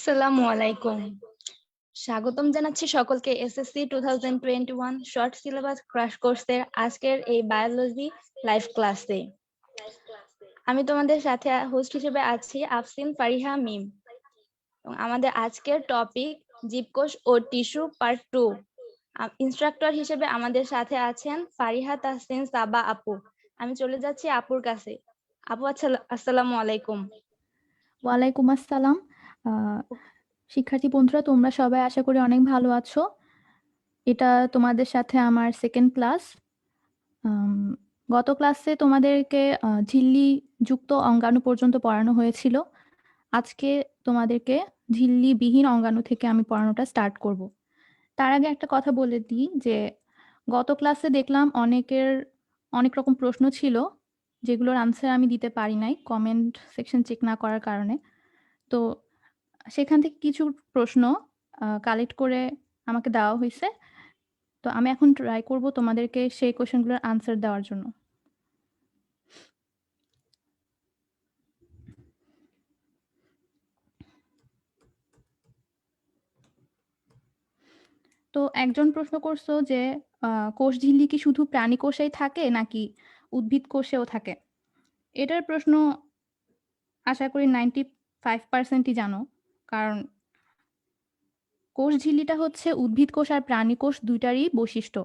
আসসালামু আলাইকুম। স্বাগতম জানাচ্ছি সকলকে এসএসসি 2021 শর্ট সিলেবাস ক্র্যাশ কোর্সের আজকের এই বায়োলজি লাইভ ক্লাসে। আমি তোমাদের সাথে হোস্ট হিসেবে আছি আফসিন ফারিহা মিম। আমাদের আজকের টপিক জীবকোষ ও টিস্যু পার্ট 2। ইনস্ট্রাক্টর হিসেবে আমাদের সাথে আছেন ফারিহা তাহসিন সাবা আপু। আমি চলে যাচ্ছি আপুর কাছে। আপু আসসালামু আলাইকুম। ওয়ালাইকুম আসসালাম। শিক্ষার্থী বন্ধুরা, তোমরা সবাই আশা করি অনেক ভালো আছো। এটা তোমাদের সাথে আমার সেকেন্ড ক্লাস। গত ক্লাসে তোমাদেরকে ঝিল্লি যুক্ত অঙ্গাণু পর্যন্ত পড়ানো হয়েছিল। আজকে তোমাদেরকে ঝিল্লি বিহীন অঙ্গাণু থেকে আমি পড়ানোটা স্টার্ট করব। তার আগে একটা কথা বলে দিই যে গত ক্লাসে দেখলাম অনেক রকম প্রশ্ন ছিল যেগুলোর আনসার আমি দিতে পারি নাই কমেন্ট সেকশন চেক না করার কারণে। তো সেখান থেকে কিছু প্রশ্ন কালেক্ট করে আমাকে দেওয়া হয়েছে। তো আমি এখন ট্রাই করব তোমাদেরকে সেই কোশ্চেনগুলোর আনসার দেওয়ার জন্য। তো একজন প্রশ্ন করছো যে কোষঝিল্লি কি শুধু প্রাণী কোষেই থাকে নাকি উদ্ভিদ কোষেও থাকে? এটার প্রশ্ন আশা করি 95%ই জানো, কারণ কোষঝিল্লিটা হচ্ছে উদ্ভিদ কোষ আর প্রাণী কোষ দুইটারই বৈশিষ্ট্য।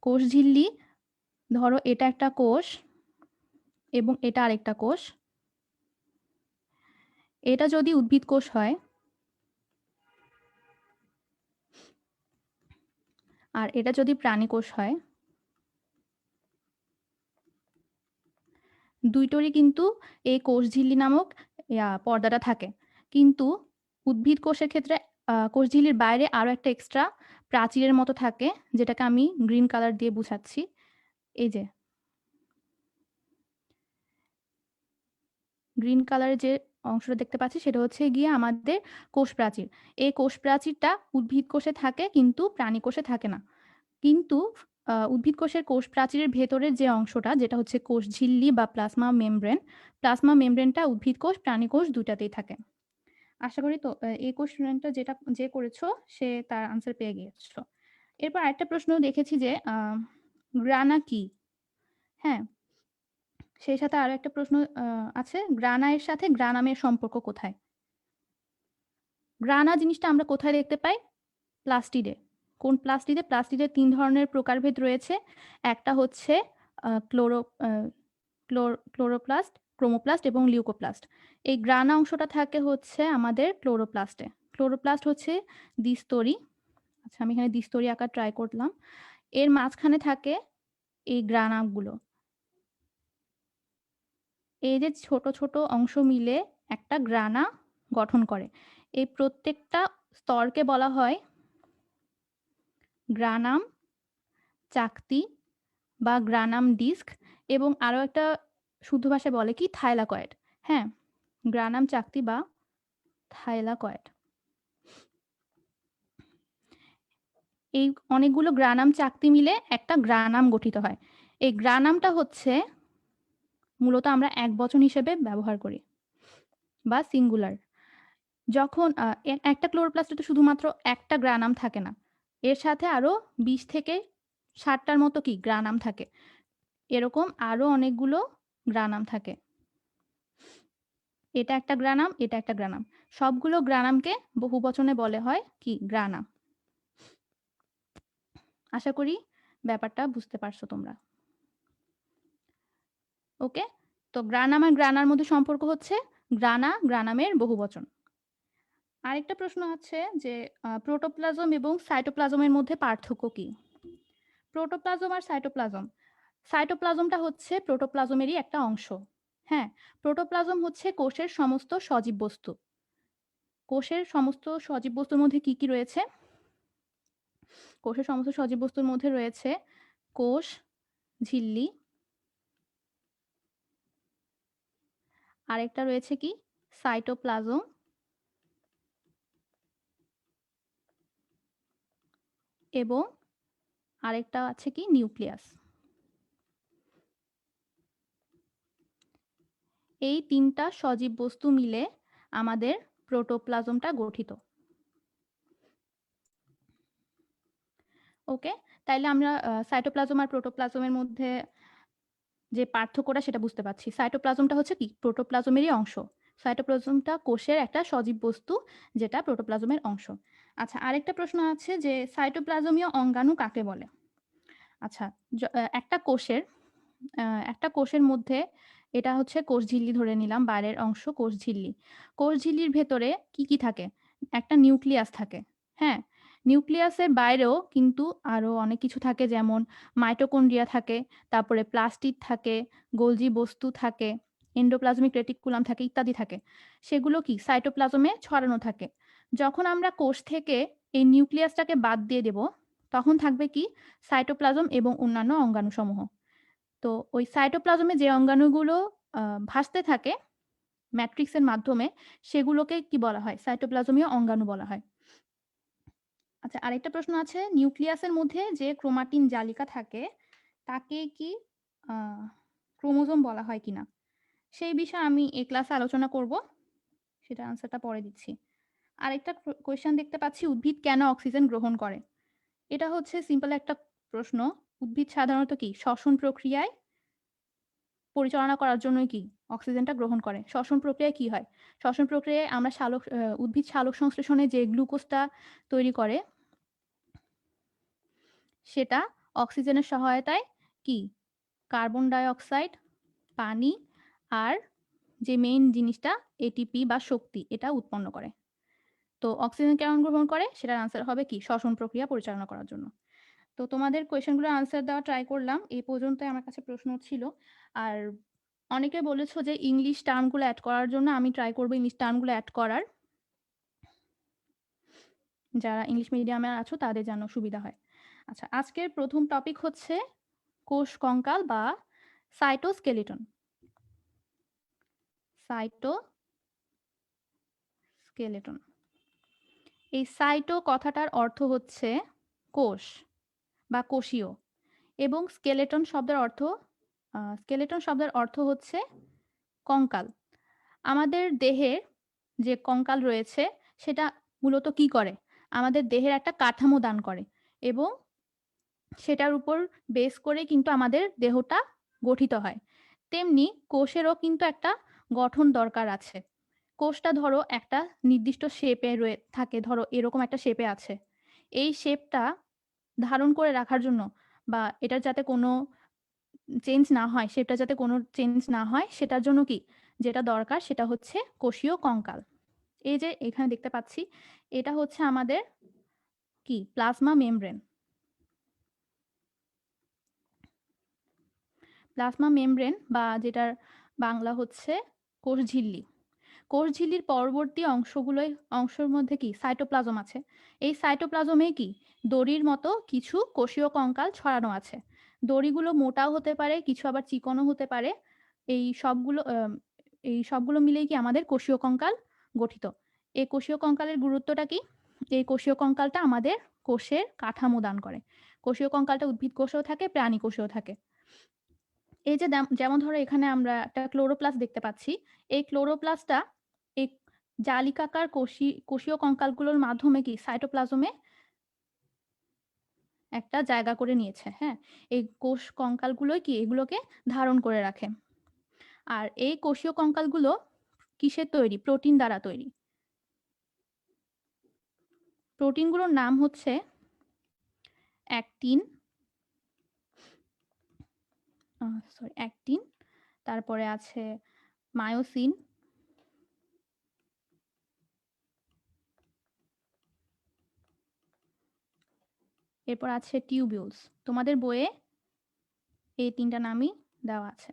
কোষঝিল্লি, ধরো এটা একটা কোষ এবং এটা আরেকটা কোষ। এটা যদি উদ্ভিদ কোষ হয় আর এটা যদি প্রাণী কোষ হয়, দুইটোরই কিন্তু এই কোষঝিল্লি নামক পর্দাটা থাকে। কিন্তু উদ্ভিদ কোষের ক্ষেত্রে কোষঝিল্লির বাইরে আরো একটা এক্সট্রা প্রাচীরের মতো থাকে, যেটাকে আমি গ্রিন কালার দিয়ে বুঝাচ্ছি। এই যে গ্রিন কালারের যে অংশটা দেখতে পাচ্ছি সেটা হচ্ছে গিয়ে আমাদের কোষ প্রাচীর। এই কোষ প্রাচীরটা উদ্ভিদ কোষে থাকে কিন্তু প্রাণী কোষে থাকে না। কিন্তু উদ্ভিদ কোষের কোষ প্রাচীরের ভেতরের যে অংশটা, যেটা হচ্ছে কোষঝিল্লি বা প্লাজমা মেমব্রেনটা উদ্ভিদ কোষ প্রাণী কোষ দুটাতেই থাকে। আশা করি তো এই কোশ্চেনটা যে করেছো সে তার আনসার পেয়ে গিয়েছো। এরপর আরেকটা প্রশ্ন দেখেছি যে গ্রানা কি? হ্যাঁ, সেই সাথে আরো একটা প্রশ্ন আছে, গ্রানা এর সাথে গ্রানামের সম্পর্ক কোথায়? গ্রানা জিনিসটা আমরা কোথায় দেখতে পাই? প্লাস্টিডে। কোন প্লাস্টিডে? প্লাস্টিডে 3 ধরনের প্রকারভেদ রয়েছে। একটা হচ্ছে ক্লোরোপ্লাস্ট, ক্রোমোপ্লাস্ট এবং লিউকোপ্লাস্ট। এই গ্রানা অংশটা থাকে হচ্ছে আমাদের ক্লোরোপ্লাস্টে। ক্লোরোপ্লাস্ট হচ্ছে দ্বিস্তরী। আচ্ছা, আমি এখানে দ্বিস্তরী আঁকা ট্রাই করলাম। এর মাঝখানে থাকে এই গ্রানাগুলো। এই যে ছোট ছোট অংশ মিলে একটা গ্রানা গঠন করে। এই প্রত্যেকটা স্তরকে বলা হয় গ্রানাম, চাকতি বা গ্রানাম ডিস্ক, এবং আরো একটা শুদ্ধ ভাষায় বলে কি থাইলাকয়েড। হ্যাঁ, গ্রানাম চাকতি বা থাইলাকয়েড। এই অনেকগুলো গ্রানাম চাকতি মিলে একটা গ্রানাম গঠিত হয়। এই গ্রানামটা হচ্ছে মূলত আমরা একবচন হিসেবে ব্যবহার করি বা সিঙ্গুলার। যখন একটা ক্লোরোপ্লাস্টে তো শুধুমাত্র একটা গ্রানাম থাকে না, এর সাথে আরো 20 থেকে 60টার মতো কি গ্রানাম থাকে। এরকম আরো অনেকগুলো গ্রানাম থাকে। এটা একটা গ্রানাম, এটা একটা গ্রানাম, সবগুলো গ্রানামকে বহুবচনে বলে হয় কি গ্রানা। আশা করি ব্যাপারটা বুঝতে পারছো তোমরা। ওকে, তো গ্রানাম আর গ্রানার মধ্যে সম্পর্ক হচ্ছে গ্রানা গ্রানামের বহুবচন। আরেকটা প্রশ্ন আছে যে প্রোটোপ্লাজম এবং সাইটোপ্লাজমের মধ্যে পার্থক্য কি? প্রোটোপ্লাজম আর সাইটোপ্লাজমটা হচ্ছে প্রোটোপ্লাজমেরই একটা অংশ। হ্যাঁ, প্রোটোপ্লাজম হচ্ছে কোষের সমস্ত সজীব বস্তু। কোষের সমস্ত সজীব বস্তুর মধ্যে কি কি রয়েছে? কোষের সমস্ত সজীব বস্তুর মধ্যে রয়েছে কোষ, ঝিল্লি, আরেকটা রয়েছে কি সাইটোপ্লাজম, এবং আরেকটা আছে কি নিউক্লিয়াস। এই তিনটা সজীব বস্তু মিলে আমাদের প্রোটোপ্লাজমটা গঠিত। ওকে, তাইলে আমরা সাইটোপ্লাজম আর প্রোটোপ্লাজমের মধ্যে যে পার্থক্যটা সেটা বুঝতে পারছি। সাইটোপ্লাজমটা হচ্ছে কি প্রোটোপ্লাজমেরই অংশ। সাইটোপ্লাজমটা কোষের একটা সজীব বস্তু, যেটা প্রোটোপ্লাজমের অংশ। আচ্ছা, আরেকটা প্রশ্ন আছে যে সাইটোপ্লাজমীয় অঙ্গাণু কাকে বলে? আচ্ছা, একটা কোষের মধ্যে এটা হচ্ছে কোষঝিল্লি ধরে নিলাম, বাইরের অংশ কোষঝিল্লি। কোষঝিল্লির ভেতরে কি, কি থাকে? একটা নিউক্লিয়াস থাকে। হ্যাঁ? নিউক্লিয়াসের বাইরেও কিন্তু আরো অনেক কিছু থাকে, যেমন মাইটোকন্ড্রিয়া থাকে, তারপরে প্লাস্টিড থাকে, গোলজি বস্তু থাকে, এন্ডোপ্লাজমিক রেটিকুলাম থাকে, ইত্যাদি থাকে। সেগুলো কি সাইটোপ্লাজমে ছড়ানো থাকে। যখন আমরা কোষ থেকে এই নিউক্লিয়াসটাকে বাদ দিয়ে দেব, তখন থাকবে কি সাইটোপ্লাজম এবং অন্যান্য অঙ্গাণুসমূহ। তো ওই সাইটোপ্লাজমে যে অঙ্গাণুগুলো ভাসতে থাকে ম্যাট্রিক্সের মাধ্যমে, সেগুলোকে কি বলা হয়? সাইটোপ্লাজমীয় অঙ্গাণু বলা হয়। আচ্ছা, আরেকটা প্রশ্ন আছে, নিউক্লিয়াসের মধ্যে যে ক্রোমাটিন জালিকা থাকে তাকে কি ক্রোমোজোম বলা হয় কিনা? সেই বিষয়ে আমি এই ক্লাসে আলোচনা করব, সেটা আনসারটা পরে দিচ্ছি। আরেকটা কোয়েশ্চেন দেখতে পাচ্ছি, উদ্ভিদ কেন অক্সিজেন গ্রহণ করে? এটা হচ্ছে সিম্পল একটা প্রশ্ন। উদ্ভিদ সাধারণত কি শ্বসন প্রক্রিয়ায় পরিচালনা করার জন্যই কি অক্সিজেনটা গ্রহণ করে। শ্বসন প্রক্রিয়ায় কি হয়? শ্বসন প্রক্রিয়ায় আমরা উদ্ভিদ সালোক সংশ্লেষণে যে গ্লুকোজটা তৈরি করে, সেটা অক্সিজেনের সহায়তায় কি কার্বন ডাই অক্সাইড, পানি আর যে মেইন জিনিসটা এটিপি বা শক্তি, এটা উৎপন্ন করে। তো অক্সিজেন কেন গ্রহণ করে, সেটার আনসার হবে কি শ্বসন প্রক্রিয়া পরিচালনা করার জন্য। তো তোমাদের কোয়েশ্চেনগুলোর আনসার দেওয়া ট্রাই করলাম, এই পর্যন্তই আমার কাছে প্রশ্ন ছিল। আর অনেকে বলেছো যে ইংলিশ টার্মগুলো অ্যাড করার জন্য, আমি ট্রাই করবো ইংলিশ টার্মগুলো অ্যাড করার, যারা ইংলিশ মিডিয়ামে আছো তাদের যেন সুবিধা হয়। আচ্ছা, আজকের প্রথম টপিক হচ্ছে কোষ কঙ্কাল বা সাইটোস্কেলিটন। সাইটোস্কেলিটন, এই সাইটো কথাটার অর্থ হচ্ছে কোষ বা কোষীয়, এবং স্কেলেটন শব্দের অর্থ হচ্ছে কঙ্কাল। আমাদের দেহের যে কঙ্কাল রয়েছে সেটা মূলত কি করে? আমাদের দেহের একটা কাঠামো দান করে, এবং সেটার উপর বেস করে কিন্তু আমাদের দেহটা গঠিত হয়। তেমনি কোষেরও কিন্তু একটা গঠন দরকার আছে। কোষটা ধরো একটা নির্দিষ্ট শেপে থাকে, ধরো এরকম একটা শেপে আছে। এই শেপটা ধারণ করে রাখার জন্য, বা এটার যাতে কোনো চেঞ্জ না হয়, শেপটা যাতে কোনো চেঞ্জ না হয়, সেটার জন্য কি যেটা দরকার সেটা হচ্ছে কোষীয় কঙ্কাল। এই যে এখানে দেখতে পাচ্ছি, এটা হচ্ছে আমাদের কি প্লাজমা মেমব্রেন। প্লাজমা মেমব্রেন বা যেটার বাংলা হচ্ছে কোষঝিল্লি। কোষঝিল্লির পরবর্তী অংশের মধ্যে কি সাইটোপ্লাজম আছে। এই সাইটোপ্লাজমে কি দড়ির মতো কিছু কোষীয় কঙ্কাল ছড়ানো আছে। দড়িগুলো মোটাও হতে পারে, কিছু আবার চিকনও হতে পারে। এই সবগুলো এই সবগুলো মিলেই কি আমাদের কোষীয় কঙ্কাল গঠিত। এই কোষীয় কঙ্কালের গুরুত্বটা কি? এই কোষীয় কঙ্কালটা আমাদের কোষের কাঠামো দান করে। কোষীয় কঙ্কালটা উদ্ভিদ কোষেও থাকে, প্রাণী কোষেও থাকে। এই যে যেমন ধরো এখানে আমরা একটা ক্লোরোপ্লাস্ট দেখতে পাচ্ছি। এই ক্লোরোপ্লাস্টটা এই জালিকাকার কোষীয় কঙ্কালগুলোর মাধ্যমে কি সাইটোপ্লাজমে একটা জায়গা করে নিয়েছে। হ্যাঁ, এই কোষ কঙ্কালগুলোই কি এগুলোকে ধারণ করে রাখে। আর এই কোষীয় কঙ্কালগুলো কিসের তৈরি? প্রোটিন দ্বারা তৈরি। প্রোটিনগুলোর নাম হচ্ছে অ্যাক্টিন, তারপরে আছে মায়োসিন, এরপর আছে টিউবিউলস। তোমাদের বইয়ে এই তিনটা নামই দেওয়া আছে।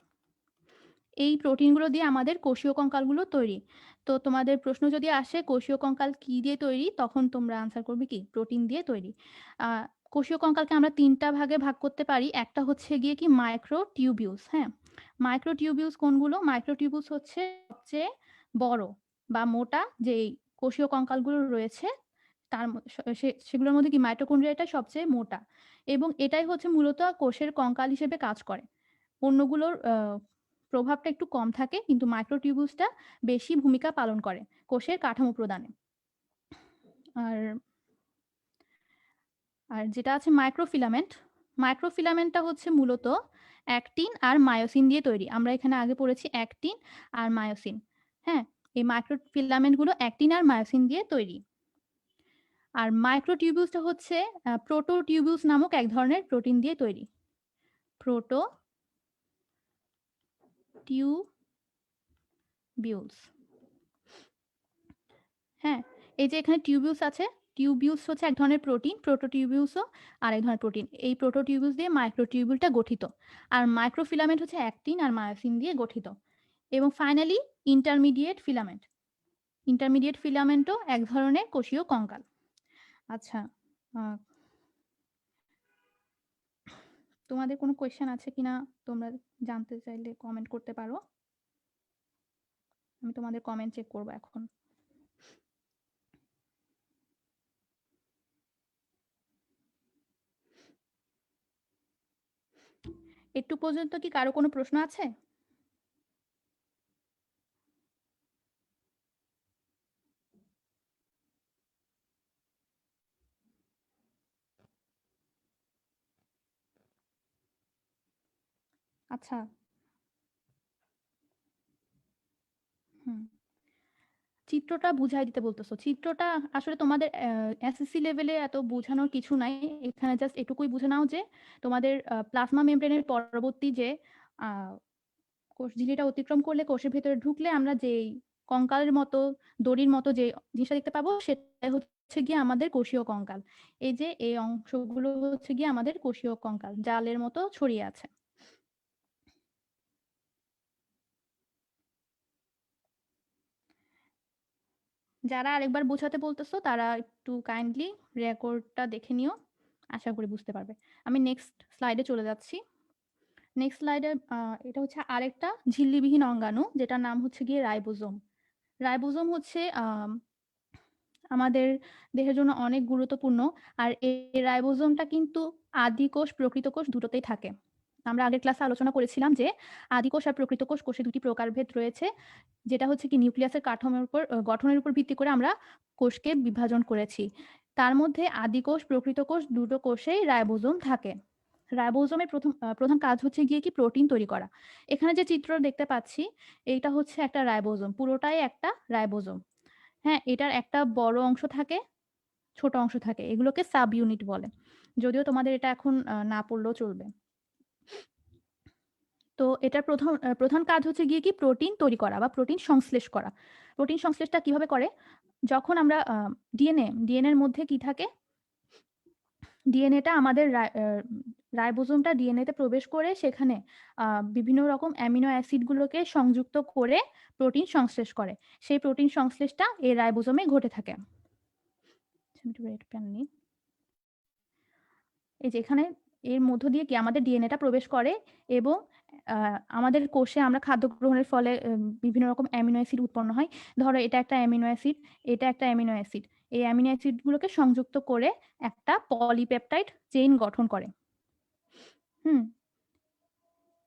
এই প্রোটিনগুলো দিয়ে আমাদের কোষীয় কঙ্কালগুলো তৈরি। তো তোমাদের প্রশ্ন যদি আসে কোষীয় কঙ্কাল কি দিয়ে তৈরি, তখন তোমরা আনসার করবে কি প্রোটিন দিয়ে তৈরি। কোষীয় কঙ্কালকে আমরা তিনটা ভাগে ভাগ করতে পারি। একটা হচ্ছে গিয়ে কি মাইক্রোটিউবিউলস। হ্যাঁ, মাইক্রোটিউবিউলস কোনগুলো? মাইক্রোটিউবিউলস হচ্ছে সবচেয়ে বড় বা মোটা যে কোষীয় কঙ্কালগুলো রয়েছে, সেগুলোর মধ্যে কি মাইটোকন্ড্রিয়াটা সবচেয়ে মোটা, এবং এটাই হচ্ছে মূলত কোষের কঙ্কাল হিসেবে কাজ করে। অন্যগুলোর প্রভাবটা একটু কম থাকে, কিন্তু মাইক্রোটিউবিউলসটা বেশি ভূমিকা পালন করে কোষের কাঠামো প্রদানে। আর আর যেটা আছে মাইক্রোফিলামেন্ট, মাইক্রোফিলামেন্টটা হচ্ছে মূলত অ্যাক্টিন আর মায়োসিন দিয়ে তৈরি। আমরা এখানে আগে পড়েছি অ্যাক্টিন আর মায়োসিন। হ্যাঁ, এই মাইক্রোফিলামেন্টগুলো অ্যাক্টিন আর মায়োসিন দিয়ে তৈরি। আর মাইক্রোটিউবিউলসটা হচ্ছে প্রোটোটিউবিউলস নামক এক ধরনের প্রোটিন দিয়ে তৈরি। প্রোটোটিউবিউলস। হ্যাঁ, এই যে এখানে টিউবিউলস আছে, টিউবিউলস হচ্ছে এক ধরনের প্রোটিন, প্রোটোটিউবিউলসও আরেক ধরনের প্রোটিন। এই প্রোটোটিউবিউলস দিয়ে মাইক্রোটিউবিউলটা গঠিত। আর মাইক্রোফিলামেন্ট হচ্ছে অ্যাক্টিন আর মায়োসিন দিয়ে গঠিত। এবং ফাইনালি ইন্টারমিডিয়েট ফিলামেন্ট। ইন্টারমিডিয়েট ফিলামেন্টও এক ধরনের কোষীয় কঙ্কাল। আচ্ছা, তোমাদের কোনো কোয়েশ্চেন আছে কিনা তোমরা জানতে চাইলে কমেন্ট করতে পারো। আমি তোমাদের কমেন্ট চেক করবো এখন। একটু পর্যন্ত কি কারো কোনো প্রশ্ন আছে? আচ্ছা, হুম, চিত্রটা বুঝাই দিতে বলতেছো। চিত্রটা আসলে তোমাদের এসএসসি লেভেলে এত বোঝানোর কিছু নাই। এখানে জাস্ট এটুকুই বুঝে নাও যে তোমাদের প্লাজমা মেমব্রেনের পরবর্তী যে কোষ ঝিল্লিটা অতিক্রম করলে কোষের ভেতরে ঢুকলে আমরা যেই কঙ্কালের মতো দড়ির মতো যে জিনিসটা দেখতে পাবো সেটাই হচ্ছে গিয়ে আমাদের কোষীয় কঙ্কাল। এই যে এই অংশগুলো হচ্ছে গিয়ে আমাদের কোষীয় কঙ্কাল, জালের মতো ছড়িয়ে আছে। যারা আরেকবার বোঝাতে বলতেছো তারা একটু কাইন্ডলি রেকর্ডটা দেখে নিও, আশা করি বুঝতে পারবে। আমি নেক্সট স্লাইডে চলে যাচ্ছি। নেক্সট স্লাইডে এটা হচ্ছে আরেকটা ঝিল্লিবিহীন অঙ্গাণু, যেটার নাম হচ্ছে গিয়ে রাইবোজোম। রাইবোজোম হচ্ছে আমাদের দেহের জন্য অনেক গুরুত্বপূর্ণ। আর এই রাইবোজোমটা কিন্তু আদি কোষ প্রকৃত কোষ দুটোতেই থাকে। আমরা আগের ক্লাসে আলোচনা করেছিলাম যে আদি কোষ আর প্রকৃত কোষ, কোষে দুটি প্রকারভেদ রয়েছে, যেটা হচ্ছে কি নিউক্লিয়াসের কাঠামোর উপর গঠনের উপর ভিত্তি করে আমরা কোষকে বিভাজন করেছি। তার মধ্যে আদি কোষ প্রকৃত কোষ দুটো কোষেই রাইবোজোম থাকে। রাইবোজোমের প্রধান কাজ হচ্ছে গিয়ে কি প্রোটিন তৈরি করা। এখানে যে চিত্র দেখতে পাচ্ছি এইটা হচ্ছে একটা রাইবোজোম, পুরোটাই একটা রাইবোজোম। হ্যাঁ, এটার একটা বড় অংশ থাকে, ছোট অংশ থাকে, এগুলোকে সাব ইউনিট বলে। যদিও তোমাদের এটা এখন না পড়লেও চলবে। তো এটার প্রধান কাজ হচ্ছে গিয়ে কি প্রোটিন তৈরি করা বা প্রোটিন সংশ্লেষ করা। প্রোটিন সংশ্লেষটা কিভাবে করে? যখন আমরা ডিএনএর মধ্যে কি থাকে, ডিএনএটা আমাদের রাইবোজোমটা ডিএনএতে প্রবেশ করে সেখানে বিভিন্ন রকম অ্যামিনো অ্যাসিডগুলোকে সংযুক্ত করে প্রোটিন সংশ্লেষ করে। সেই প্রোটিন সংশ্লেষটা এই রাইবোজোমে ঘটে থাকে। এই যে এখানে এর মধ্য দিয়ে কি আমাদের ডিএনএটা প্রবেশ করে এবং আমাদের কোষে আমরা খাদ্য গ্রহণের ফলে বিভিন্ন রকম অ্যামিনো অ্যাসিড উৎপন্ন হয়। ধরো এটা একটা অ্যামিনো অ্যাসিড, এটা একটা অ্যামিনো অ্যাসিড। এই অ্যামিনো অ্যাসিডগুলোকে সংযুক্ত করে একটা পলিপেপটাইড চেইন গঠন করে। হুম,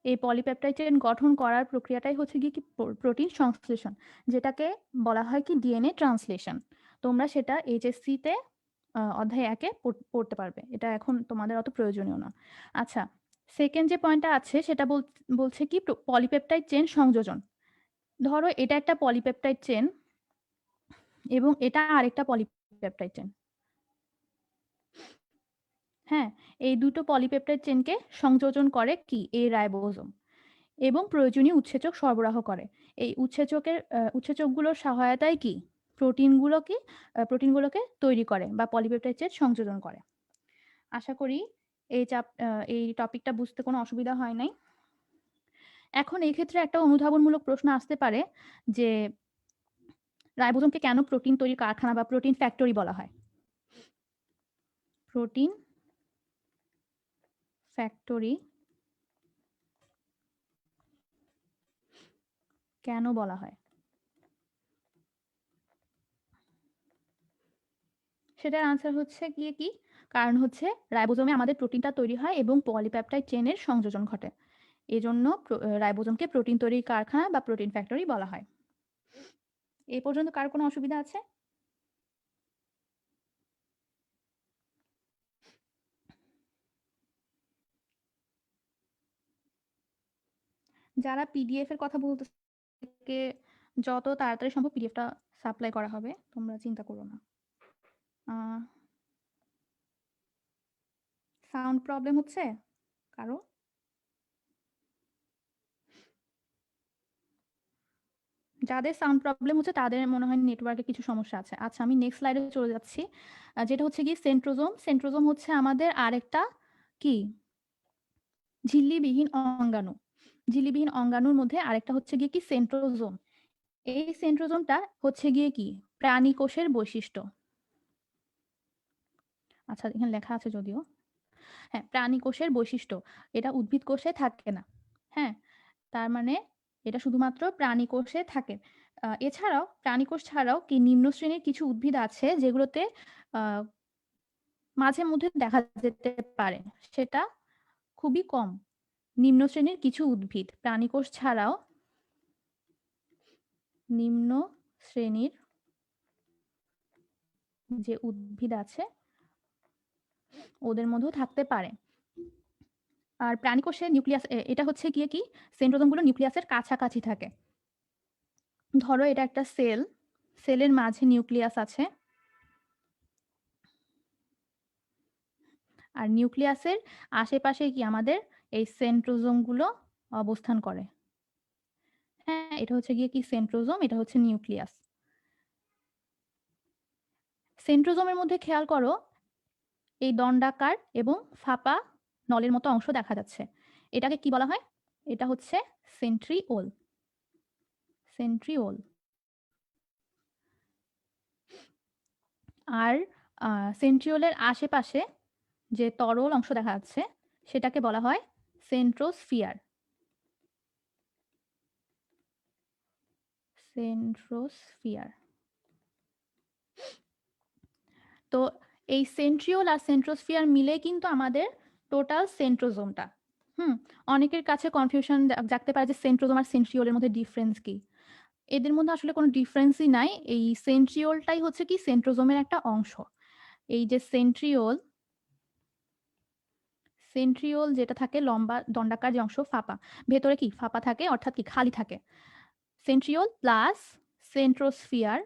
এই পলিপেপটাইড চেইন গঠন করার প্রক্রিয়াটাই হচ্ছে গিয়ে কি প্রোটিন সংশ্লেষণ, যেটাকে বলা হয় কি ডিএনএ ট্রান্সলেশন। তোমরা সেটা এইচএসসি তে অধ্যায় 1-এ পড়তে পারবে, এটা এখন তোমাদের অত প্রয়োজনীয় না। আচ্ছা, সেকেন্ড যে পয়েন্টটা আছে সেটা বলছে কি পলিপেপটাইড চেইন সংযোজন। ধরো এটা একটা পলিপেপটাইড চেইন এবং এটা আরেকটা পলিপেপটাইড চেইন। হ্যাঁ, এই দুটো পলিপেপটাইড চেইনকে সংযোজন করে কি এই রাইবোজোম এবং প্রয়োজনীয় উৎসেচক সরবরাহ করে। এই উৎসেচকগুলোর সহায়তায় কি প্রোটিনগুলোকে তৈরি করে বা পলিপেপটাইড চেইন সংযোজন করে। আশা করি এই টপিকটা বুঝতে কোনো অসুবিধা হয় নাই। এখন এই ক্ষেত্রে একটা অনুধাবনমূলক প্রশ্ন আসতে পারে যে রাইবোজোমকে কেন প্রোটিন তৈরির কারখানা বা প্রোটিন ফ্যাক্টরি বলা হয়? প্রোটিন ফ্যাক্টরি কেন বলা হয়? সেটার আনসার হচ্ছে গিয়ে কি, কারণ হচ্ছে রাইবোজোমে আমাদের প্রোটিনটা তৈরি হয় এবং পলিপেপটাইড চেইনের সংযোজন ঘটে। এজন্য রাইবোজোমকে প্রোটিন তৈরির কারখানা বা প্রোটিন ফ্যাক্টরি বলা হয়। এই পর্যন্ত কার কোনো অসুবিধা আছে? যারা পিডিএফ এর কথা বলতেছে যত তাড়াতাড়ি সম্ভব পিডিএফটা সাপ্লাই করা হবে, তোমরা চিন্তা করো না। সাউন্ড প্রবলেম হচ্ছে কারো? যাদের সাউন্ড প্রবলেম হচ্ছে তাদের মনে হয় নেটওয়ার্কে কিছু সমস্যা আছে। আচ্ছা, আমি নেক্সট স্লাইডে চলে যাচ্ছি, যেটা হচ্ছে কি সেন্ট্রোজোম। সেন্ট্রোজোম হচ্ছে আমাদের আরেকটা কি ঝিল্লিবিহীন অঙ্গাণু। ঝিল্লিবিহীন অঙ্গাণুর মধ্যে আরেকটা হচ্ছে গিয়ে কি সেন্ট্রোজোম। এই সেন্ট্রোজোমটা হচ্ছে গিয়ে কি প্রাণী কোষের বৈশিষ্ট্য। আচ্ছা, এখানে লেখা আছে যদিও, হ্যাঁ, প্রাণী কোষের বৈশিষ্ট্য। এটা উদ্ভিদ কোষে থাকে না। হ্যাঁ, তার মানে এটা শুধুমাত্র প্রাণী কোষে থাকে। এছাড়াও প্রাণী কোষ ছাড়াও কি নিম্ন শ্রেণীর কিছু উদ্ভিদ আছে যেগুলোতে মাঝে মধ্যে দেখা যেতে পারে, সেটা খুবই কম। নিম্ন শ্রেণীর কিছু উদ্ভিদ প্রাণী কোষ ছাড়াও নিম্ন শ্রেণীর যে উদ্ভিদ আছে ওদের মধ্যেও থাকতে পারে। আর প্রাণী কোষের নিউক্লিয়াস, এটা হচ্ছে গিয়ে কি সেন্ট্রোজোমগুলো নিউক্লিয়াসের কাছাকাছি থাকে। ধরো এটা একটা সেল, সেলের মাঝে নিউক্লিয়াস আছে, আর নিউক্লিয়াসের আশেপাশে কি আমাদের এই সেন্ট্রোজোমগুলো অবস্থান করে। হ্যাঁ, এটা হচ্ছে গিয়ে কি সেন্ট্রোজোম, এটা হচ্ছে নিউক্লিয়াস। সেন্ট্রোজোমের মধ্যে খেয়াল করো এই দণ্ডাকার এবং ফাঁপা নলের মতো অংশ দেখা যাচ্ছে। এটাকে কি বলা হয়? এটা হচ্ছে সেন্ট্রিওল। সেন্ট্রিওল। আর সেন্ট্রিওলের আশেপাশে যে তরল অংশ দেখা যাচ্ছে সেটাকে বলা হয় সেন্ট্রোস্ফিয়ার। সেন্ট্রোস্ফিয়ার। তো এই সেন্ট্রিওল আর সেন্ট্রোস্ফিয়ার মিলে কিন্তু আমাদের টোটাল সেন্ট্রোজোমটা। অনেকের কাছে কনফিউশন জাগতে পারে যে সেন্ট্রোজোম আর সেন্ট্রিওলের মধ্যে ডিফারেন্স কি। এদের মধ্যে আসলে কোনো ডিফারেন্সই নাই। এই সেন্ট্রিওলটাই হচ্ছে কি সেন্ট্রোজোমের একটা অংশ। এই যে সেন্ট্রিওল, সেন্ট্রিওল যেটা থাকে লম্বা দণ্ডাকার যে অংশ ফাঁপা, ভেতরে কি ফাঁপা থাকে অর্থাৎ কি খালি থাকে। Centriole plus centrosphere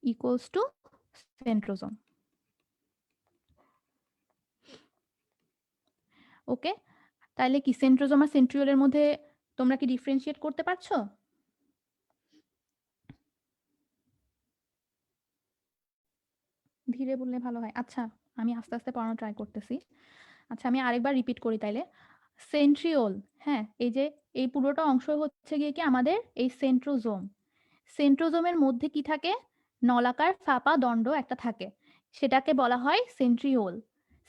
equals to centrosome. Okay, তাহলে কি সেন্ট্রোজোম আর সেন্ট্রিওলের মধ্যে তোমরা কি ডিফারেন্সিয়েট করতে পারছো? ধীরে বললে ভালো হয়। আচ্ছা, আমি আস্তে আস্তে পড়ানো ট্রাই করতেছি। আচ্ছা, আমি আরেকবার রিপিট করি তাইলে। সেন্ট্রিওল, হ্যাঁ, এই যে এই পুরোটা অংশ হচ্ছে গিয়ে কি আমাদের এই সেন্ট্রোজোম। সেন্ট্রোজোমের মধ্যে কি থাকে? নলাকার ফাঁপা দণ্ড একটা থাকে, সেটাকে বলা হয় সেন্ট্রিওল।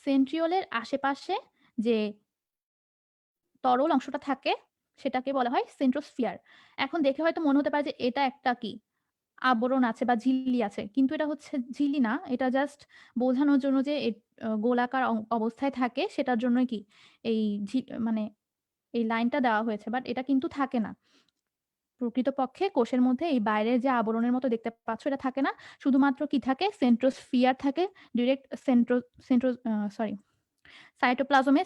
সেন্ট্রিওলের আশেপাশে যে তরল অংশটা থাকে সেটাকে বলা হয় সেন্ট্রোস্ফিয়ার। এখন দেখে হয়তো মনে হতে পারে যে এটা একটা কি আবরণ আছে বা ঝিল্লি আছে, কিন্তু এটা হচ্ছে ঝিল্লি না, এটা জাস্ট বোঝানোর জন্য যে গোলাকার অবস্থায় থাকে সেটার জন্যই কি এই মানে এই লাইনটা দেওয়া হয়েছে, বাট এটা কিন্তু থাকে না। প্রকৃতপক্ষে কোষের মধ্যে এই বাইরের যে আবরণের মতো দেখতে পাচ্ছ এটা থাকে না, শুধুমাত্র কি থাকে সেন্ট্রোস্ফিয়ার থাকে। ডিরেক্ট সরি সাইটোপ্লাজমে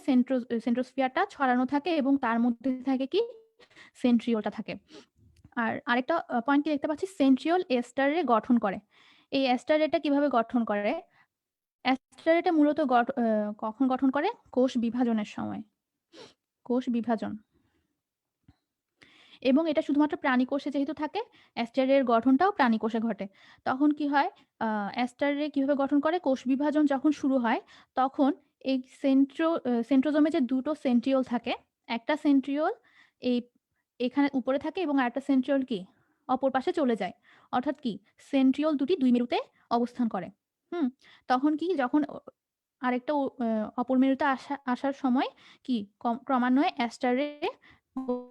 সেন্ট্রোস্ফিয়ারটা ছড়ানো থাকে এবং তার মধ্যে থাকে কি সেন্ট্রিওলটা থাকে। আর আরেকটা পয়েন্ট কি দেখতে পাচ্ছি, সেন্ট্রিওল এস্টারে গঠন করে। এই এস্টারেটা কিভাবে গঠন করে? এস্টারেটা মূলত কখন গঠন করে? কোষ বিভাজনের সময়। কোষ বিভাজন। এবং এটা শুধুমাত্র প্রাণী কোষে যেহেতু থাকে, অ্যাস্টারের গঠনটাও প্রাণী কোষে ঘটে। তখন কি হয়, অ্যাস্টারে কিভাবে গঠন করে? কোষ বিভাজন যখন শুরু হয় তখন এই সেন্ট্রোজোমে যে দুটো সেন্ট্রিওল থাকে, একটা সেন্ট্রিওল এই এখানে উপরে থাকে এবং আরেকটা সেন্ট্রিওল কি অপর পাশে চলে যায়। অর্থাৎ কি সেন্ট্রিওল দুটি দুই মেরুতে অবস্থান করে। তখন কি যখন আরেকটা অপর মেরুতে আসার সময় কি ক্রমান্বয়ে অ্যাস্টারে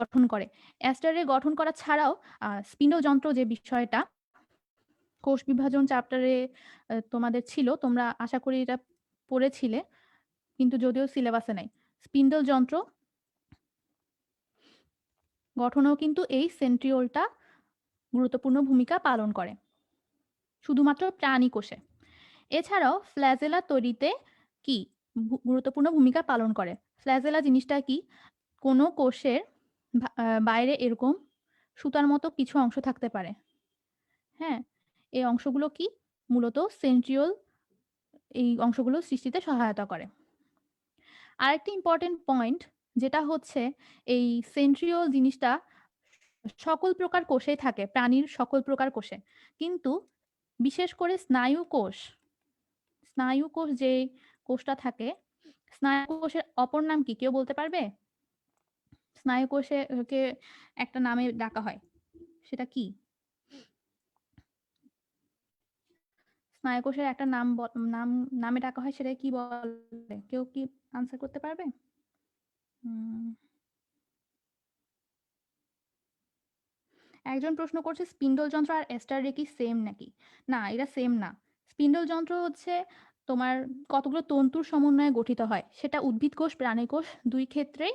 গঠন করে। অ্যাস্টারে গঠন করা ছাড়াও স্পিন্ডল যন্ত্র যে বিষয়টা কোষ বিভাজন চ্যাপ্টারে তোমাদের ছিল, তোমরা আশা করি এটা পড়েছিলে, কিন্তু যদিও সিলেবাসে নাই। স্পিন্ডল যন্ত্র গঠনেও কিন্তু এই সেন্ট্রিওলটা গুরুত্বপূর্ণ ভূমিকা পালন করে, শুধুমাত্র প্রাণী কোষে। এছাড়াও ফ্ল্যাজেলা তৈরিতে কি গুরুত্বপূর্ণ ভূমিকা পালন করে। ফ্ল্যাজেলা জিনিসটা কি? কোনো কোষের বাইরে এরকম সুতার মতো কিছু অংশ থাকতে পারে। হ্যাঁ? এই অংশগুলো কি? মূলত সেন্ট্রিওল এই অংশগুলো সৃষ্টিতে সহায়তা করে। আরেকটা ইম্পর্টেন্ট পয়েন্ট যেটা হচ্ছে এই সেন্ট্রিওল জিনিসটা সকল প্রকার কোষেই থাকে, প্রাণীর সকল প্রকার কোষে। কিন্তু বিশেষ করে স্নায়ু কোষ যে কোষটা থাকে, স্নায়ু কোষের অপর নাম কি কেউ বলতে পারবে? স্নায়ু কোষে কে একটা নামে ডাকা হয়, সেটা কি? স্নায়ু কোষের একটা নামে ডাকা হয়, সেটা কি বলে? কেউ কি আনসার করতে পারবে? একজন প্রশ্ন করছে স্পিন্ডল যন্ত্র আর এস্টার রে কি সেম নাকি? না, এটা সেম না। স্পিন্ডল যন্ত্র হচ্ছে তোমার কতগুলো তন্তুর সমন্বয়ে গঠিত হয়, সেটা উদ্ভিদ কোষ প্রাণী কোষ দুই ক্ষেত্রেই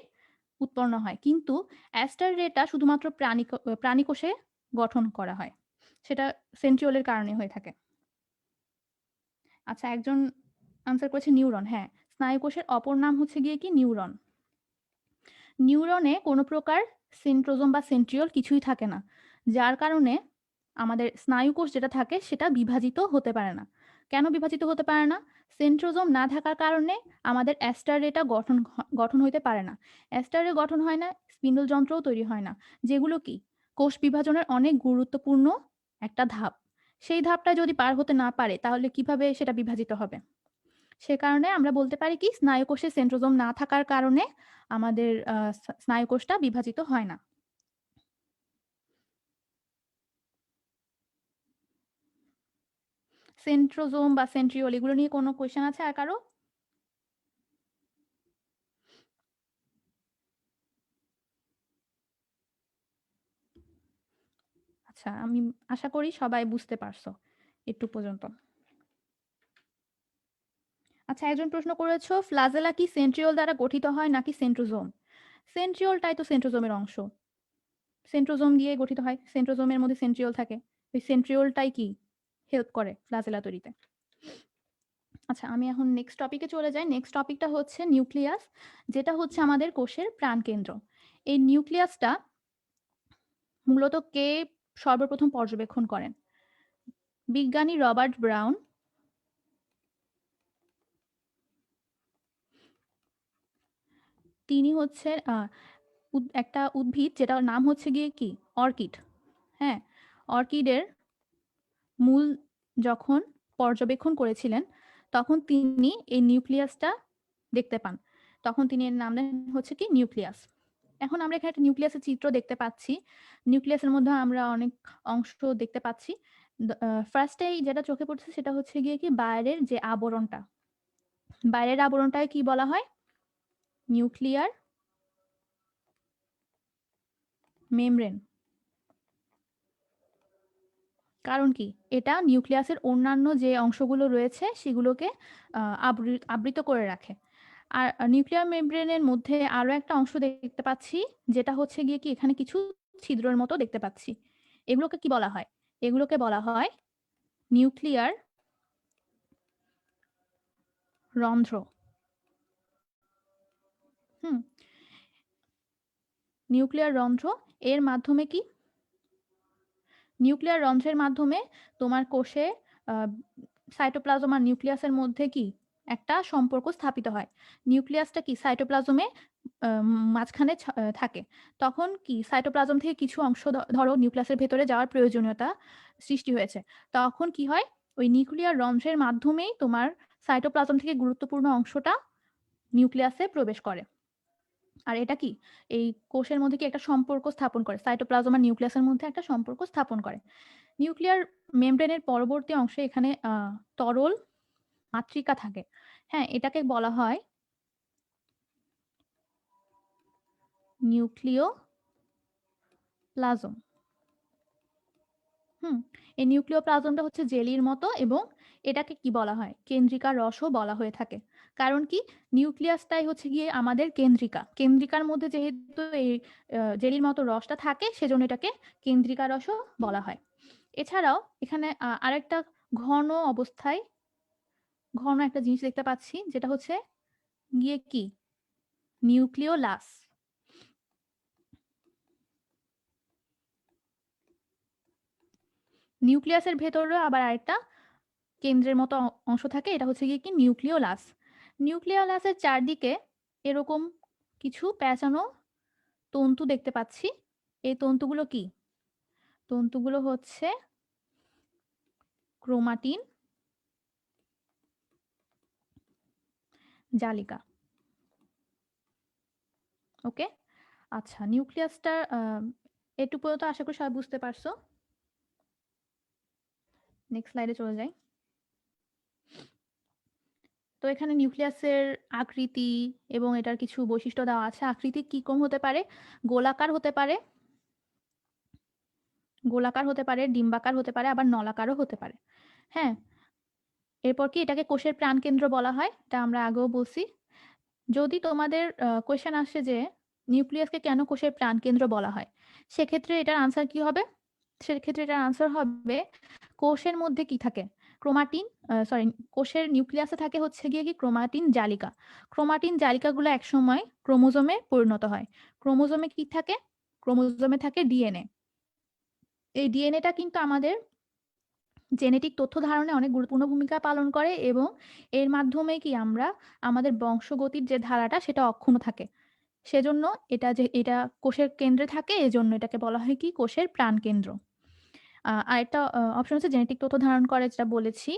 উৎপন্ন হয়। কিন্তু অ্যাস্টার রেটা শুধুমাত্র প্রাণী কোষে গঠন করা হয়, সেটা সেন্ট্রিওলের কারণে হয়ে থাকে। আচ্ছা, একজন আনসার করেছে নিউরন। হ্যাঁ, স্নায়ু কোষের অপর নাম হচ্ছে গিয়ে কি নিউরন। নিউরনে কোনো প্রকার সেন্ট্রোজোম বা সেন্ট্রিওল কিছুই থাকে না, যার কারণে আমাদের স্নায়ু কোষ যেটা থাকে সেটা বিভাজিত হতে পারে না। কেন বিভাজিত হতে পারে না? সেন্ট্রোজোম না থাকার কারণে আমাদের অ্যাস্টার রেটা গঠন হইতে পারে না। অ্যাস্টার রে গঠন হয় না, স্পিন্ডল যন্ত্রও তৈরি হয় না, যেগুলো কি কোষ বিভাজনের অনেক গুরুত্বপূর্ণ একটা ধাপ। সেই ধাপটা যদি পার হতে না পারে তাহলে কিভাবে সেটা বিভাজিত হবে? সে কারণে আমরা বলতে পারি কি স্নায়ু কোষে সেন্ট্রোজোম না থাকার কারণে আমাদের স্নায়ু কোষটা বিভাজিত হয় না। সেন্ট্রোজোম বা সেন্ট্রিওল এগুলো নিয়ে কোনো কোয়েশ্চেন আছে আর কারো? আচ্ছা, আমি আশা করি সবাই বুঝতে পারছো একটু পর্যন্ত। আচ্ছা, একজন প্রশ্ন করেছো ফ্লাজেলা কি সেন্ট্রিওল দ্বারা গঠিত হয় নাকি সেন্ট্রোজোম? সেন্ট্রিওলটাই তো সেন্ট্রোজোমের অংশ, সেন্ট্রোজোম দিয়ে গঠিত হয়, সেন্ট্রোজোমের মধ্যে সেন্ট্রিওল থাকে, ওই সেন্ট্রিওলটাই কি হেল্প করে ফ্লাজেলা তৈরিতে। আচ্ছা, আমি এখন নেক্সট টপিকে চলে যাই। নেক্সট টপিকটা হচ্ছে নিউক্লিয়াস, যেটা হচ্ছে আমাদের কোষের প্রাণকেন্দ্র। এই নিউক্লিয়াসটা মূলত কে সর্বপ্রথম পর্যবেক্ষণ করেন? বিজ্ঞানী রবার্ট ব্রাউন। তিনি হচ্ছে একটা উদ্ভিদ যেটার নাম হচ্ছে গিয়ে কি অর্কিড। হ্যাঁ, অর্কিডের মূল যখন পর্যবেক্ষণ করেছিলেন তখন তিনি এই নিউক্লিয়াসটা দেখতে পান, তখন তিনি এর নাম দেন হচ্ছে কি নিউক্লিয়াস। এখন আমরা এখানে একটা নিউক্লিয়াসের চিত্র দেখতে পাচ্ছি। নিউক্লিয়াসের মধ্যে আমরা অনেক অংশ দেখতে পাচ্ছি। ফার্স্টেই যেটা চোখে পড়ছে সেটা হচ্ছে গিয়ে কি বাইরের যে আবরণটা, বাইরের আবরণটাকে কি বলা হয়? Nuclear membrane. কারণ কি এটা নিউক্লিয়াসের অন্যান্য যে অংশগুলো রয়েছে সেগুলোকে আবৃত করে রাখে। আর নিউক্লিয়ার মেমব্রেনের মধ্যে আরো একটা অংশ দেখতে পাচ্ছি, যেটা হচ্ছে গিয়ে কি এখানে কিছু ছিদ্রের মতো দেখতে পাচ্ছি। এগুলোকে কি বলা হয়? এগুলোকে বলা হয় নিউক্লিয়ার রন্ধ্র। হুম, নিউক্লিয়ার রন্ধ্র এর মাধ্যমে কি নিউক্লিয়ার রন্ধ্রের মাধ্যমে তোমার কোষে সাইটোপ্লাজম আর নিউক্লিয়াসের মধ্যে কি একটা সম্পর্ক স্থাপিত হয়। নিউক্লিয়াসটা কি সাইটোপ্লাজমে মাঝখানে থাকে, তখন কি সাইটোপ্লাজম থেকে কিছু অংশ ধরো নিউক্লিয়াসের ভেতরে যাওয়ার প্রয়োজনীয়তা সৃষ্টি হয়েছে, তখন কি হয় ওই নিউক্লিয়ার রন্ধ্রের মাধ্যমেই তোমার সাইটোপ্লাজম থেকে গুরুত্বপূর্ণ অংশটা নিউক্লিয়াসে প্রবেশ করে। আর এটা কি এই কোষের মধ্যে কি একটা সম্পর্ক স্থাপন করে, সাইটোপ্লাজম আর নিউক্লিয়াসের মধ্যে একটা সম্পর্ক স্থাপন করে। নিউক্লিয়ার মেমব্রেনের পরবর্তী অংশে এখানে তরল মাতৃকা থাকে। হ্যাঁ, এটাকে বলা হয় নিউক্লিয় প্লাজম। এই নিউক্লিয় প্লাজমটা হচ্ছে জেলির মতো এবং এটাকে কি বলা হয়? কেন্দ্রিকা রসও বলা হয়ে থাকে। কারণ কি নিউক্লিয়াসটাই হচ্ছে গিয়ে আমাদের কেন্দ্রিকার মধ্যে যেহেতু এই জেলির মতো রসটা থাকে সেজন্য এটাকে কেন্দ্রিকা রসও বলা হয়। এছাড়াও এখানে আরেকটা ঘন অবস্থায় ঘন একটা জিনিস দেখতে পাচ্ছি, যেটা হচ্ছে গিয়ে কি নিউক্লিওলাস। নিউক্লিয়াসের ভেতরেও আবার আরেকটা কেন্দ্রের মতো অংশ থাকে, এটা হচ্ছে গিয়ে কি নিউক্লিওলাস। নিউক্লিওলাসের চারদিকে এরকম কিছু পেঁচানো তন্তু দেখতে পাচ্ছি। এই তন্তুগুলো কি? তন্তুগুলো হচ্ছে ক্রোমাটিন জালিকা। ওকে, আচ্ছা নিউক্লিয়াসটা এটুকু পর্যন্ত আশা করি সবাই বুঝতে পারছো। নেক্সট স্লাইডে চলে যাই। তো এখানে নিউক্লিয়াসের আকৃতি এবং এটার কিছু বৈশিষ্ট্য দেওয়া আছে। আকৃতি কি রকম হতে পারে? গোলাকার হতে পারে, গোলাকার হতে পারে, ডিম্বাকার হতে পারে, আবার নলাকারও হতে পারে। হ্যাঁ, এরপর কি এটাকে কোষের প্রাণকেন্দ্র বলা হয়, এটা আমরা আগেও বলছি। যদি তোমাদের কোয়েশ্চেন আসে যে নিউক্লিয়াসকে কেন কোষের প্রাণকেন্দ্র বলা হয়, সেক্ষেত্রে এটার আনসার কি হবে? সেক্ষেত্রে এটার আনসার হবে কোষের মধ্যে কি থাকে? ক্রোমাটিন, সরি, কোষের নিউক্লিয়াসে থাকে হচ্ছে গিয়ে কি ক্রোমাটিন জালিকা। ক্রোমাটিন জালিকাগুলো একসময় ক্রোমোজোমে পরিণত হয়। ক্রোমোজোমে কি থাকে? ক্রোমোজোমে থাকে ডিএনএ। এই ডিএনএটা কিন্তু আমাদের জেনেটিক তথ্য ধারণে অনেক গুরুত্বপূর্ণ ভূমিকা পালন করে এবং এর মাধ্যমে কি আমরা আমাদের বংশগতির যে ধারাটা সেটা অক্ষুণ্ণ থাকে। সেজন্য এটা কোষের কেন্দ্রে থাকে, এজন্য এটাকে বলা হয় কি কোষের প্রাণকেন্দ্র। আরেকটা অপশন হচ্ছে জেনেটিক তথ্য ধারণ করে, যেটা বলেছি।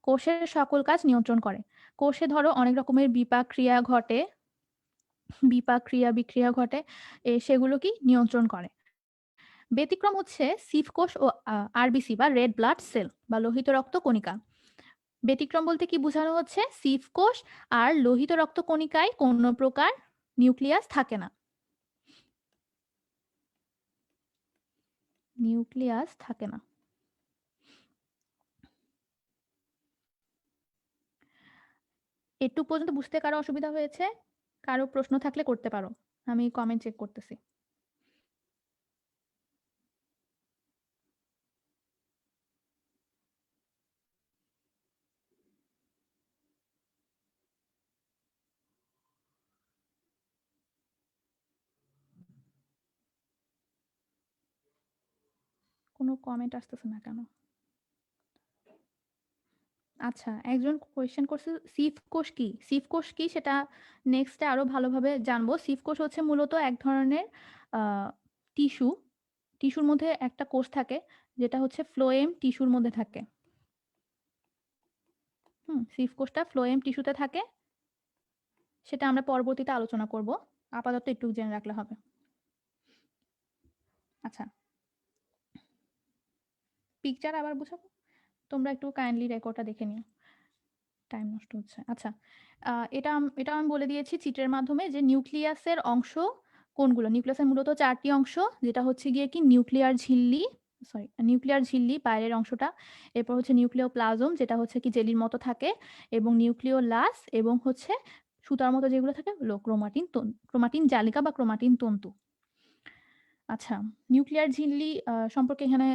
কোষের সকল কাজ নিয়ন্ত্রণ করে। কোষে ধরো অনেক রকমের বিপাক ক্রিয়া ঘটে, বিক্রিয়া ঘটে, সেগুলো কি নিয়ন্ত্রণ করে। ব্যতিক্রম হচ্ছে সিভ কোষ ও আরবিসি বা রেড ব্লাড সেল বা লোহিত রক্ত কণিকা। ব্যতিক্রম বলতে কি বোঝানো হচ্ছে? সিভ কোষ আর লোহিত রক্ত কণিকায় কোনো প্রকার নিউক্লিয়াস থাকে না, নিউক্লিয়াস থাকে না। এটুকু পর্যন্ত বুঝতে কারো অসুবিধা হয়েছে? কারো প্রশ্ন থাকলে করতে পারো, আমি কমেন্ট চেক করতেছি। কোনো কমেন্ট আসতেছে না কেন? আচ্ছা, একজন কোয়েশ্চেন করছে সিভ কোষ কি। সিভ কোষ কি সেটা নেক্সটে আরো ভালোভাবে জানবো। সিভ কোষ হচ্ছে মূলত এক ধরনের টিস্যু। টিস্যুর মধ্যে একটা কোষ থাকে যেটা হচ্ছে ফ্লোয়েম টিস্যুর মধ্যে থাকে। সিভ কোষটা ফ্লোয়েম টিস্যুতে থাকে, সেটা আমরা পরবর্তীতে আলোচনা করব। আপাতত একটু জেনে রাখলে হবে। আচ্ছা, পিকচার আবার বুঝাবো, তোমরা একটু কাইন্ডলি রেকর্ডটা দেখে নিও, টাইম নষ্ট হচ্ছে। আচ্ছা, এটা আমি বলে দিয়েছি চিত্রের মাধ্যমে যে নিউক্লিয়াসের অংশ কোনগুলো। নিউক্লিয়াসের মূলত 4টি অংশ, যেটা হচ্ছে গিয়ে কি নিউক্লিয়ার ঝিল্লি বাইরের অংশটা, এরপর হচ্ছে নিউক্লিওপ্লাজম যেটা হচ্ছে কি জেলির মতো থাকে, এবং নিউক্লিওলাস, এবং হচ্ছে সুতার মতো যেগুলো থাকে ক্রোমাটিন জালিকা বা ক্রোমাটিন তন্তু। আচ্ছা, নিউক্লিয়ার ঝিল্লি সম্পর্কে এখানে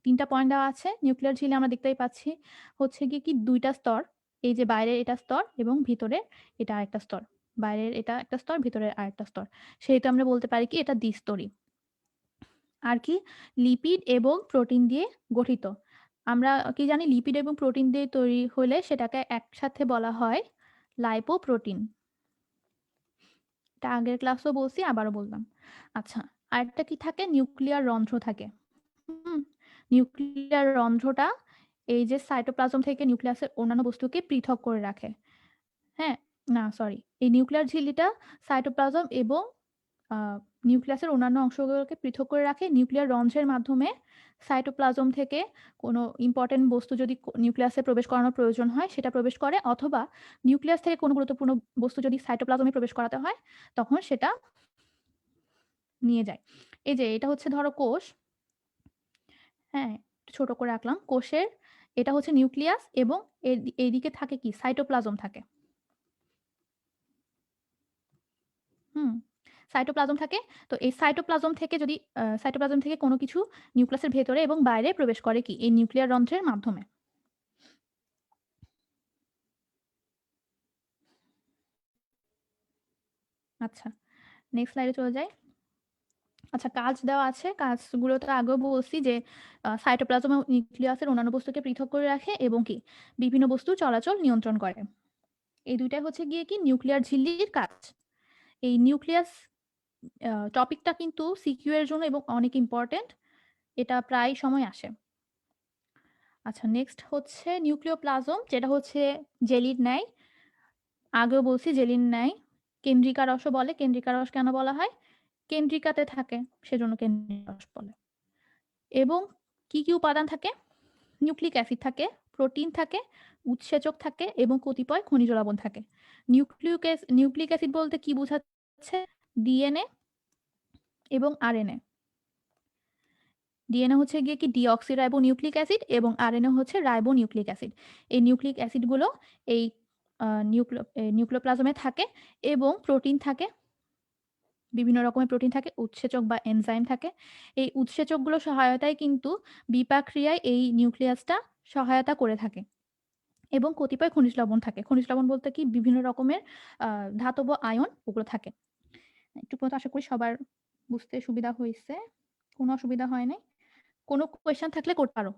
3টা পয়েন্ট দেওয়া আছে। নিউক্লিয়ার ঝিল্লি আমরা দেখতেই পাচ্ছি হচ্ছে গিয়ে কি 2টা স্তর। এই যে বাইরের এটা স্তর এবং ভিতরে এটা আরেকটা স্তর। বাইরের এটা একটা স্তর, ভিতরের আরেকটা স্তর। সেহেতু আমরা বলতে পারি কি এটা দ্বিস্তরী। আর কি লিপিড এবং প্রোটিন দিয়ে গঠিত। আমরা কি জানি লিপিড এবং প্রোটিন দিয়ে তৈরি হলে সেটাকে একসাথে বলা হয় লাইপোপ্রোটিন। এটা আগের ক্লাসও বলছি, আবারও বললাম। আচ্ছা, আরেকটা কি থাকে? নিউক্লিয়ার রন্ধ্র থাকে। নিউক্লিয়ার রন্ধ্রটা এই যে সাইটোপ্লাজম থেকে নিউক্লিয়াসের অন্যান্য বস্তুকে পৃথক করে রাখে। হ্যাঁ, না সরি, এই নিউক্লিয়ার ঝিল্লিটা সাইটোপ্লাজম এবং নিউক্লিয়াসের অন্যান্য অংশগুলোকে পৃথক করে রাখে। নিউক্লিয়ার রন্ধ্রের মাধ্যমে সাইটোপ্লাজম থেকে কোনো ইম্পর্টেন্ট বস্তু যদি নিউক্লিয়াসে প্রবেশ করানোর প্রয়োজন হয় সেটা প্রবেশ করে, অথবা নিউক্লিয়াস থেকে কোনো গুরুত্বপূর্ণ বস্তু যদি সাইটোপ্লাজমে প্রবেশ করাতে হয় তখন সেটা নিয়ে যায়। এই যে এটা হচ্ছে ধরো কোষ, হ্যাঁ ছোট করে রাখলাম। কোষের এটা হচ্ছে নিউক্লিয়াস এবং এইদিকে থাকে কি সাইটোপ্লাজম থাকে। সাইটোপ্লাজম থাকে। তো এই সাইটোপ্লাজম থেকে কোনো কিছু নিউক্লিয়াসের ভেতরে এবং বাইরে প্রবেশ করে কি এই নিউক্লিয়ার রন্ধ্রের মাধ্যমে। আচ্ছা, নেক্সট স্লাইডে চলে যাই। আচ্ছা, কাজ দেওয়া আছে। কাজগুলো তো আগেও বলছি যে সাইটোপ্লাজম ও নিউক্লিয়াসের অন্যান্য বস্তুকে পৃথক করে রাখে এবং কি বিভিন্ন বস্তুর চলাচল নিয়ন্ত্রণ করে। এই ২ টাই হচ্ছে গিয়ে কি নিউক্লিয়ার ঝিল্লির কাজ। এই নিউক্লিয়াস টপিকটা কিন্তু সিকিউ এর জন্য এবং অনেক ইম্পোর্টেন্ট। এটা প্রায় সময় আসে। আচ্ছা, নেক্সট হচ্ছে নিউক্লিওপ্লাজম, যেটা হচ্ছে জেলির ন্যায়। আগেও বলছি জেলির ন্যায় কেন্দ্রিকারসও বলে। কেন্দ্রিকারস কেন বলা হয়? কেন্দ্রিকাতে থাকে, সেজন্য কেন্দ্রিকারস বলে। এবং কি, কি উপাদান থাকে? নিউক্লিক অ্যাসিড থাকে, প্রোটিন থাকে, উৎসেচক থাকে এবং কতিপয় খনিজ লবণ থাকে। নিউক্লিক অ্যাসিড বলতে কি বোঝাচ্ছে? ডিএনএ এবং আরএনএ। ডিএনএ হচ্ছে গিয়ে কি ডিঅক্সিরাইবো নিউক্লিক অ্যাসিড এবং আরএনএ হচ্ছে রাইবো নিউক্লিক অ্যাসিড। এই নিউক্লিক অ্যাসিডগুলো এই নিউক্লিওপ্লাজমে থাকে এবং প্রোটিন থাকে, বিভিন্ন রকমের প্রোটিন থাকে, উৎসেচক বা এনজাইম থাকে। এই উৎসেচকগুলো সহায়তায় কিন্তু বিপাক ক্রিয়ায় এই নিউক্লিয়াসটা সহায়তা করে থাকে এবং কতিপয় খনিজ লবণ থাকে। খনিজ লবণ বলতে কি বিভিন্ন রকমের ধাতব আয়ন ওগুলো থাকে। একটু পর্যন্ত আশা করি সবার বুঝতে সুবিধা হয়েছে, কোনো অসুবিধা হয় নাই। কোনো কোয়েশ্চেন থাকলে করতে পারো।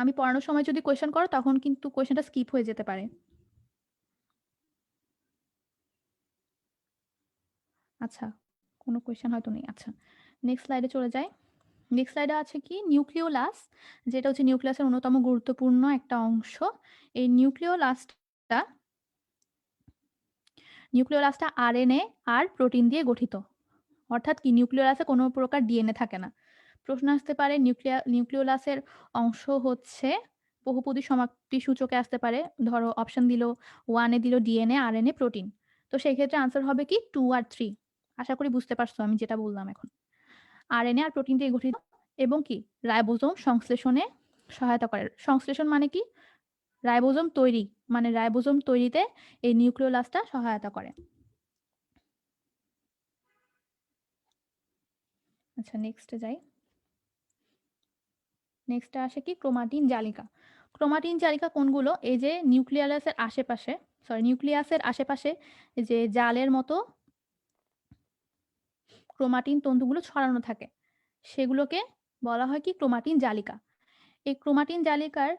আমি পড়ানোর সময় যদি কোয়েশ্চেন করো তখন কিন্তু কোয়েশ্চেনটা স্কিপ হয়ে যেতে পারে। আচ্ছা, কোনো কোয়েশ্চেন হয়তো নেই। আচ্ছা, নেক্সট স্লাইডে চলে যাই। নেক্সট স্লাইডে আছে কি নিউক্লিওলাস, যেটা হচ্ছে নিউক্লিয়াসের অন্যতম গুরুত্বপূর্ণ একটা অংশ। এই নিউক্লিওলাসটা আরএনএ আর প্রোটিন দিয়ে গঠিত। অর্থাৎ কি নিউক্লিওলাসে কোনো প্রকার ডিএনএ থাকে না। প্রশ্ন আসতে পারে নিউক্লিওলাসের অংশ হচ্ছে বহুপদী সমাপ্তি সূচকে আসতে পারে। ধরো অপশন দিল 1 এ দিল ডিএনএ, আরএনএ, প্রোটিন। তো সেই ক্ষেত্রে আনসার হবে কি 2 আর 3। আশা করি বুঝতে পারছো আমি যেটা বললাম এখন। আরএনএ আর প্রোটিন দিয়ে গঠিত এবং কি রাইবোজোম সংশ্লেষণে সহায়তা করে। সংশ্লেষণ মানে কি? রাইবোজোম তৈরি, মানে রাইবোজোম তৈরিতে এই নিউক্লিওলাসটা সহায়তা করে। আচ্ছা, নেক্সটে যাই। নেক্সটে আসে কি ক্রোমাটিন জালিকা। ক্রোমাটিন জালিকা কোনগুলো? এই যে নিউক্লিয়াসের আশেপাশে যে জালের মতো ক্রোমাটিন তন্তুগুলো ছড়ানো থাকে, সেগুলোকে বলা হয় কি ক্রোমাটিন জালিকা। এই ক্রোমাটিন জালিকার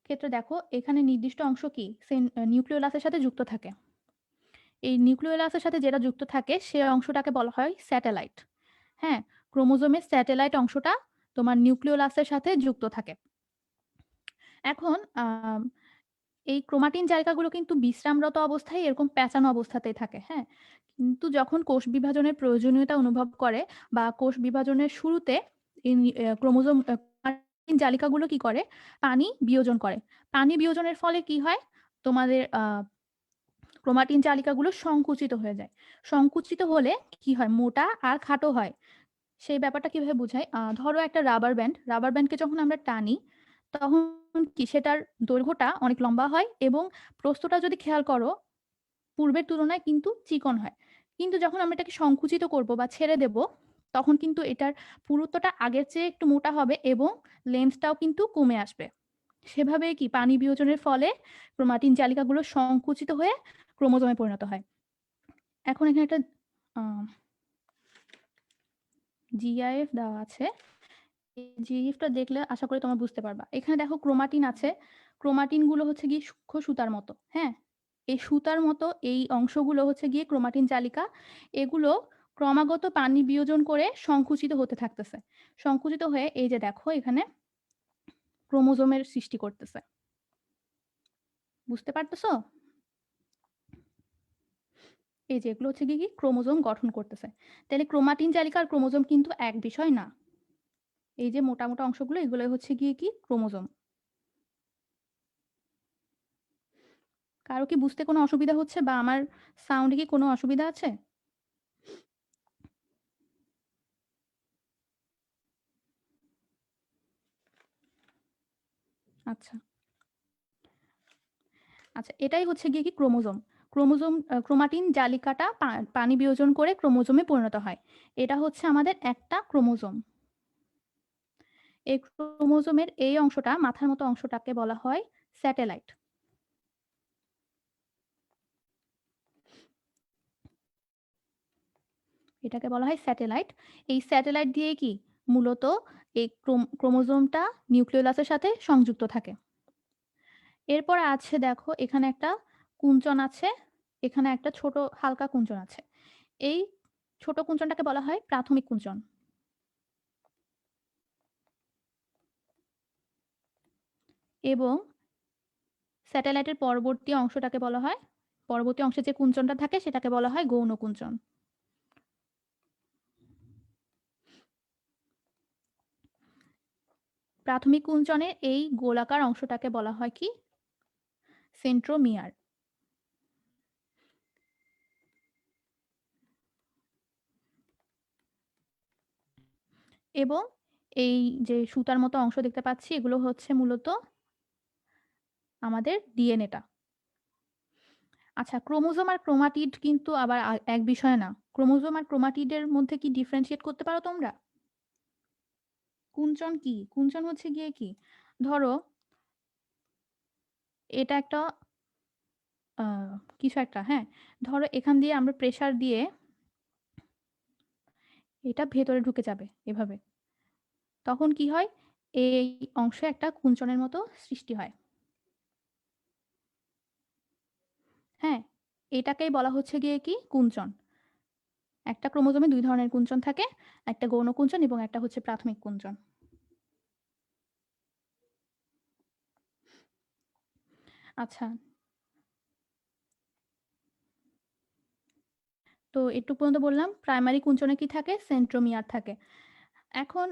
ক্ষেত্রে দেখো এখানে নির্দিষ্ট অংশ কি নিউক্লিওলাসের সাথে যুক্ত থাকে। এই নিউক্লিওলাসের সাথে যেটা যুক্ত থাকে সে অংশটাকে বলা হয় স্যাটেলাইট। হ্যাঁ, ক্রোমোজোমের স্যাটেলাইট অংশটা তোমার নিউক্লিওলাসের সাথে যুক্ত থাকে। এখন এই ক্রোমাটিন জালিকাগুলো কিন্তু বিশ্রামরত অবস্থায় এরকম পেঁচানো অবস্থাতেই থাকে। হ্যাঁ, কিন্তু যখন কোষ বিভাজনের প্রয়োজনীয়তা অনুভব করে বা কোষ বিভাজনের শুরুতে এই ক্রোমাটিন জালিকাগুলো কি করে? পানি বিয়োজন করে। পানি বিয়োজনের ফলে কি হয়? তোমাদের ক্রোমাটিন জালিকাগুলো সংকুচিত হয়ে যায়। সংকুচিত হলে কি হয়? মোটা আর খাটো হয়। সেই ব্যাপারটা কিভাবে বোঝাই? ধরো একটা রাবার ব্যান্ডকে যখন আমরা টানি তখন কি সেটার দৈর্ঘ্যটা অনেক লম্বা হয় এবং প্রস্থটা যদি খেয়াল করো পূর্বের তুলনায় কিন্তু চিকন হয়। কিন্তু যখন আমরা এটাকে সংকুচিত করব বা ছেড়ে দেব তখন কিন্তু এটার পুরুত্বটা আগের চেয়ে একটু মোটা হবে এবং লেন্থটাও কিন্তু কমে আসবে। সেভাবে কি পানি বিয়োজনের ফলে ক্রোমাটিন জালিকাগুলো সংকুচিত হয়ে ক্রোমোজোমে পরিণত হয়। এখন এখানে একটা জিআইএফ দেওয়া আছে। এই জিআইএফটা দেখলে আশা করি তোমরা বুঝতে পারবা। এখানে দেখো ক্রোমাটিন আছে। ক্রোমাটিনগুলো হচ্ছে গিয়ে সূক্ষ্ম সুতার মতো। হ্যাঁ, এই সুতার মতো এই অংশগুলো হচ্ছে গিয়ে ক্রোমাটিন জালিকা। এগুলো ক্রমাগত পানি বিয়োজন করে সংকুচিত হতে থাকতেছে। সংকুচিত হয়ে এই যে দেখো এখানে ক্রোমোজোমের সৃষ্টি করতেছে। বুঝতে পারতেছো? এই যে এগুলো হচ্ছে গিয়ে কি ক্রোমোজোম গঠন করতেছে। তাহলে ক্রোমাটিন জালিকা আর ক্রোমোজোম কিন্তু এক বিষয় না। এই যে মোটা মোটা অংশগুলো এগুলো হচ্ছে গিয়ে কি ক্রোমোজোম। কারো কি বুঝতে কোনো অসুবিধা হচ্ছে বা আমার সাউন্ডে কি কোনো অসুবিধা আছে? আচ্ছা। আচ্ছা, এটাই হচ্ছে গিয়ে কি ক্রোমোজোম। ক্রোমাটিন জালিকাটা পানি বিয়োজন করে ক্রোমোজোমে পরিণত হয়। এটা হচ্ছে আমাদের একটা ক্রোমোজোম। এই ক্রোমোজোমের এই অংশটা মাথার মতো অংশটাকে বলা হয় স্যাটেলাইট। এটাকে বলা হয় স্যাটেলাইট। এই স্যাটেলাইট দিয়ে কি মূলত এই ক্রোমোজোমটা নিউক্লিওলাসের সাথে সংযুক্ত থাকে। এরপর আছে দেখো এখানে একটা কুঞ্চন আছে, এখানে একটা ছোট হালকা কুঞ্চন আছে। এই ছোট কুঞ্চনটাকে বলা হয় প্রাথমিক কুঞ্চন। এবং স্যাটেলাইটের পরবর্তী অংশটাকে বলা হয়, পরবর্তী অংশে যে কুঞ্চনটা থাকে সেটাকে বলা হয় গৌণ কুঞ্চন। প্রাথমিক কুঞ্চনের এই গোলাকার অংশটাকে বলা হয় কি সেন্ট্রোমিয়ার। এবং এই যে সুতার মতো অংশ দেখতে পাচ্ছি এগুলো হচ্ছে মূলত আমাদের ডিএনএটা। আচ্ছা, ক্রোমোজোম আর ক্রোমাটিড কিন্তু আবার এক বিষয় না। ক্রোমোজোম আর ক্রোমাটিডের মধ্যে কি ডিফারেন্সিয়েট করতে পারো তোমরা? কুঞ্চন কি? কুঞ্চন হচ্ছে গিয়ে কি, ধরো এটা একটা কিছু একটা, হ্যাঁ, ধরো এখান দিয়ে আমরা প্রেসার দিয়ে এটা ভেতরে ঢুকে যাবে এভাবে। তখন কি হয়, এই অংশে একটা কুঞ্চনের মতো সৃষ্টি হয়। হ্যাঁ, এটাকেই বলা হচ্ছে গিয়ে কি কুঞ্চন। একটা ক্রোমোজোমে দুই ধরনের কুঞ্চন থাকে, একটা গৌণ কুঞ্চন এবং একটা হচ্ছে প্রাথমিক কুঞ্চন। আচ্ছা, তো একটু পর্যন্ত বললাম প্রাইমারি কুঞ্চনে কি থাকে, সেন্ট্রোমিয়ার থাকে। এখন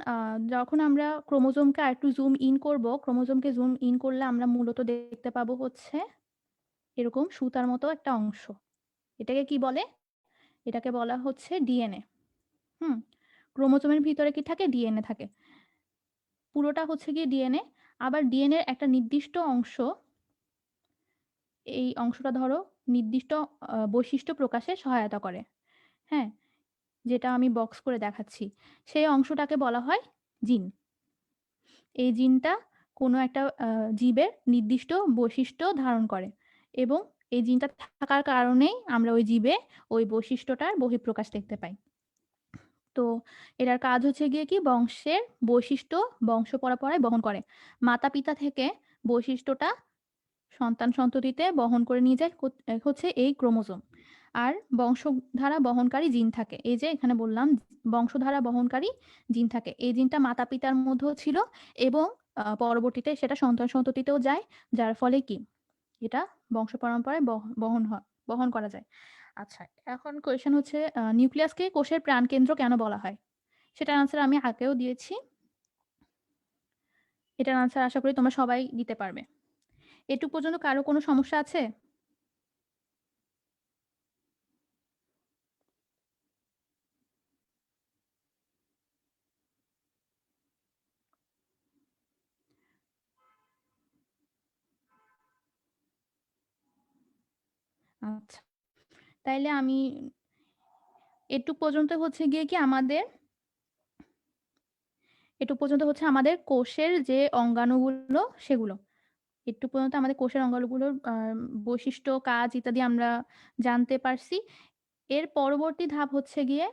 যখন আমরা ক্রোমোজোমকে আরেকটু জুম ইন করব, ক্রোমোজোমকে জুম ইন করলে আমরা মূলত দেখতে পাবো হচ্ছে এরকম সুতার মতো একটা অংশ। এটাকে কি বলে? এটাকে বলা হচ্ছে ডিএনএ। ক্রোমোজোমের ভিতরে কি থাকে, ডিএনএ থাকে। পুরোটা হচ্ছে গিয়ে ডিএনএ। আবার ডিএনএ একটা নির্দিষ্ট অংশ, এই অংশটা ধরো নির্দিষ্ট বৈশিষ্ট্য প্রকাশে সহায়তা করে। হ্যাঁ, যেটা আমি বক্স করে দেখাচ্ছি, সেই অংশটাকে বলা হয় জিন। এই জিনটা কোনো একটা জীবের নির্দিষ্ট বৈশিষ্ট্য ধারণ করে এবং এই জিনটা থাকার কারণেই আমরা ওই জীবে ওই বৈশিষ্ট্যটার বহিঃপ্রকাশ দেখতে পাই। তো এটার কাজ হচ্ছে গিয়ে কি বংশের বৈশিষ্ট্য বংশ পরম্পরায় বহন করে। মাতা পিতা থেকে বৈশিষ্ট্যটা সন্তান সন্ততিতে বহন করে নিয়ে যায় হচ্ছে এই ক্রোমোজোম। আর বংশধারা বহনকারী জিন থাকে, এই যে এখানে বললাম বংশধারা বহনকারী জিন থাকে। এই জিনটা মাতা পিতার মধ্যেও ছিল এবং পরবর্তীতে সেটা সন্তান সন্ততিতেও যায়, যার ফলে কি এটা বংশ পরম্পরায় বহন করা যায়। আচ্ছা, এখন কোয়েশ্চেন হচ্ছে নিউক্লিয়াসকে কোষের প্রাণকেন্দ্র কেন বলা হয়? সেটার আনসার আমি আগেও দিয়েছি। এটার আনসার আশা করি তোমরা সবাই দিতে পারবে। এটুকু পর্যন্ত কারো কোনো সমস্যা আছে? আচ্ছা, তাইলে আমি এটুক পর্যন্ত হচ্ছে গিয়ে কি এটুক পর্যন্ত হচ্ছে আমাদের কোষের যে অঙ্গাণুগুলো সেগুলো। একটু পর্যন্ত আমাদের কোষের অঙ্গাণুগুলোর বৈশিষ্ট্য, কাজ ইত্যাদি আমরা জানতে পারছি। এর পরবর্তী ধাপ হচ্ছে গিয়ে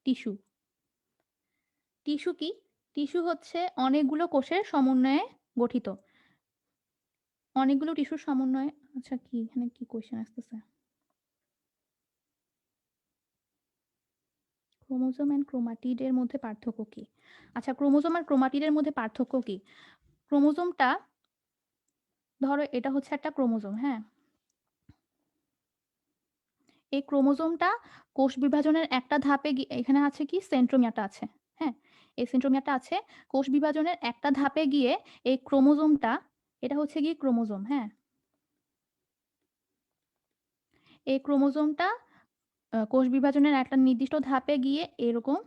টিস্যু। টিস্যু কি? টিস্যু হচ্ছে অনেকগুলো কোষের সমন্বয়ে গঠিত। অনেকগুলো টিস্যুর সমন্বয়ে, আচ্ছা কি এখানে কি কোয়েশ্চেন আসতেছে? ক্রোমোজোম এন্ড ক্রোমাটিডের মধ্যে পার্থক্য কি? আচ্ছা, ক্রোমোজোম আর ক্রোমাটিডের মধ্যে পার্থক্য কি? ক্রোমোজোমটা ধরো এটা হচ্ছে একটা ক্রোমোজোম, হ্যাঁ, এই ক্রোমোজোমটা কোষ বিভাজনের একটা ধাপে এখানে আছে কি সেন্ট্রোমিয়ারটা আছে, হ্যাঁ, এই সেন্ট্রোমিয়ারটা আছে। কোষ বিভাজনের একটা ধাপে গিয়ে এই ক্রোমোজোমটা, এটা হচ্ছে গিয়ে ক্রোমোজোম, হ্যাঁ, এই ক্রোমোজোমটা কোষ বিভাজনের একটা নির্দিষ্ট ধাপে গিয়ে এরকম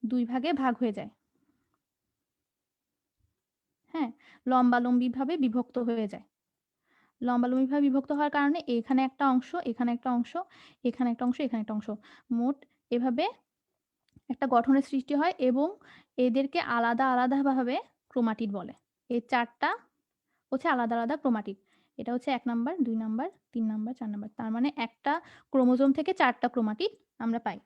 দুই ভাগে ভাগ হয়ে যায়। হ্যাঁ, লম্বালম্বিভাবে বিভক্ত হয়ে যায়। লম্বালম্বিভাবে বিভক্ত হওয়ার কারণে এখানে একটা অংশ, এখানে একটা অংশ, এখানে একটা অংশ, এখানে একটা অংশ, মোট এভাবে একটা গঠনের সৃষ্টি হয় এবং এদেরকে আলাদা আলাদাভাবে ক্রোমাটিড বলে। এই ৪টা হচ্ছে আলাদা আলাদা ক্রোমাটিড। এটা হচ্ছে 1 নাম্বার, 2 নাম্বার, 3 নাম্বার, 4 নাম্বার। তার মানে একটা ক্রোমোজোম থেকে 4 টা ক্রোমাটিড আমরা পাই।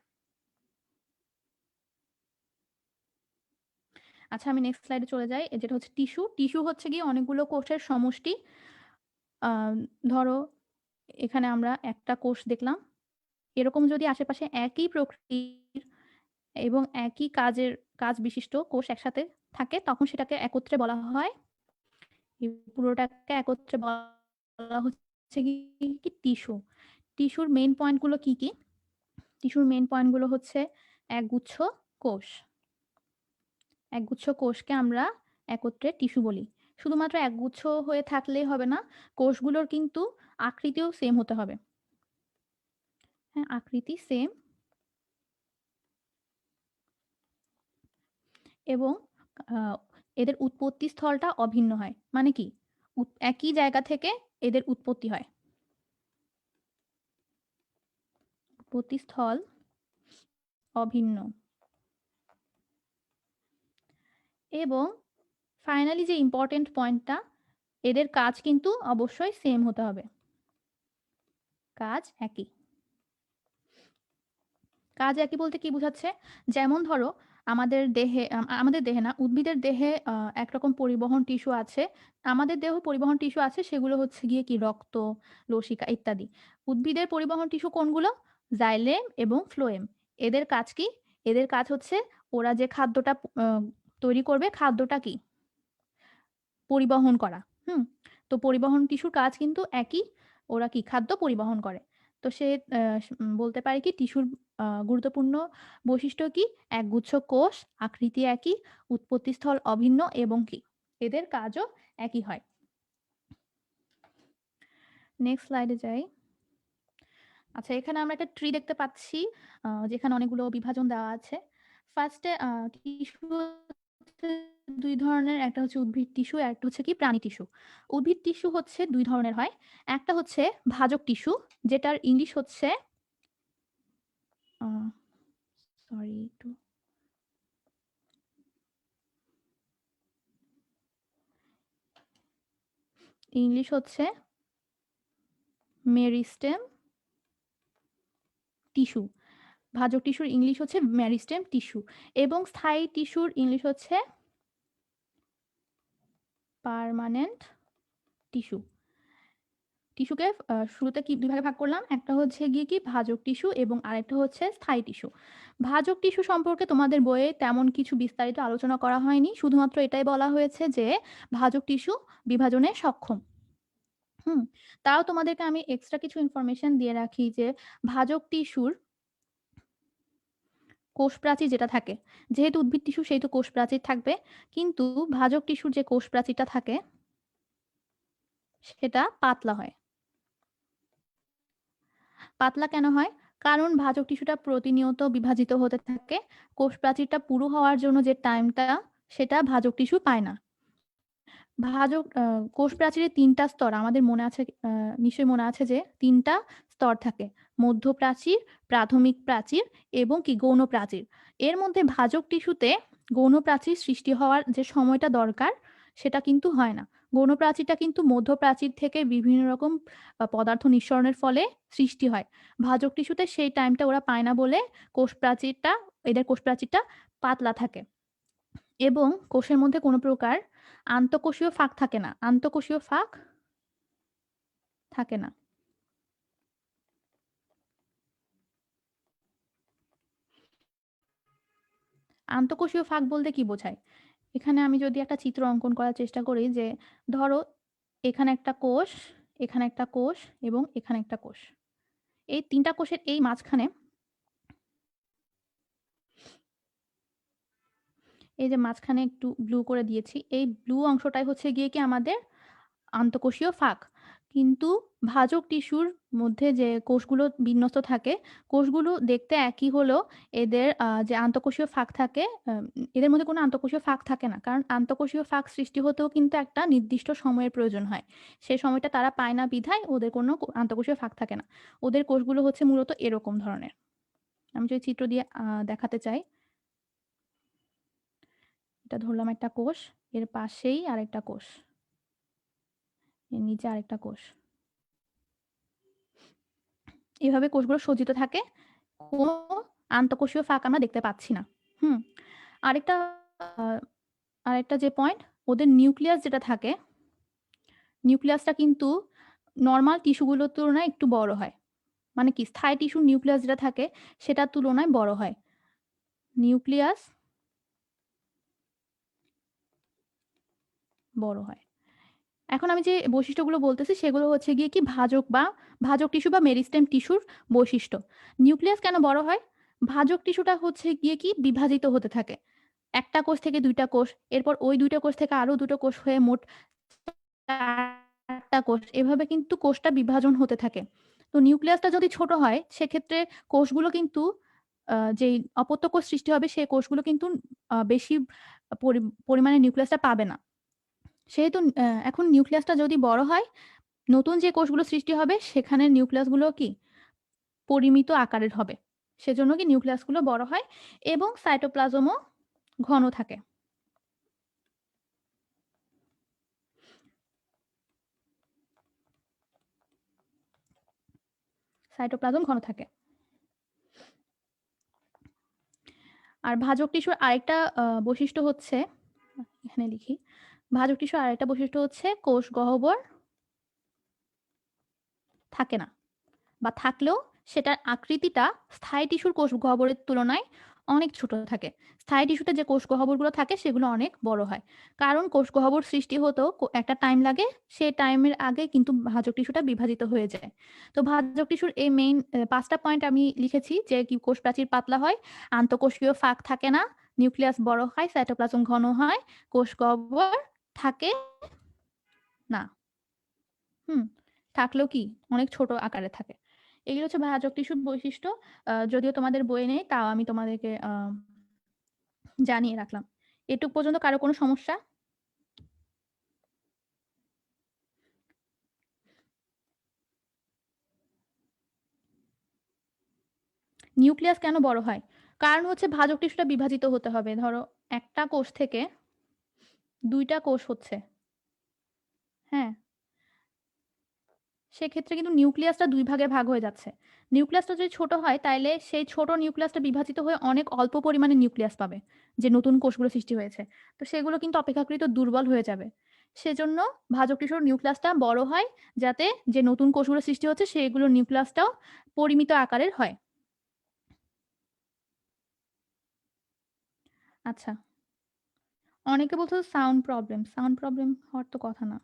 আচ্ছা, আমি নেক্সট স্লাইডে চলে যাই। যেটা হচ্ছে টিস্যু। টিস্যু হচ্ছে গিয়ে অনেকগুলো কোষের সমষ্টি। আ ধরো এখানে আমরা একটা কোষ দেখলাম। এরকম যদি আশেপাশে একই প্রকৃতির এবং একই কাজ বিশিষ্ট কোষ একসাথে থাকে, তখন সেটাকে একত্রে বলা হয়, এই পুরোটাকে একত্রে বলা হচ্ছে কি টিস্যু। টিস্যুর মেইন পয়েন্ট গুলো কি, কি? টিস্যুর মেইন পয়েন্ট গুলো হচ্ছে একগুচ্ছ কোষ। একগুচ্ছ কোষকে আমরা একত্রে টিস্যু বলি। শুধুমাত্র একগুচ্ছ হয়ে থাকলেই হবে না, কোষগুলোর কিন্তু আকৃতিও সেম হতে হবে। হ্যাঁ, আকৃতি সেম এবং আ এদের উৎপত্তি স্থলটা অভিন্ন হয়। মানে কি? একই জায়গা থেকে এদের উৎপত্তি হয়। উৎপত্তি স্থল অভিন্ন। এবং ফাইনালি যে ইম্পোর্টেন্ট পয়েন্টটা, এদের কাজ কিন্তু অবশ্যই সেম হতে হবে। কাজ একই। কাজ একই বলতে কি বোঝাচ্ছে? যেমন ধরো আমাদের দেহে না, উদ্ভিদের দেহে একরকম পরিবহন টিস্যু আছে। আমাদের দেহ পরিবহন টিস্যু আছে, সেগুলো হচ্ছে গিয়ে কি রক্ত, লসিকা ইত্যাদি। উদ্ভিদের পরিবহন টিস্যু কোনগুলো? জাইলেম এবং ফ্লোয়েম। এদের কাজ কি? এদের কাজ হচ্ছে ওরা যে খাদ্যটা তৈরি করবে, খাদ্যটা কি? পরিবহন করা। হুম? তো পরিবহন টিস্যুর কাজ কিন্তু একই। ওরা কি খাদ্য পরিবহন করে। তো সে বলতে পারে কি টিস্যুর গুরুত্বপূর্ণ বৈশিষ্ট্য কি? একগুচ্ছ কোষ, আকৃতি একই, উৎপত্তিস্থল অভিন্ন এবং কি এদের কাজও একই হয়। নেক্সট স্লাইডে যাই। আচ্ছা, এখানে আমরা একটা ট্রি দেখতে পাচ্ছি, যেখানে অনেকগুলো বিভাজন দেওয়া আছে। ফার্স্টে টিস্যু হচ্ছে ২ ধরনের, একটা হচ্ছে উদ্ভিদ টিস্যু, আর একটা হচ্ছে কি প্রাণী টিস্যু। উদ্ভিদ টিস্যু হচ্ছে ২ ধরনের হয়। একটা হচ্ছে ভাজক টিস্যু, যেটার ইংলিশ হচ্ছে আ সরি একটু ইংলিশ হচ্ছে মেরিস্টেম টিস্যু। ভাজক টিস্যুর ইংলিশ হচ্ছে মেরিস্টেম টিস্যু এবং স্থায়ী টিস্যুর ইংলিশ হচ্ছে পার্মানেন্ট টিস্যু। টিস্যুকে শুরুতে কি ২ ভাগে ভাগ করলাম। একটা হচ্ছে গিয়ে কি ভাজক টিস্যু এবং আরেকটা হচ্ছে স্থায়ী টিস্যু। ভাজক টিস্যু সম্পর্কে তোমাদের বইয়ে তেমন কিছু বিস্তারিত আলোচনা করা হয়নি। শুধুমাত্র এটাই বলা হয়েছে যে ভাজক টিস্যু বিভাজনে সক্ষম। হুম? তাও তোমাদেরকে আমি এক্সট্রা কিছু ইনফরমেশন দিয়ে রাখি যে ভাজক টিস্যুর কোষ প্রাচীর যেটা থাকে, যেহেতু উদ্ভিদ টিস্যু সেহেতু কোষ প্রাচীর থাকবে। কিন্তু ভাজক টিস্যুর যে কোষ প্রাচীরটা থাকে সেটা পাতলা হয়। পাতলা কেন হয়? কারণ ভাজক টিস্যুটা প্রতিনিয়ত বিভাজিত হতে থাকে। কোষ প্রাচীরটা পুরু হওয়ার জন্য যে টাইমটা, সেটা ভাজক টিস্যু পায় না। কোষ প্রাচীরের ৩ টা স্তর আমাদের মনে আছে, নিশ্চয়ই মনে আছে যে ৩ টা স্তর থাকে। মধ্য প্রাচীর, প্রাথমিক প্রাচীর এবং কি গৌণ প্রাচীর। এর মধ্যে ভাজক টিস্যুতে গৌণ প্রাচীর সৃষ্টি হওয়ার যে সময়টা দরকার, সেটা কিন্তু হয় না। গৌণ প্রাচীরটা কিন্তু মধ্য প্রাচীর থেকে বিভিন্ন রকম পদার্থ নিঃসরণের ফলে সৃষ্টি হয়। ভাজক টিস্যুতে সেই টাইমটা ওরা পায় না বলে এদের কোষ প্রাচীরটা পাতলা থাকে এবং কোষের মধ্যে কোনো প্রকার আন্তঃকোষীয় ফাঁক থাকে না। আন্তঃকোষীয় ফাঁক থাকে না। আন্তঃকোষীয় ফাঁক বলতে কি বোঝায়? এখানে আমি যদি একটা চিত্র অঙ্কন করার চেষ্টা করি যে, ধরো এখানে একটা কোষ, এখানে একটা কোষ এবং এখানে একটা কোষ। এই ৩ টা কোষের এই মাঝখানে এই যে মাঝখানে একটু ব্লু করে দিয়েছি। এই ব্লু অংশটাই হচ্ছে গিয়ে কি আমাদের আন্তঃকোষীয় ফাঁক। কিন্তু ভাজক টিস্যুর মধ্যে যে কোষগুলো বিন্যস্ত থাকে, কোষগুলো দেখতে একই হলেও এদের যে আন্তঃকোষীয় ফাঁক থাকে, এদের মধ্যে কোনো আন্তঃকোষীয় ফাঁক থাকে না। কারণ আন্তঃকোষীয় ফাঁক সৃষ্টি হতেও কিন্তু একটা নির্দিষ্ট সময়ের প্রয়োজন হয়। সেই সময়টা তারা পায় না বিধায় ওদের কোনো আন্তঃকোষীয় ফাঁক থাকে না। ওদের কোষগুলো হচ্ছে মূলত এরকম ধরনের। আমি যদি চিত্র দিয়ে দেখাতে চাই। এটা ধরলাম একটা কোষ, এর পাশেই আরেকটা কোষ। এর নিচে আরেকটা কোষ। এভাবে কোষগুলো সজ্জিত থাকে, কোনো আন্তঃকোষীয় ফাঁক আমরা দেখতে পাচ্ছি না। আরেকটা আরেকটা যে পয়েন্ট, ওদের নিউক্লিয়াস যেটা থাকে, নিউক্লিয়াসটা কিন্তু নরমাল টিস্যুগুলোর তুলনায় একটু বড় হয়। মানে কি, স্থায়ী টিস্যুর নিউক্লিয়াস যেটা থাকে সেটার তুলনায় বড় হয়। নিউক্লিয়াস বড় হয়। এখন আমি যে বৈশিষ্ট্যগুলো বলতেছি সেগুলো হচ্ছে গিয়ে কি ভাজক টিস্যু বা মেরিস্টেম টিস্যুর বৈশিষ্ট্য। নিউক্লিয়াস কেন বড় হয়? ভাজক টিস্যুটা হচ্ছে গিয়ে কি বিভাজিত হতে থাকে। একটা কোষ থেকে ২ টা কোষ, এরপর ওই ২ টা কোষ থেকে আরো ২ টো কোষ হয়ে মোট ৪ টা কোষ। এভাবে কিন্তু কোষটা বিভাজন হতে থাকে। তো নিউক্লিয়াসটা যদি ছোট হয় সেক্ষেত্রে কোষগুলো কিন্তু যেই অপত্য কোষ সৃষ্টি হবে সেই কোষগুলো কিন্তু বেশি পরিমাণে নিউক্লিয়াসটা পাবে না। সেহেতু এখন নিউক্লিয়াসটা যদি বড় হয়, নতুন যে কোষগুলো সৃষ্টি হবে সেখানের নিউক্লিয়াসগুলো কি পরিমিত আকারের হবে। সেজন্য কি নিউক্লিয়াসগুলো বড় হয় এবং সাইটোপ্লাজমও ঘন থাকে। সাইটোপ্লাজম ঘন থাকে। আর ভাজক টিস্যুর আরেকটা বৈশিষ্ট্য হচ্ছে, এখানে লিখি, ভাজক টিস্যুর আরেকটা বৈশিষ্ট্য হচ্ছে কোষ গহ্বর থাকে না, বা থাকলেও সেটার আকৃতিটা স্থায়ী টিস্যুর কোষ গহ্বরের তুলনায় অনেক ছোট থাকে। স্থায়ী টিস্যুতে যে কোষ গহ্বরগুলো থাকে সেগুলো অনেক বড় হয়। কারণ কোষ গহ্বর সৃষ্টি হতেও একটা টাইম লাগে, সেই টাইমের আগে কিন্তু ভাজক টিস্যুটা বিভাজিত হয়ে যায়। তো ভাজক টিস্যুর এই মেইন ৫টা পয়েন্ট আমি লিখেছি, যে কি কোষ প্রাচীর পাতলা হয়, আন্তঃকোষীয় ফাঁক থাকে না, নিউক্লিয়াস বড় হয়, সাইটোপ্লাজম ঘন হয়, কোষ গহ্বর থাকে না। থাকলেও কি অনেক ছোট আকারে থাকে। এগুলো হচ্ছে ভাজক টিস্যুর বৈশিষ্ট্য। যদিও তোমাদের বইয়ে নেই, তাও আমি তোমাদেরকে জানিয়ে রাখলাম। এটুক পর্যন্ত কারো কোনো সমস্যা? নিউক্লিয়াস কেন বড় হয়? কারণ হচ্ছে ভাজক টিস্যুটা বিভাজিত হতে হবে। ধরো একটা কোষ থেকে ২ টা কোষ হচ্ছে, হ্যাঁ? সেক্ষেত্রে কিন্তু নিউক্লিয়াসটা ২ ভাগে ভাগ হয়ে যাচ্ছে। নিউক্লিয়াসটা যদি ছোট হয় তাইলে সেই ছোট নিউক্লিয়াসটা বিভাজিত হয়ে অনেক অল্প পরিমাণে নিউক্লিয়াস পাবে, যে নতুন কোষগুলো সৃষ্টি হয়েছে। তো সেগুলো কিন্তু অপেক্ষাকৃত দুর্বল হয়ে যাবে। সেজন্য ভাজক টিস্যুর নিউক্লিয়াসটা বড় হয়, যাতে যে নতুন কোষগুলো সৃষ্টি হচ্ছে সেগুলোর নিউক্লিয়াসটাও পরিমিত আকারের হয়। আচ্ছা, অনেকে বলছে সাউন্ড প্রবলেম। সাউন্ড প্রবলেম হওয়ার তো কথা না।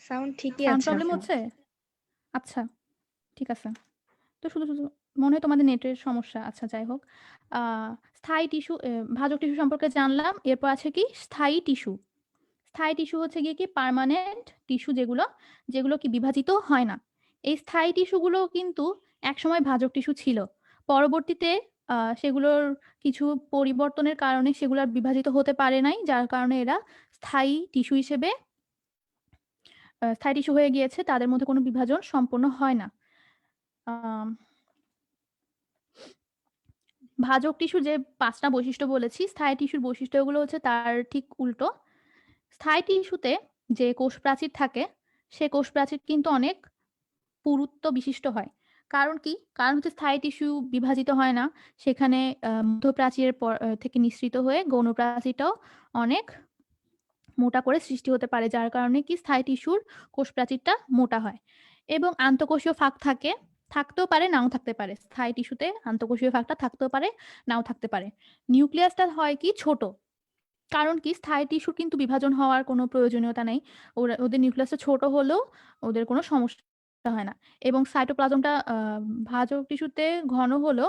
সাউন্ড ঠিকই সাউন্ড আছে প্রবলেম আপু। হচ্ছে? আচ্ছা, ঠিক আছে। তো শুধু মনে হয় তোমাদের নেটের সমস্যা। আচ্ছা, যাই হোক। আ স্থায়ী টিস্যু, ভাজক টিস্যু সম্পর্কে জানলাম। এরপর আছে কি স্থায়ী টিস্যু। স্থায়ী টিস্যু হচ্ছে গিয়ে কি পার্মানেন্ট টিস্যু, যেগুলো কি বিভাজিত হয় না। এই স্থায়ী টিস্যুগুলো কিন্তু একসময় ভাজক টিস্যু ছিল। পরবর্তীতে সেগুলোর কিছু পরিবর্তনের কারণে সেগুলো আর বিভাজিত হতে পারে নাই। যার কারণে এরা স্থায়ী টিস্যু হিসেবে স্থায়ী টিস্যু হয়ে গিয়েছে। তাদের মধ্যে কোনো বিভাজন সম্পূর্ণ হয় না। আম ভাজক টিস্যুর যে ৫টা বৈশিষ্ট্য বলেছি, স্থায়ী টিস্যুর বৈশিষ্ট্যগুলো হচ্ছে তার ঠিক উল্টো। স্থায়ী টিস্যুতে যে কোষ প্রাচীর থাকে, সে কোষ প্রাচীর কিন্তু অনেক পুরুত্ব বিশিষ্ট হয়। কারণ কি? কারণ হচ্ছে স্থায়ী টিস্যু বিভাজিত হয় না। সেখানে মধ্যপ্রাচীরের থেকে নিঃসৃত হয়ে গৌণ প্রাচীরটাও অনেক মোটা করে সৃষ্টি হতে পারে। যার কারণে কি স্থায়ী টিস্যুর কোষ প্রাচীরটা মোটা হয়। এবং আন্তঃকোষীয় ফাঁক থাকে, থাকতেও পারে, নাও থাকতে পারে। স্থায়ী টিস্যুতে আন্তঃকোষীয় ফাঁকটা থাকতেও পারে, নাও থাকতে পারে। নিউক্লিয়াসটা হয় কি ছোট। কারণ কি স্থায়ী টিস্যুর কিন্তু বিভাজন হওয়ার কোনো প্রয়োজনীয়তা নেই। ওদের নিউক্লিয়াসটা ছোট হলেও ওদের কোনো সমস্যা হয় না। এবং সাইটোপ্লাজমটা ভাজক টিস্যুতে ঘন হলেও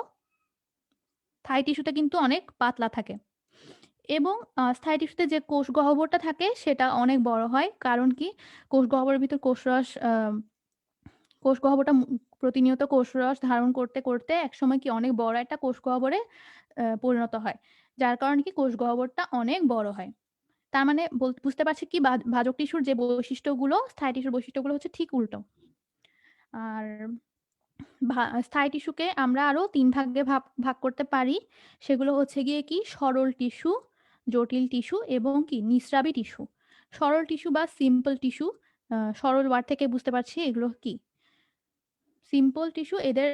স্থায়ী টিস্যুতে কিন্তু অনেক পাতলা থাকে। এবং স্থায়ী টিস্যুতে যে কোষ গহ্বরটা থাকে সেটা অনেক বড় হয়। কারণ কি কোষ গহ্বরের ভিতর কোষ গহ্বরটা প্রতিনিয়ত কোষরস ধারণ করতে একসময় কি অনেক বড় একটা কোষ গহ্বরে পরিণত হয়। যার কারণে কি কোষ গহ্বরটা অনেক বড় হয়। তার মানে বুঝতে পারছি কি ভাজক টিস্যুর যে বৈশিষ্ট্যগুলো, স্থায়ী টিস্যুর বৈশিষ্ট্যগুলো হচ্ছে ঠিক উল্টো। আর স্থায়ী টিস্যুকে আমরা আরো ৩ ভাগে ভাগ করতে পারি। সেগুলো হচ্ছে গিয়ে কি সরল টিস্যু, জটিল টিস্যু এবং কি নিঃস্রাবী টিস্যু। সরল টিস্যু বা সিম্পল টিস্যু, সরল ওয়ার্ড থেকে বুঝতে পারছি এগুলো কি। সিম্পল টিস্যু এদের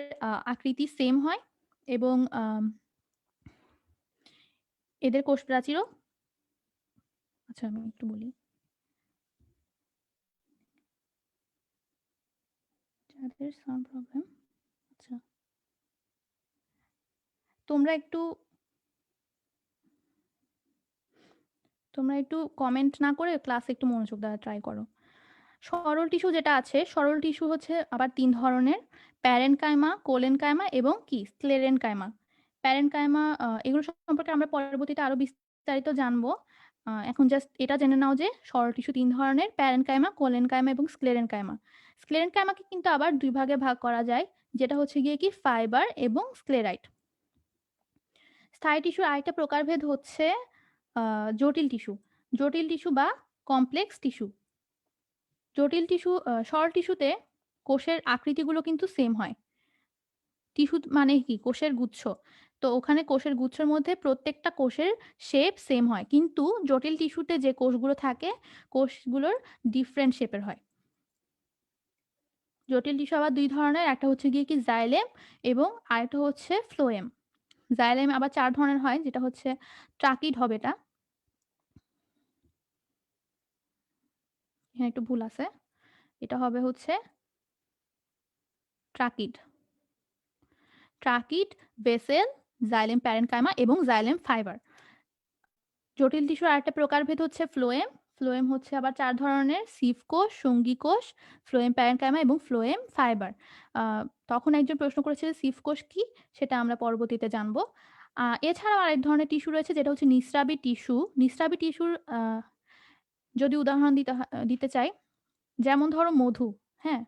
আকৃতি সেম হয় এবং এদের কোষ প্রাচীরও, আচ্ছা আমি একটু বলি, যাদের সাউন্ড প্রবলেম, আচ্ছা তোমরা একটু কমেন্ট না করে ক্লাসে একটু মনোযোগ দেওয়ার ট্রাই করো। সরল টিস্যু যেটা আছে, সরল টিস্যু হচ্ছে আবার 3 ধরনের: প্যারেনকাইমা, কোলেনকাইমা এবং কি স্ক্লেরেনকাইমা। প্যারেনকাইমা এগুলো সম্পর্কে আমরা পরবর্তীতে আরো বিস্তারিত জানবো। এখন জাস্ট এটা জেনে নাও যে সরল টিস্যু 3 ধরনের: প্যারেনকাইমা, কোলেনকাইমা এবং স্ক্লেরেনকাইমা। স্ক্লেরেনকাইমাকে কিন্তু আবার 2 ভাগে ভাগ করা যায়, যেটা হচ্ছে গিয়ে কি ফাইবার এবং স্ক্লেরাইট। স্থায়ী টিস্যুর আরেকটা প্রকারভেদ হচ্ছে জটিল টিস্যু। জটিল টিস্যু বা কমপ্লেক্স টিস্যু। জটিল টিস্যু, সরল টিস্যুতে কোষের আকৃতিগুলো কিন্তু সেম হয়। টিস্যু মানে কি? কোষের গুচ্ছ। তো ওখানে কোষের গুচ্ছের মধ্যে প্রত্যেকটা কোষের শেপ সেম হয়। কিন্তু জটিল টিস্যুতে যে কোষগুলো থাকে, কোষগুলোর ডিফারেন্ট শেপের হয়। জটিল টিস্যু আবার 2 ধরনের, একটা হচ্ছে গিয়ে কি জাইলেম এবং আরেকটা হচ্ছে ফ্লোয়েম। জাইলেম আবার 4 ধরনের হয়, যেটা হচ্ছে ট্রাকিড হবে এটা। এখানে একটু ভুল আছে। এটা হবে হচ্ছে tracheid. Tracheid, Bessel, xylem parenchyma এবং জাইলেম ফাইবার। জটিল টিস্যুর আরেকটা প্রকারভেদ হচ্ছে ফ্লোয়েম। ফ্লোয়েম হচ্ছে আবার 4 ধরনের: সিভ কোষ, সঙ্গী কোষ, ফ্লোয়েম প্যারেনকাইমা এবং ফ্লোয়েম ফাইবার। তখন একজন প্রশ্ন করেছিল সিভ কোষ কি, সেটা আমরা পরবর্তীতে জানবো। এছাড়াও আরেক ধরনের টিস্যু রয়েছে, যেটা হচ্ছে নিঃস্রাবী টিস্যু। নিঃস্রাবী টিস্যুর যদি উদাহরণ দিতে চাই, যেমন ধরো মধু, হ্যাঁ,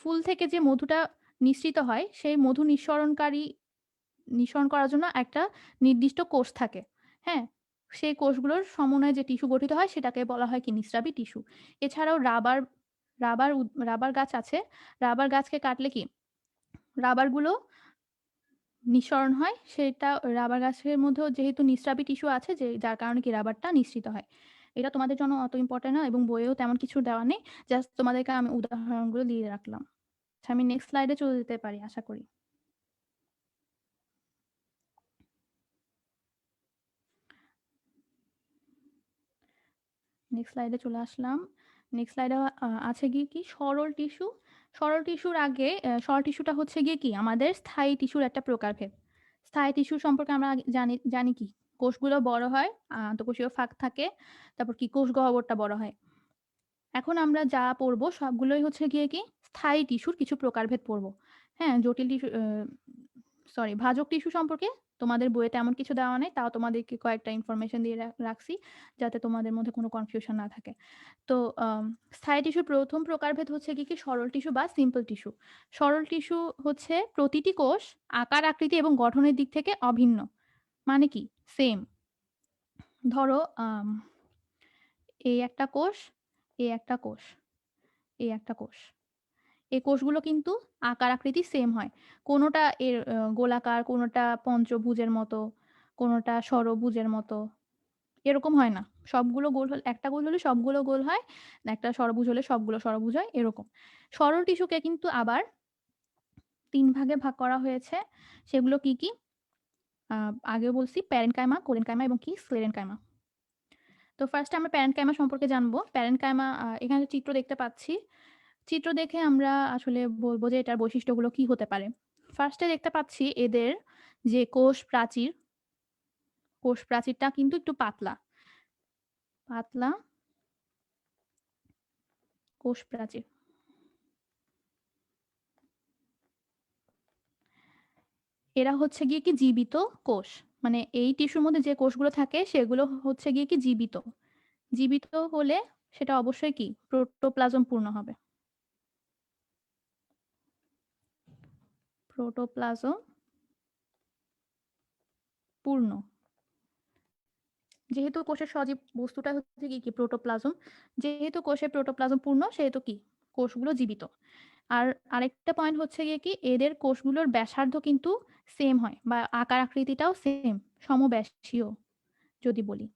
ফুল থেকে যে মধুটা নিঃসৃত হয়, সেই মধু নিঃসরণ করার জন্য একটা নির্দিষ্ট কোষ থাকে, হ্যাঁ? সেই কোষগুলোর সমন্বয়ে যে টিস্যু গঠিত হয় সেটাকে বলা হয় কি নিঃস্রাবী টিস্যু। এছাড়াও রাবার গাছ আছে। রাবার গাছকে কাটলে কি রাবারগুলো নিঃসরণ হয়, সেটা রাবার গাছের মধ্যেও যেহেতু নিঃস্রাবী টিস্যু আছে, যার কারণে কি রাবারটা নিঃসৃত হয়। এটা তোমাদের জন্য অত ইম্পর্টেন্ট না এবং বইয়েও তেমন কিছু দেওয়া নেই। জাস্ট তোমাদেরকে আমি উদাহরণগুলো দিয়ে রাখলাম। আচ্ছা, আমি নেক্সট স্লাইডে চলে যেতে পারি আশা করি। নেক্সট স্লাইডে চলে আসলাম। নেক্সট স্লাইডে আছে গিয়ে কি সরল টিস্যু। সরল টিস্যুর আগে সরল টিস্যুটা হচ্ছে গিয়ে কি আমাদের স্থায়ী টিস্যুর একটা প্রকারভেদ। স্থায়ী টিস্যু সম্পর্কে আমরা জানি কি কোষগুলো বড় হয়, আন্তঃকোষীয় ফাঁক থাকে, তারপর কি কোষ গহ্বরটা বড় হয়। এখন আমরা যা পড়বো সবগুলোই হচ্ছে গিয়ে কি স্থায়ী টিস্যুর কিছু প্রকারভেদ পড়বো। হ্যাঁ, জটিল টিস্যু, ভাজক টিস্যু সম্পর্কে তোমাদের বইয়ে তেমন কিছু দেওয়া নেই, তাও তোমাদেরকে কয়েকটা ইনফরমেশন দিয়ে রাখছি যাতে তোমাদের মধ্যে কোনো কনফিউশন না থাকে। তো স্থায়ী টিস্যুর প্রথম প্রকারভেদ হচ্ছে কি সরল টিস্যু বা সিম্পল টিস্যু। সরল টিস্যু হচ্ছে প্রতিটি কোষ আকার, আকৃতি এবং গঠনের দিক থেকে অভিন্ন। মানে কি সেম। ধরো এই একটা কোষ, এই একটা কোষ, এই একটা কোষ। এই কোষগুলো কিন্তু আকার আকৃতি সেম হয়। কোনোটা এর গোলাকার, কোনোটা পঞ্চভুজের মতো, কোনোটা ষড়ভুজের মতো, এরকম হয় না। সবগুলো গোল হলে একটা গোল হলে সবগুলো গোল হয়, একটা ষড়ভুজ হলে সবগুলো ষড়ভুজ হয়, এরকম। সরল টিস্যুকে কিন্তু আবার 3 ভাগে ভাগ করা হয়েছে। সেগুলো কি কি? আগেও বলছি, প্যারেনকাইমা, কোলেনকাইমা এবং কি স্ক্লেরেনকাইমা। তো ফার্স্টে আমরা প্যারেনকাইমা সম্পর্কে জানবো। প্যারেনকাইমা, এখানে চিত্র দেখতে পাচ্ছি। চিত্র দেখে আমরা আসলে বলবো যে এটার বৈশিষ্ট্যগুলো কি হতে পারে। ফার্স্টে দেখতে পাচ্ছি এদের যে কোষ প্রাচীরটা কিন্তু একটু পাতলা পাতলা কোষ প্রাচীর। এরা হচ্ছে গিয়ে কি জীবিত কোষ, মানে এই টিস্যুর মধ্যে যে কোষগুলো থাকে সেগুলো হচ্ছে গিয়ে কি জীবিত। জীবিত হলে সেটা অবশ্যই কি প্রোটোপ্লাজম পূর্ণ হবে। প্রোটোপ্লাজম পূর্ণ। যেহেতু কোষের সজীব বস্তুটা হচ্ছে কি প্রোটোপ্লাজম, যেহেতু কোষের প্রোটোপ্লাজম পূর্ণ সেহেতু কি কোষগুলো জীবিত। আর আরেকটা পয়েন্ট হচ্ছে গিয়ে কি এদের কোষগুলোর ব্যাসার্ধ কিন্তু সেম হয় বা আকার আকৃতিটাও সেম, সমব্যাসীয়। যদি বলি।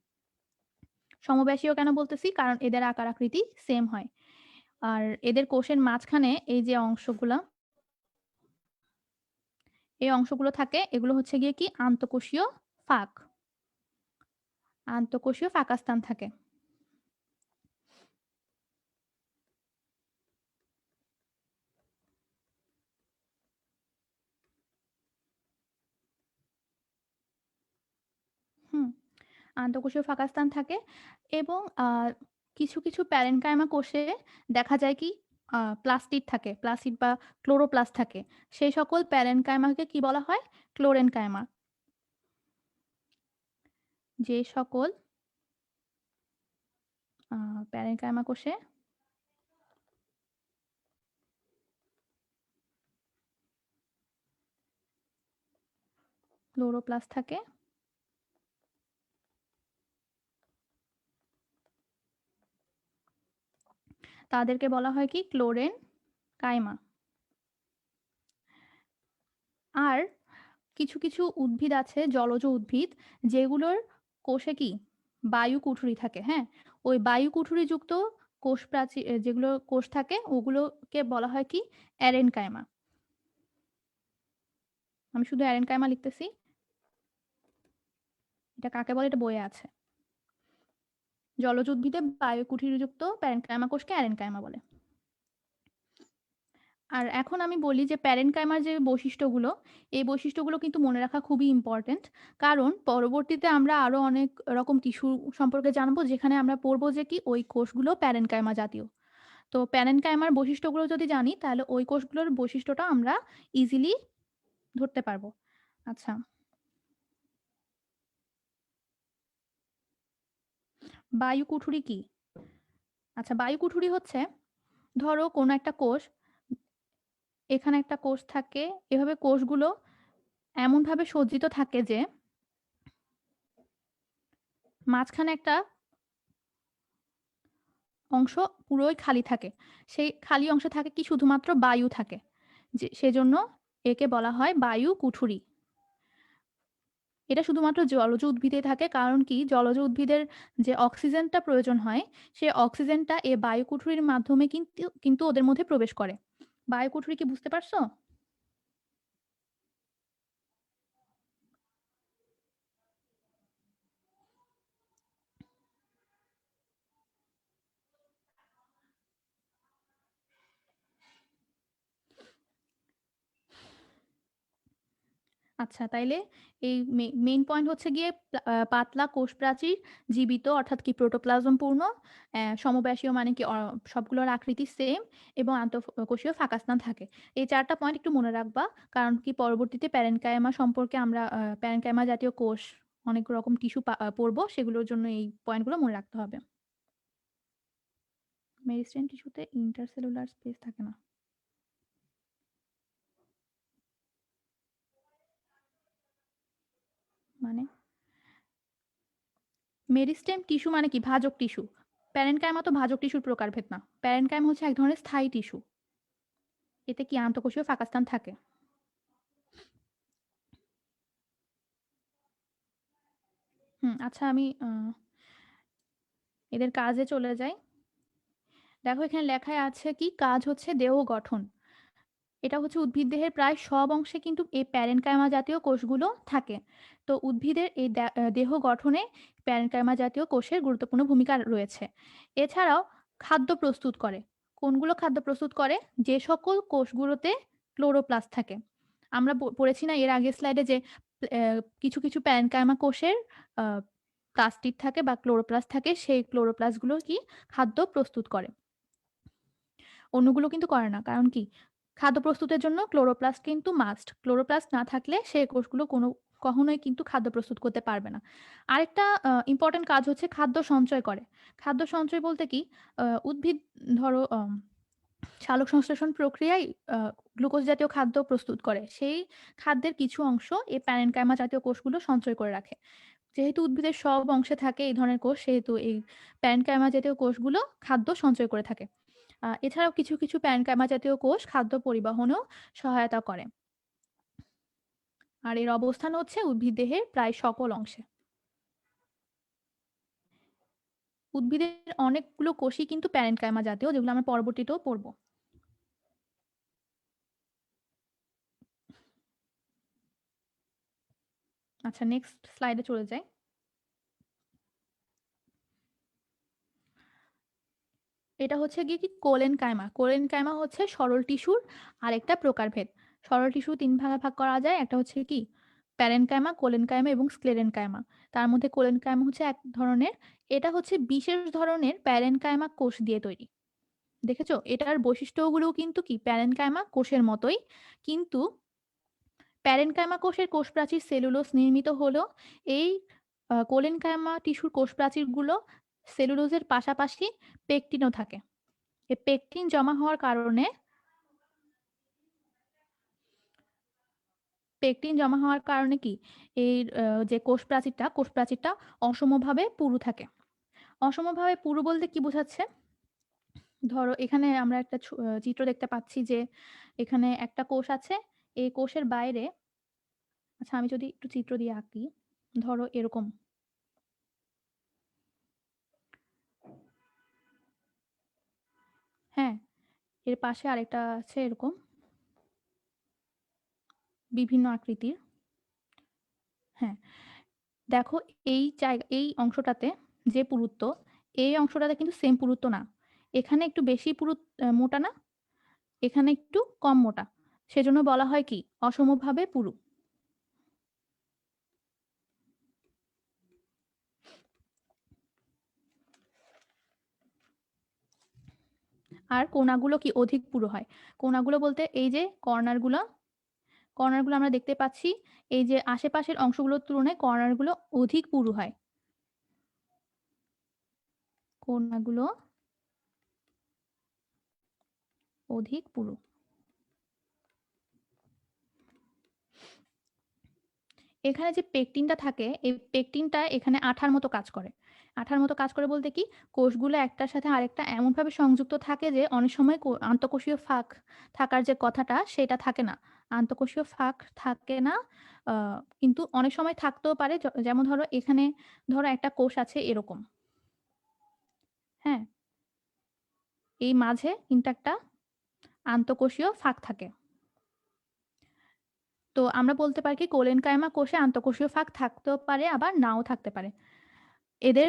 সমব্যাসীয় কেন বলতেছি? কারণ এদের আকার আকৃতি সেম হয়। আর এদের কোষের মাঝখানে এই যে অংশগুলা, এই অংশগুলো থাকে, এগুলো হচ্ছে গিয়ে কি আন্তঃকোষীয় ফাঁক। আন্তঃকোষীয় ফাঁকাস্থান থাকে। আন্তঃকোষীয় ফাঁকাস্থান থাকে এবং কিছু, কিছু প্যারেনকাইমা কোষে দেখা যায় কি প্লাস্টিড থাকে। প্লাস্টিড বা ক্লোরোপ্লাস্ট থাকে। সেই সকল প্যারেনকাইমাকে কি বলা হয়? ক্লোরেনকাইমা। যে সকল প্যারেনকাইমা কোষে ক্লোরোপ্লাস্ট থাকে তাদেরকে বলা হয় কি ক্লোরেনকাইমা। আর কিছু, কিছু উদ্ভিদ আছে, জলজ উদ্ভিদ, যেগুলোর কোষে কি বায়ু কুঠুরি থাকে, হ্যাঁ? ওই বায়ু কুঠুরিযুক্ত কোষ প্রাচীর যেগুলো কোষ থাকে ওগুলোকে বলা হয় কি অ্যারেনকাইমা। আমি শুধু অ্যারেনকাইমা লিখতেছি। এটা কাকে বলে? এটা বইয়ে আছে। জলজ উদ্ভিদে বায়ু কুঠুরিযুক্ত প্যারেনকাইমা কোষকে অ্যারেনকাইমা বলে। আর এখন আমি বলি যে প্যারেনকাইমার যে বৈশিষ্ট্যগুলো, এই বৈশিষ্ট্যগুলো কিন্তু মনে রাখা খুবই ইম্পর্টেন্ট। কারণ পরবর্তীতে আমরা আরো অনেক রকম টিস্যু সম্পর্কে জানবো, যেখানে আমরা পড়বো যে কি ওই কোষগুলো প্যারেনকাইমা জাতীয়। তো প্যারেনকাইমার বৈশিষ্ট্যগুলো যদি জানি তাহলে ওই কোষগুলোর বৈশিষ্ট্যটা আমরা ইজিলি ধরতে পারবো। আচ্ছা, বায়ু কুঠুরি কি? আচ্ছা, বায়ু কুঠুরি হচ্ছে, ধরো কোনো একটা কোষ, এখানে একটা কোষ থাকে, এভাবে কোষগুলো এমনভাবে সজ্জিত থাকে যে মাঝখানে একটা অংশ পুরোই খালি থাকে। সেই খালি অংশে থাকে কি শুধুমাত্র বায়ু থাকে। যে সেজন্য একে বলা হয় বায়ু কুঠুরি। এটা শুধুমাত্র জলজ উদ্ভিদে থাকে, কারণ কি জলজ উদ্ভিদের যে অক্সিজেনটা প্রয়োজন হয়, সে অক্সিজেনটা এ বায়ু কুঠুরির মাধ্যমে কিন্তু ওদের মধ্যে প্রবেশ করে। বায়ু কুঠুরি কি বুঝতে পারছো? আচ্ছা, তাইলে এই মেইন পয়েন্ট হচ্ছে গিয়ে পাতলা কোষ প্রাচীর, জীবিত অর্থাৎ কি প্রোটোপ্লাজম পূর্ণ, সমব্যাসীয় মানে কি সবগুলোর আকৃতি সেম এবং আন্তঃকোষীয় ফাঁকাস্থান থাকে। এই ৪ টা পয়েন্ট একটু মনে রাখবা। কারণ কি পরবর্তীতে প্যারেনকাইমা সম্পর্কে আমরা প্যারেনকাইমা জাতীয় কোষ অনেক রকম টিস্যু পড়বো, সেগুলোর জন্য এই পয়েন্টগুলো মনে রাখতে হবে। মেরিস্টেম টিস্যুতে ইন্টারসেলুলার স্পেস থাকে না। মানে মেরিস্টেম টিস্যু মানে কি? ভাজক টিস্যু। প্যারেনকাইমা তো ভাজক টিস্যুর প্রকারভেদ না। প্যারেনকাইমা হচ্ছে এক ধরনের স্থায়ী টিস্যু। এতে কি আন্তঃকোষীয় ফাঁকাস্থান থাকে। আচ্ছা, আমি এদের কাজে চলে যাই। দেখো এখানে লেখায় আছে কি কাজ হচ্ছে দেহ গঠন। এটা হচ্ছে উদ্ভিদ দেহের প্রায় সব অংশে কিন্তু এই প্যারেনকাইমা জাতীয় কোষগুলো থাকে। তো উদ্ভিদের এই দেহ গঠনে প্যারেনকাইমা জাতীয় কোষের গুরুত্বপূর্ণ ভূমিকা রয়েছে। এছাড়াও খাদ্য প্রস্তুত করে। কোনগুলো খাদ্য প্রস্তুত করে? যে সকল কোষগুলোতে ক্লোরোপ্লাস্ট থাকে। আমরা পড়েছি না এর আগের স্লাইডে যে কিছু, কিছু প্যারেনকাইমা কোষের আ প্লাস্টিড থাকে বা ক্লোরোপ্লাস্ট থাকে, সেই ক্লোরোপ্লাস্টগুলো কি খাদ্য প্রস্তুত করে। অন্যগুলো কিন্তু করে না। কারণ কি? খাদ্য প্রস্তুতের জন্য ক্লোরোপ্লাস্ট কিন্তু মাস্ট। ক্লোরোপ্লাস্ট না থাকলে সে কোষগুলো কখনোই কিন্তু খাদ্য প্রস্তুত করতে পারবে না। আরেকটা ইম্পোর্টেন্ট কাজ হচ্ছে খাদ্য সঞ্চয় করে। খাদ্য সঞ্চয় বলতে কি? উদ্ভিদ ধরো সালোকসংশ্লেষণ প্রক্রিয়ায় আ গ্লুকোজ জাতীয় খাদ্য প্রস্তুত করে। সেই খাদ্যের কিছু অংশ এই প্যারেনকাইমা জাতীয় কোষগুলো সঞ্চয় করে রাখে। যেহেতু উদ্ভিদের সব অংশে থাকে এই ধরনের কোষ, সেহেতু এই প্যারেনকাইমা জাতীয় কোষগুলো খাদ্য সঞ্চয় করে থাকে। এছাড়াও কিছু, কিছু প্যারেনকাইমা জাতীয় কোষ খাদ্য পরিবহনেও সহায়তা করে। আর এর অবস্থান হচ্ছে উদ্ভিদ দেহের প্রায় সকল অংশে। উদ্ভিদের অনেকগুলো কোষই কিন্তু প্যারেনকাইমা জাতীয়, যেগুলো আমরা পরবর্তীতেও পড়ব। আচ্ছা, নেক্সট স্লাইডে চলে যাই। এটা হচ্ছে গিয়ে কি কোলেনকাইমা। কোলেনকাইমা হচ্ছে সরল টিস্যুর আরেকটা প্রকারভেদ। সরল টিস্যু ৩ ভাগে ভাগ করা যায়। একটা হচ্ছে কি প্যারেনকাইমা, কোলেনকাইমা এবং স্ক্লেরেনকাইমা। তার মধ্যে কোলেনকাইমা হচ্ছে এক ধরনের, এটা হচ্ছে বিশেষ ধরনের প্যারেনকাইমা কোষ দিয়ে তৈরি। দেখেছো? এটার বৈশিষ্ট্যগুলোও কিন্তু কি প্যারেনকাইমা কোষের মতোই। কিন্তু প্যারেনকাইমা কোষের কোষপ্রাচীর সেলুলোজ নির্মিত হলেও এই কোলেনকাইমা টিস্যুর কোষপ্রাচীরগুলো সেলুলোজের পাশাপাশি পেকটিনও থাকে। এই পেকটিন জমা হওয়ার কারণে কি এই যে কোষপ্রাচীরটা অসমভাবে পুরু থাকে। অসমভাবে পুরু বলতে কি বোঝাচ্ছে? ধরো এখানে আমরা একটা চিত্র দেখতে পাচ্ছি যে এখানে একটা কোষ আছে। এই কোষের বাইরে, আচ্ছা আমি যদি একটু চিত্র দিয়ে আঁকি, ধরো এরকম। হ্যাঁ, এর পাশে আরেকটা আছে এরকম বিভিন্ন আকৃতির। হ্যাঁ, দেখো এই অংশটাতে যে পুরুত্ব, এই অংশটাতে কিন্তু সেম পুরুত্ব না। এখানে একটু বেশি মোটা না, এখানে একটু কম মোটা। সেজন্য বলা হয় কি অসমভাবে পুরু। আর কোনাগুলো কি অধিক পুরু হয়। কোনাগুলো বলতে এই যে কর্নারগুলো আমরা দেখতে পাচ্ছি, এই যে আশেপাশের অংশগুলোর তুলনায় কর্নারগুলো অধিক পুরু হয়। কোনাগুলো অধিক পুরু। এখানে যে পেকটিনটা থাকে, এই পেকটিনটা এখানে আঠার মতো কাজ করে। আঠার মতো কাজ করে বলতে কি কোষগুলো একটার সাথে আরেকটা এমনভাবে সংযুক্ত থাকে যে অনেক সময় আন্তঃকোষীয় ফাঁক থাকার যে কথাটা সেটা থাকে না। আন্তঃকোষীয় ফাঁক থাকে না, কিন্তু অনেক সময় থাকতেও পারে। যেমন ধরো এখানে ধরো একটা কোষ আছে এরকম, হ্যাঁ, এই মাঝে কিন্তু একটা আন্তঃকোষীয় ফাঁক থাকে। তো আমরা বলতে পারি কি কোলেনকাইমা কোষে আন্তঃকোষীয় ফাঁক থাকতেও পারে, আবার নাও থাকতে পারে। এদের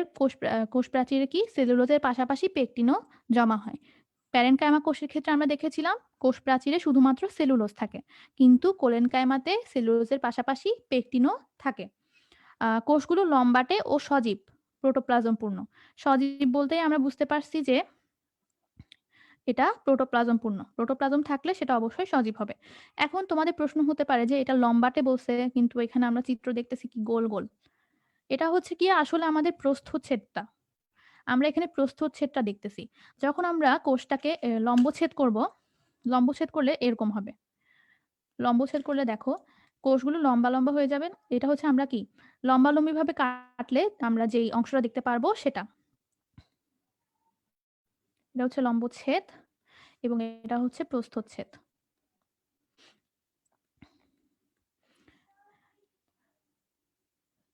কোষপ্রাচীরে কি সেলুলোজের পাশাপাশি পেকটিনও জমা হয়। প্যারেনকাইমা কোষের ক্ষেত্রে আমরা দেখেছিলাম কোষপ্রাচীরে শুধুমাত্র সেলুলোজ থাকে, কিন্তু কোলেনকাইমাতে সেলুলোজের পাশাপাশি পেকটিনও থাকে। কোষগুলো লম্বাটে ও সজীব, প্রোটোপ্লাজম পূর্ণ। সজীব বলতেই আমরা বুঝতে পারছি যে এটা প্রোটোপ্লাজম পূর্ণ। প্রোটোপ্লাজম থাকলে সেটা অবশ্যই সজীব হবে। এখন তোমাদের প্রশ্ন হতে পারে যে এটা লম্বাটে বলছে, কিন্তু এখানে আমরা চিত্র দেখতেছি কি গোল গোল। এটা হচ্ছে কি আসলে আমাদের প্রস্থচ্ছেদটা। আমরা এখানে প্রস্থচ্ছেদটা দেখতেছি। যখন আমরা কোষটাকে লম্বচ্ছেদ করব, লম্বচ্ছেদ করলে এরকম হবে। লম্বচ্ছেদ করলে দেখো কোষগুলো লম্বা লম্বা হয়ে যাবে। এটা হচ্ছে আমরা কি লম্বালম্বিভাবে কাটলে আমরা যেই অংশটা দেখতে পারবো সেটা। এটা হচ্ছে লম্বচ্ছেদ এবং এটা হচ্ছে প্রস্থচ্ছেদ।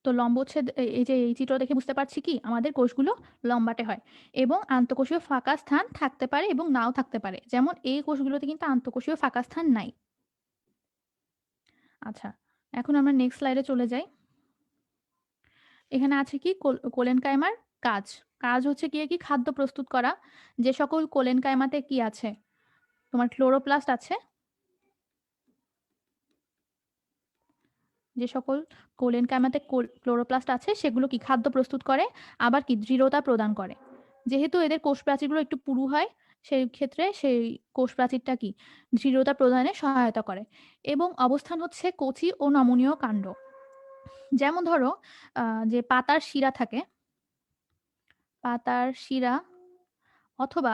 তো লম্বচ্ছেদ এই যে এই চিত্র দেখে বুঝতে পারছি কি আমাদের কোষগুলো লম্বাটে হয় এবং আন্তঃকোষীয় ফাঁকা স্থান থাকতে পারে এবং নাও থাকতে পারে। যেমন এই কোষগুলোতে কিন্তু আন্তঃকোষীয় ফাঁকা স্থান নাই। আচ্ছা, এখন আমরা নেক্সট স্লাইডে চলে যাই। এখানে আছে কি কোলেনকাইমার কাজ। কাজ হচ্ছে গিয়ে কি খাদ্য প্রস্তুত করা। যে সকল কোলেনকাইমাতে কি আছে, তোমার ক্লোরোপ্লাস্ট আছে। যে সকল কোলেনকাইমাতে ক্লোরোপ্লাস্ট আছে সেগুলো কি খাদ্য প্রস্তুত করে, আবার কি দৃঢ়তা প্রদান করে। যেহেতু এদের কোষ প্রাচীরগুলো একটু পুরু হয়, সেই ক্ষেত্রে সেই কোষ প্রাচীরটা কি দৃঢ়তা প্রদানে সহায়তা করে। এবং অবস্থান হচ্ছে কচি ও নমনীয় কাণ্ড। যেমন ধরো যে পাতার শিরা থাকে, পাতার শিরা অথবা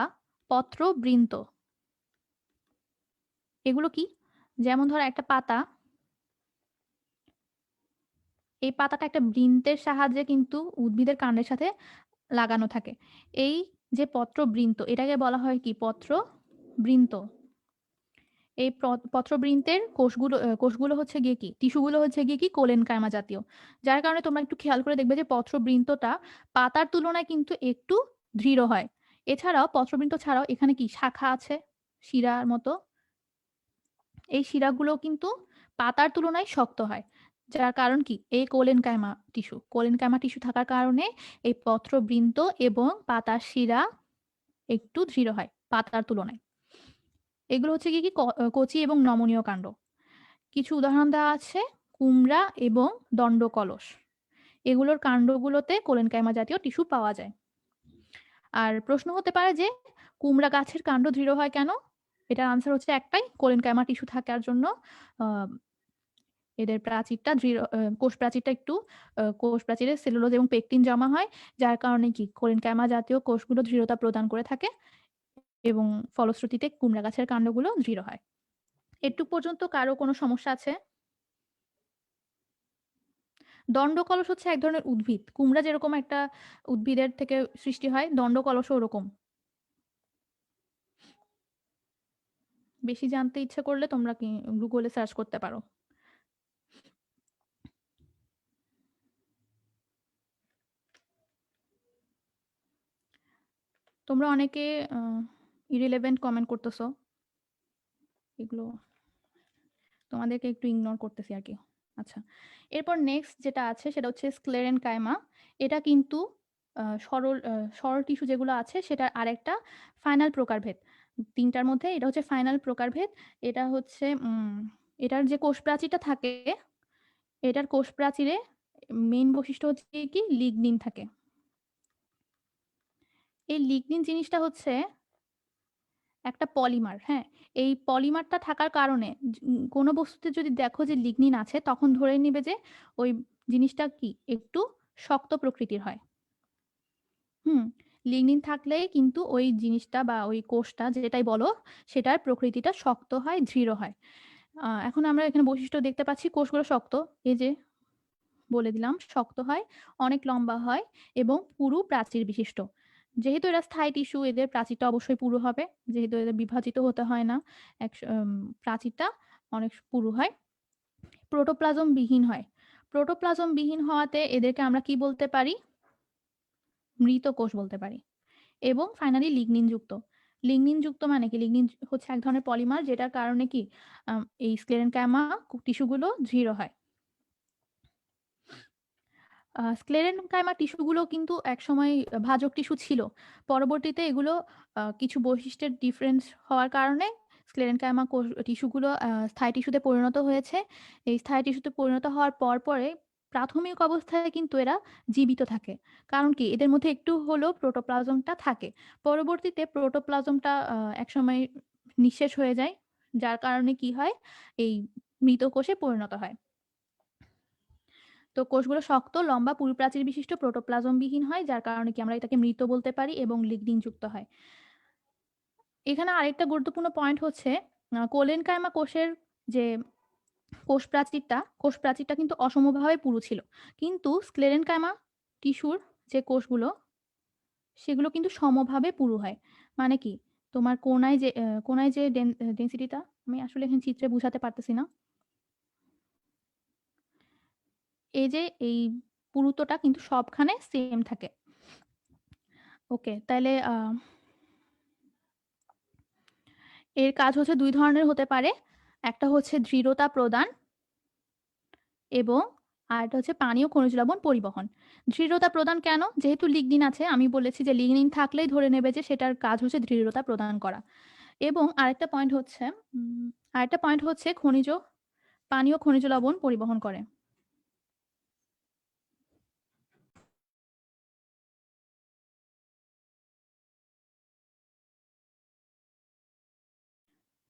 পত্রবৃন্ত, এগুলো কি যেমন ধরো একটা পাতা, এই পাতাটা একটা বৃন্তের সাহায্যে কিন্তু উদ্ভিদের কাণ্ডের সাথে লাগানো থাকে। এই যে পত্রবৃন্ত, এটাকে বলা হয় কি পত্রবৃন্ত। এই পত্রবৃন্তের কোষগুলো হচ্ছে গিয়ে কি, টিস্যুগুলো হচ্ছে গিয়ে কি কোলেনকাইমা জাতীয়, যার কারণে তোমরা একটু খেয়াল করে দেখবে যে পত্রবৃন্তটা পাতার তুলনায় কিন্তু একটু দৃঢ় হয়। এছাড়াও পত্রবৃন্ত ছাড়াও এখানে কি শাখা আছে শিরার মতো, এই শিরাগুলো কিন্তু পাতার তুলনায় শক্ত হয়, যার কারণ কি এই কোলেনকাইমা টিস্যু থাকার কারণে এই পত্রবৃন্ত এবং পাতার শিরা একটু দৃঢ় হয় পাতার তুলনায়। এগুলো হচ্ছে কি কচি এবং নমনীয় কাণ্ড। কিছু উদাহরণ দেওয়া আছে কুমড়া এবং দণ্ডকলস, এগুলোর কাণ্ডগুলোতে কোলেনকাইমা জাতীয় টিস্যু পাওয়া যায়। আর প্রশ্ন হতে পারে যে কুমড়া গাছের কাণ্ড দৃঢ় হয় কেন? এটার আনসার হচ্ছে একটাই, কোলেনকাইমা টিস্যু থাকার জন্য এদের প্রাচীরটা দৃঢ়, কোষ প্রাচীরটা একটু কোষ প্রাচীরে সেলুলোজ এবং পেকটিন জমা হয়, যার কারণে কি কোলেনকাইমা জাতীয় কোষগুলো দৃঢ়তা প্রদান করে থাকে এবং ফলশ্রুতিতে কুমড়া গাছের কাণ্ডগুলো দৃঢ় হয়। এটুক পর্যন্ত কারো কোনো সমস্যা আছে? দণ্ডকলস হচ্ছে এক ধরনের উদ্ভিদ, কুমড়া যেরকম একটা উদ্ভিদের থেকে সৃষ্টি হয়, দণ্ডকলসও ওরকম। বেশি জানতে ইচ্ছে করলে তোমরা কি গুগলে সার্চ করতে পারো। তোমরা অনেকে ইরিলেভেন্ট কমেন্ট করতেছো, এগুলো তোমাদেরকে একটু ইগনোর করতেছি আর কি। আচ্ছা, এরপর নেক্সট যেটা আছে সেটা হচ্ছে স্ক্লেরেনকাইমা। এটা কিন্তু সরল টিস্যু যেগুলো আছে সেটার আরেকটা ফাইনাল প্রকারভেদ। তিনটার মধ্যে এটা হচ্ছে ফাইনাল প্রকারভেদ। এটা হচ্ছে এটার যে কোষ প্রাচীরটা থাকে, এটার কোষ প্রাচীরে মেইন বৈশিষ্ট্য হচ্ছে কি লিগনিন থাকে। এই লিগনিন জিনিসটা হচ্ছে একটা পলিমার, হ্যাঁ। এই পলিমারটা থাকার কারণে কোনো বস্তুতে যদি দেখো যে লিগনিন আছে, তখন ধরে নিবে যে ওই জিনিসটা কি একটু শক্ত প্রকৃতির হয়। লিগনিন থাকলেই কিন্তু ওই জিনিসটা বা ওই কোষটা যেটাই বলো সেটার প্রকৃতিটা শক্ত হয়, দৃঢ় হয়। এখন আমরা এখানে বৈশিষ্ট্য দেখতে পাচ্ছি, কোষগুলো শক্ত, এই যে বলে দিলাম শক্ত হয়, অনেক লম্বা হয় এবং পুরু প্রাচীর বিশিষ্ট। যেহেতু এরা স্থায়ী টিস্যু, এদের প্রাচীরটা অবশ্যই পুরু হবে, যেহেতু এদের বিভাজিত হতে হয় না, প্রাচীরটা অনেক পুরু হয়। প্রোটোপ্লাজম বিহীন হয়। প্রোটোপ্লাজম বিহীন হওয়াতে এদেরকে আমরা কি বলতে পারি? মৃত কোষ বলতে পারি। এবং ফাইনালি লিগনিন যুক্ত। লিগনিন যুক্ত মানে কি? লিগনিন হচ্ছে এক ধরনের পলিমার, যেটার কারণে কি এই স্ক্লেরেনকাইমা টিস্যুগুলো দৃঢ় হয়। স্ক্লেরেনকাইমা টিস্যুগুলো কিন্তু একসময় ভাজক টিস্যু ছিল। পরবর্তীতে এগুলো কিছু বৈশিষ্ট্যের ডিফারেন্স হওয়ার কারণে স্ক্লেরেনকাইমা টিস্যুগুলো স্থায়ী টিস্যুতে পরিণত হয়েছে। এই স্থায়ী টিস্যুতে পরিণত হওয়ার পরে প্রাথমিক অবস্থায় কিন্তু এরা জীবিত থাকে। কারণ কি? এদের মধ্যে একটু হলেও প্রোটোপ্লাজমটা থাকে। পরবর্তীতে প্রোটোপ্লাজমটা একসময় নিঃশেষ হয়ে যায়। যার কারণে কি হয়? এই মৃত কোষে পরিণত হয়। তো কোষগুলো শক্ত, লম্বা, পুরু প্রাচীর বিশিষ্ট, প্রোটোপ্লাজমবিহীন হয়, যার কারণে কি আমরা এটাকে মৃত বলতে পারি এবং লিগনিন যুক্ত হয়। এখানে আরেকটা গুরুত্বপূর্ণ পয়েন্ট হচ্ছে কোলেনকাইমা কোষের যে কোষ প্রাচীরটা কিন্তু অসমভাবে পুরু ছিল। কিন্তু স্ক্লেরেনকাইমা টিস্যুর যে কোষগুলো সেগুলো কিন্তু সমভাবে পুরু হয়। মানে কি? তোমার কোনায় যে ডেনসিটিটা, আমি আসলে এখানে চিত্রে বুঝাতে পারতেছি না। এই যে এই পুরুত্বটা কিন্তু সবখানে সেম থাকে। ওকে, তাহলে এর কাজ হচ্ছে ২ ধরনের হতে পারে। একটা হচ্ছে দৃঢ়তা প্রদান এবং আরেকটা হচ্ছে পানি ও খনিজ লবণ পরিবহন। দৃঢ়তা প্রদান কেন? যেহেতু লিগনিন আছে, আমি বলেছি যে লিগনিন থাকলেই ধরে নেবে যে সেটার কাজ হচ্ছে দৃঢ়তা প্রদান করা। এবং আরেকটা পয়েন্ট হচ্ছে পানি ও খনিজ লবণ পরিবহন করে।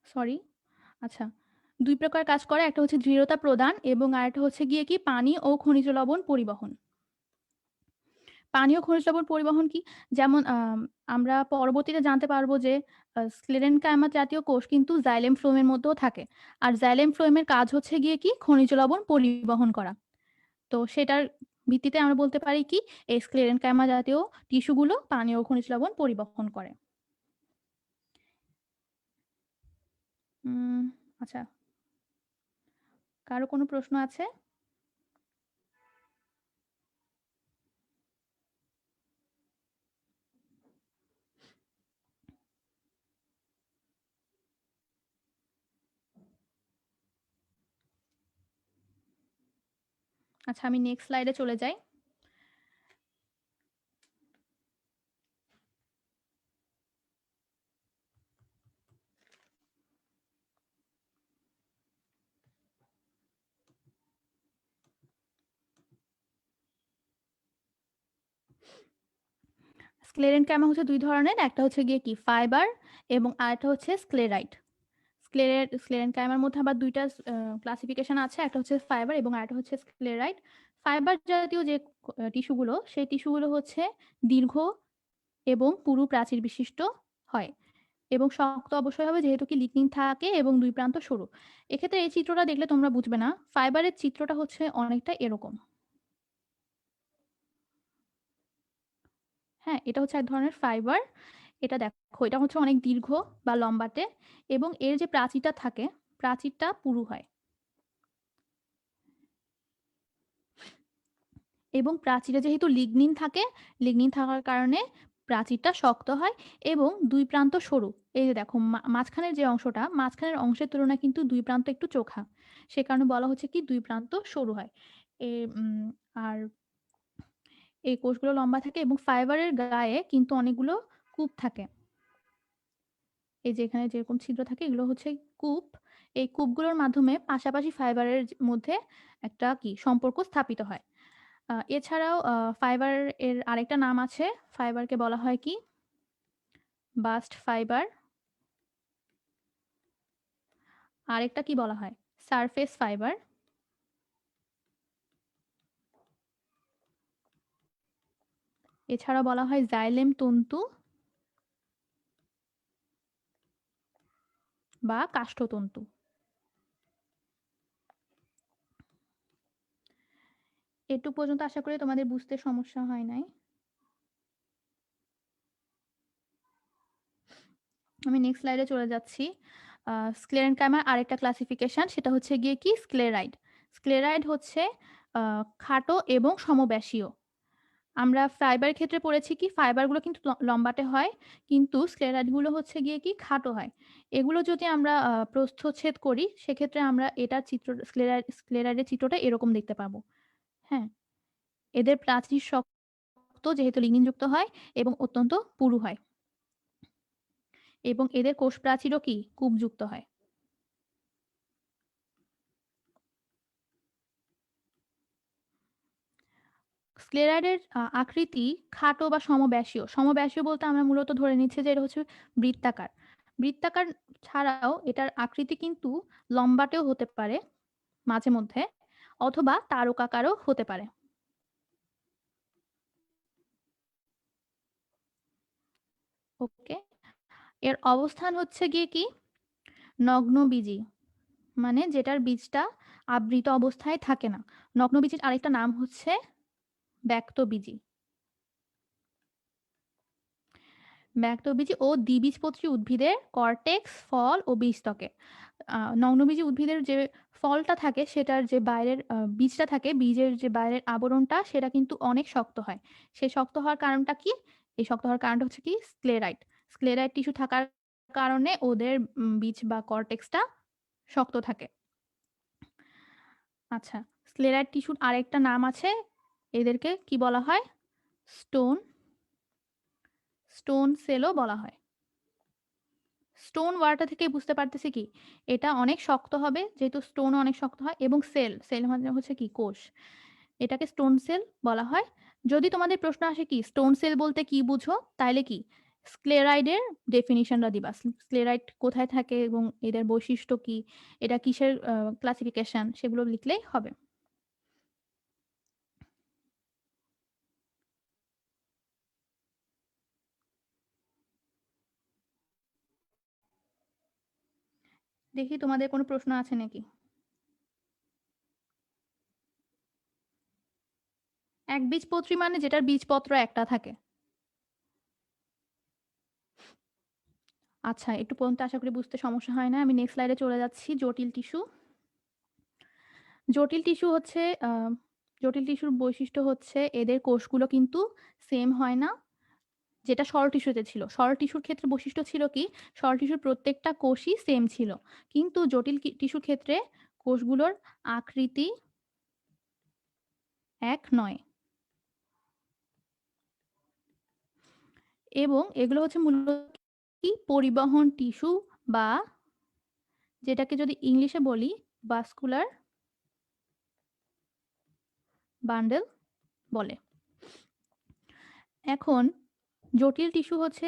সরি, আচ্ছা, ২ প্রকার কাজ করে। একটা হচ্ছে দৃঢ়তা প্রদান এবং আরেকটা হচ্ছে গিয়ে কি পানি ও খনিজ লবণ পরিবহন। পানি ও খনিজ লবণ পরিবহন কি? যেমন আমরা পরবর্তীতে জানতে পারবো যে স্ক্লেরেনকাইমা জাতীয় কোষ কিন্তু জাইলেম ফ্লোয়েমের মধ্যেও থাকে। আর জাইলেম ফ্লোয়েমের কাজ হচ্ছে গিয়ে কি খনিজ লবণ পরিবহন করা। তো সেটার ভিত্তিতে আমরা বলতে পারি কি এই স্ক্লেরেনকাইমা জাতীয় টিস্যুগুলো পানি ও খনিজ লবণ পরিবহন করে। আচ্ছা, কারো কোনো প্রশ্ন আছে? আচ্ছা, আমি নেক্সট স্লাইডে চলে যাই। স্ক্লেরেনকাইমা হচ্ছে ২ ধরনের। একটা হচ্ছে গিয়ে কি ফাইবার এবং আরেকটা হচ্ছে স্ক্লেরাইড। স্ক্লেরেনকাইমার মধ্যে আবার ২ টা ক্লাসিফিকেশন আছে। একটা হচ্ছে ফাইবার এবং আরেকটা হচ্ছে স্ক্লেরাইড। ফাইবার জাতীয় যে টিস্যুগুলো, সেই টিস্যুগুলো হচ্ছে দীর্ঘ এবং পুরু প্রাচীর বিশিষ্ট হয় এবং শক্ত অবশ্যই হবে যেহেতু কি লিগনিন থাকে এবং ২ প্রান্ত সরু। এক্ষেত্রে এই চিত্রটা দেখলে তোমরা বুঝবে না। ফাইবারের চিত্রটা হচ্ছে অনেকটা এরকম। হ্যাঁ, এটা হচ্ছে এক ধরনের ফাইবার। এটা দেখো, এটা হচ্ছে অনেক দীর্ঘ বা লম্বাটে এবং এর যে প্রাচীরটা থাকে, প্রাচীরটা পুরু হয় এবং প্রাচীরে যেহেতু লিগনিন থাকে, লিগনিন থাকার কারণে প্রাচীরটা শক্ত হয় এবং ২ প্রান্ত সরু। এই যে দেখো মাঝখানের যে অংশটা, মাঝখানের অংশের তুলনায় কিন্তু ২ প্রান্ত একটু চোখা। সে কারণে বলা হচ্ছে কি ২ প্রান্ত সরু হয়। এ আর এই কোষগুলো লম্বা থাকে এবং ফাইবারের গায়ে কিন্তু অনেকগুলো কূপ থাকে। এই যে এখানে যেরকম ছিদ্র থাকে এগুলো হচ্ছে কূপ। এই কূপগুলোর মাধ্যমে পাশাপাশি ফাইবারের মধ্যে একটা কি সম্পর্ক স্থাপিত হয়। এছাড়াও ফাইবার এর আরেকটা নাম আছে। ফাইবারকে বলা হয় কি বাস্ট ফাইবার। আরেকটা কি বলা হয় সারফেস ফাইবার। এছাড়া বলা হয় জাইলেম তন্তু বা কাষ্ঠতন্তু। এটুকু পর্যন্ত আশা করি তোমাদের বুঝতে সমস্যা হয় নাই। আমি নেক্সট স্লাইডে চলে যাচ্ছি। স্ক্লেরেনকাইমার আরেকটা ক্লাসিফিকেশন সেটা হচ্ছে গিয়ে কি স্ক্লেরাইড। স্ক্লেরাইড হচ্ছে খাটো এবং সমব্যাসীয়। আমরা ফাইবারের ক্ষেত্রে পড়েছি কি ফাইবারগুলো কিন্তু লম্বাটে হয় কিন্তু স্ক্লেরাইডগুলো হচ্ছে গিয়ে কি খাটো হয়। এগুলো যদি আমরা প্রস্থচ্ছেদ করি সেক্ষেত্রে আমরা এটার চিত্র স্ক্লেরাইডের চিত্রটা এরকম দেখতে পাবো। হ্যাঁ, এদের প্রাচীর শক্ত যেহেতু লিগনিনযুক্ত হয় এবং অত্যন্ত পুরু হয় এবং এদের কোষ প্রাচীরও কি কূপযুক্ত হয়। স্ক্লেরাইডের আকৃতি খাটো বা সমব্যাসীয়। সমব্যাসীয় বলতে আমরা মূলত ধরে নিচ্ছি যে এটা হচ্ছে বৃত্তাকার। বৃত্তাকার ছাড়াও এটার আকৃতি কিন্তু লম্বাটেও হতে পারে মাঝে মধ্যে অথবা তারকাকারও হতে পারে। ওকে, এর অবস্থান হচ্ছে গিয়ে কি নগ্নবীজী, মানে যেটার বীজটা আবৃত অবস্থায় থাকে না। নগ্নবীজীর আরেকটা নাম হচ্ছে ব্যক্তবীজী। ব্যক্তবীজী ও দ্বিবীজপত্রী উদ্ভিদের কর্টেক্স, ফল ও বীজত্বকে। নগ্নবীজী উদ্ভিদের যে ফলটা থাকে সেটার যে বাইরের বীজটা থাকে, বীজের যে বাইরের আবরণটা সেটা কিন্তু অনেক শক্ত হয়। সেই শক্ত হওয়ার কারণটা কি? এই শক্ত হওয়ার কারণটা হচ্ছে কি স্ক্লেরাইড। স্ক্লেরাইড টিস্যু থাকার কারণে ওদের বীজ বা কর্টেক্সটা শক্ত থাকে। আচ্ছা, স্ক্লেরাইড টিস্যুর আরেকটা নাম আছে, এদেরকে কি বলা হয়? স্টোন সেলও বলা হয়। স্টোন ওয়ার্ডটা থেকে বুঝতে পারতেছি কি এটা অনেক শক্ত হবে যেহেতু স্টোন অনেক শক্ত হয় এবং সেল মানে হচ্ছে কি কোষ, এটাকে স্টোন সেল বলা হয়। যদি তোমাদের প্রশ্ন আসে কি স্টোন সেল বলতে কি বুঝো তাইলে কি স্ক্লেরাইডের ডেফিনিশনটা দিবা, স্ক্লেরাইড কোথায় থাকে এবং এদের বৈশিষ্ট্য কি, এটা কিসের ক্লাসিফিকেশন সেগুলো লিখলেই হবে। দেখি তোমাদের কোনো প্রশ্ন আছে নাকি। একবীজপত্রী মানে যেটার বীজপত্র একটা থাকে। আচ্ছা, একটু পর্যন্ত আশা করি বুঝতে সমস্যা হয় না। আমি নেক্সট স্লাইডে চলে যাচ্ছি। জটিল টিস্যু। জটিল টিস্যু হচ্ছে জটিল টিস্যুর বৈশিষ্ট্য হচ্ছে এদের কোষগুলো কিন্তু সেম হয় না, যেটা সরল টিস্যুতে ছিল। সরল টিস্যুর ক্ষেত্রে বৈশিষ্ট্য ছিল কি? সরল টিস্যুর প্রত্যেকটা কোষই সেম ছিল। কিন্তু জটিল টিস্যুর ক্ষেত্রে কোষগুলোর আকৃতি এক নয়। এবং এগুলো হচ্ছে মূলত কি পরিবহন টিস্যু বা যেটাকে যদি ইংলিশে বলি ভাস্কুলার বান্ডেল বলে। এখন জটিল টিস্যু হচ্ছে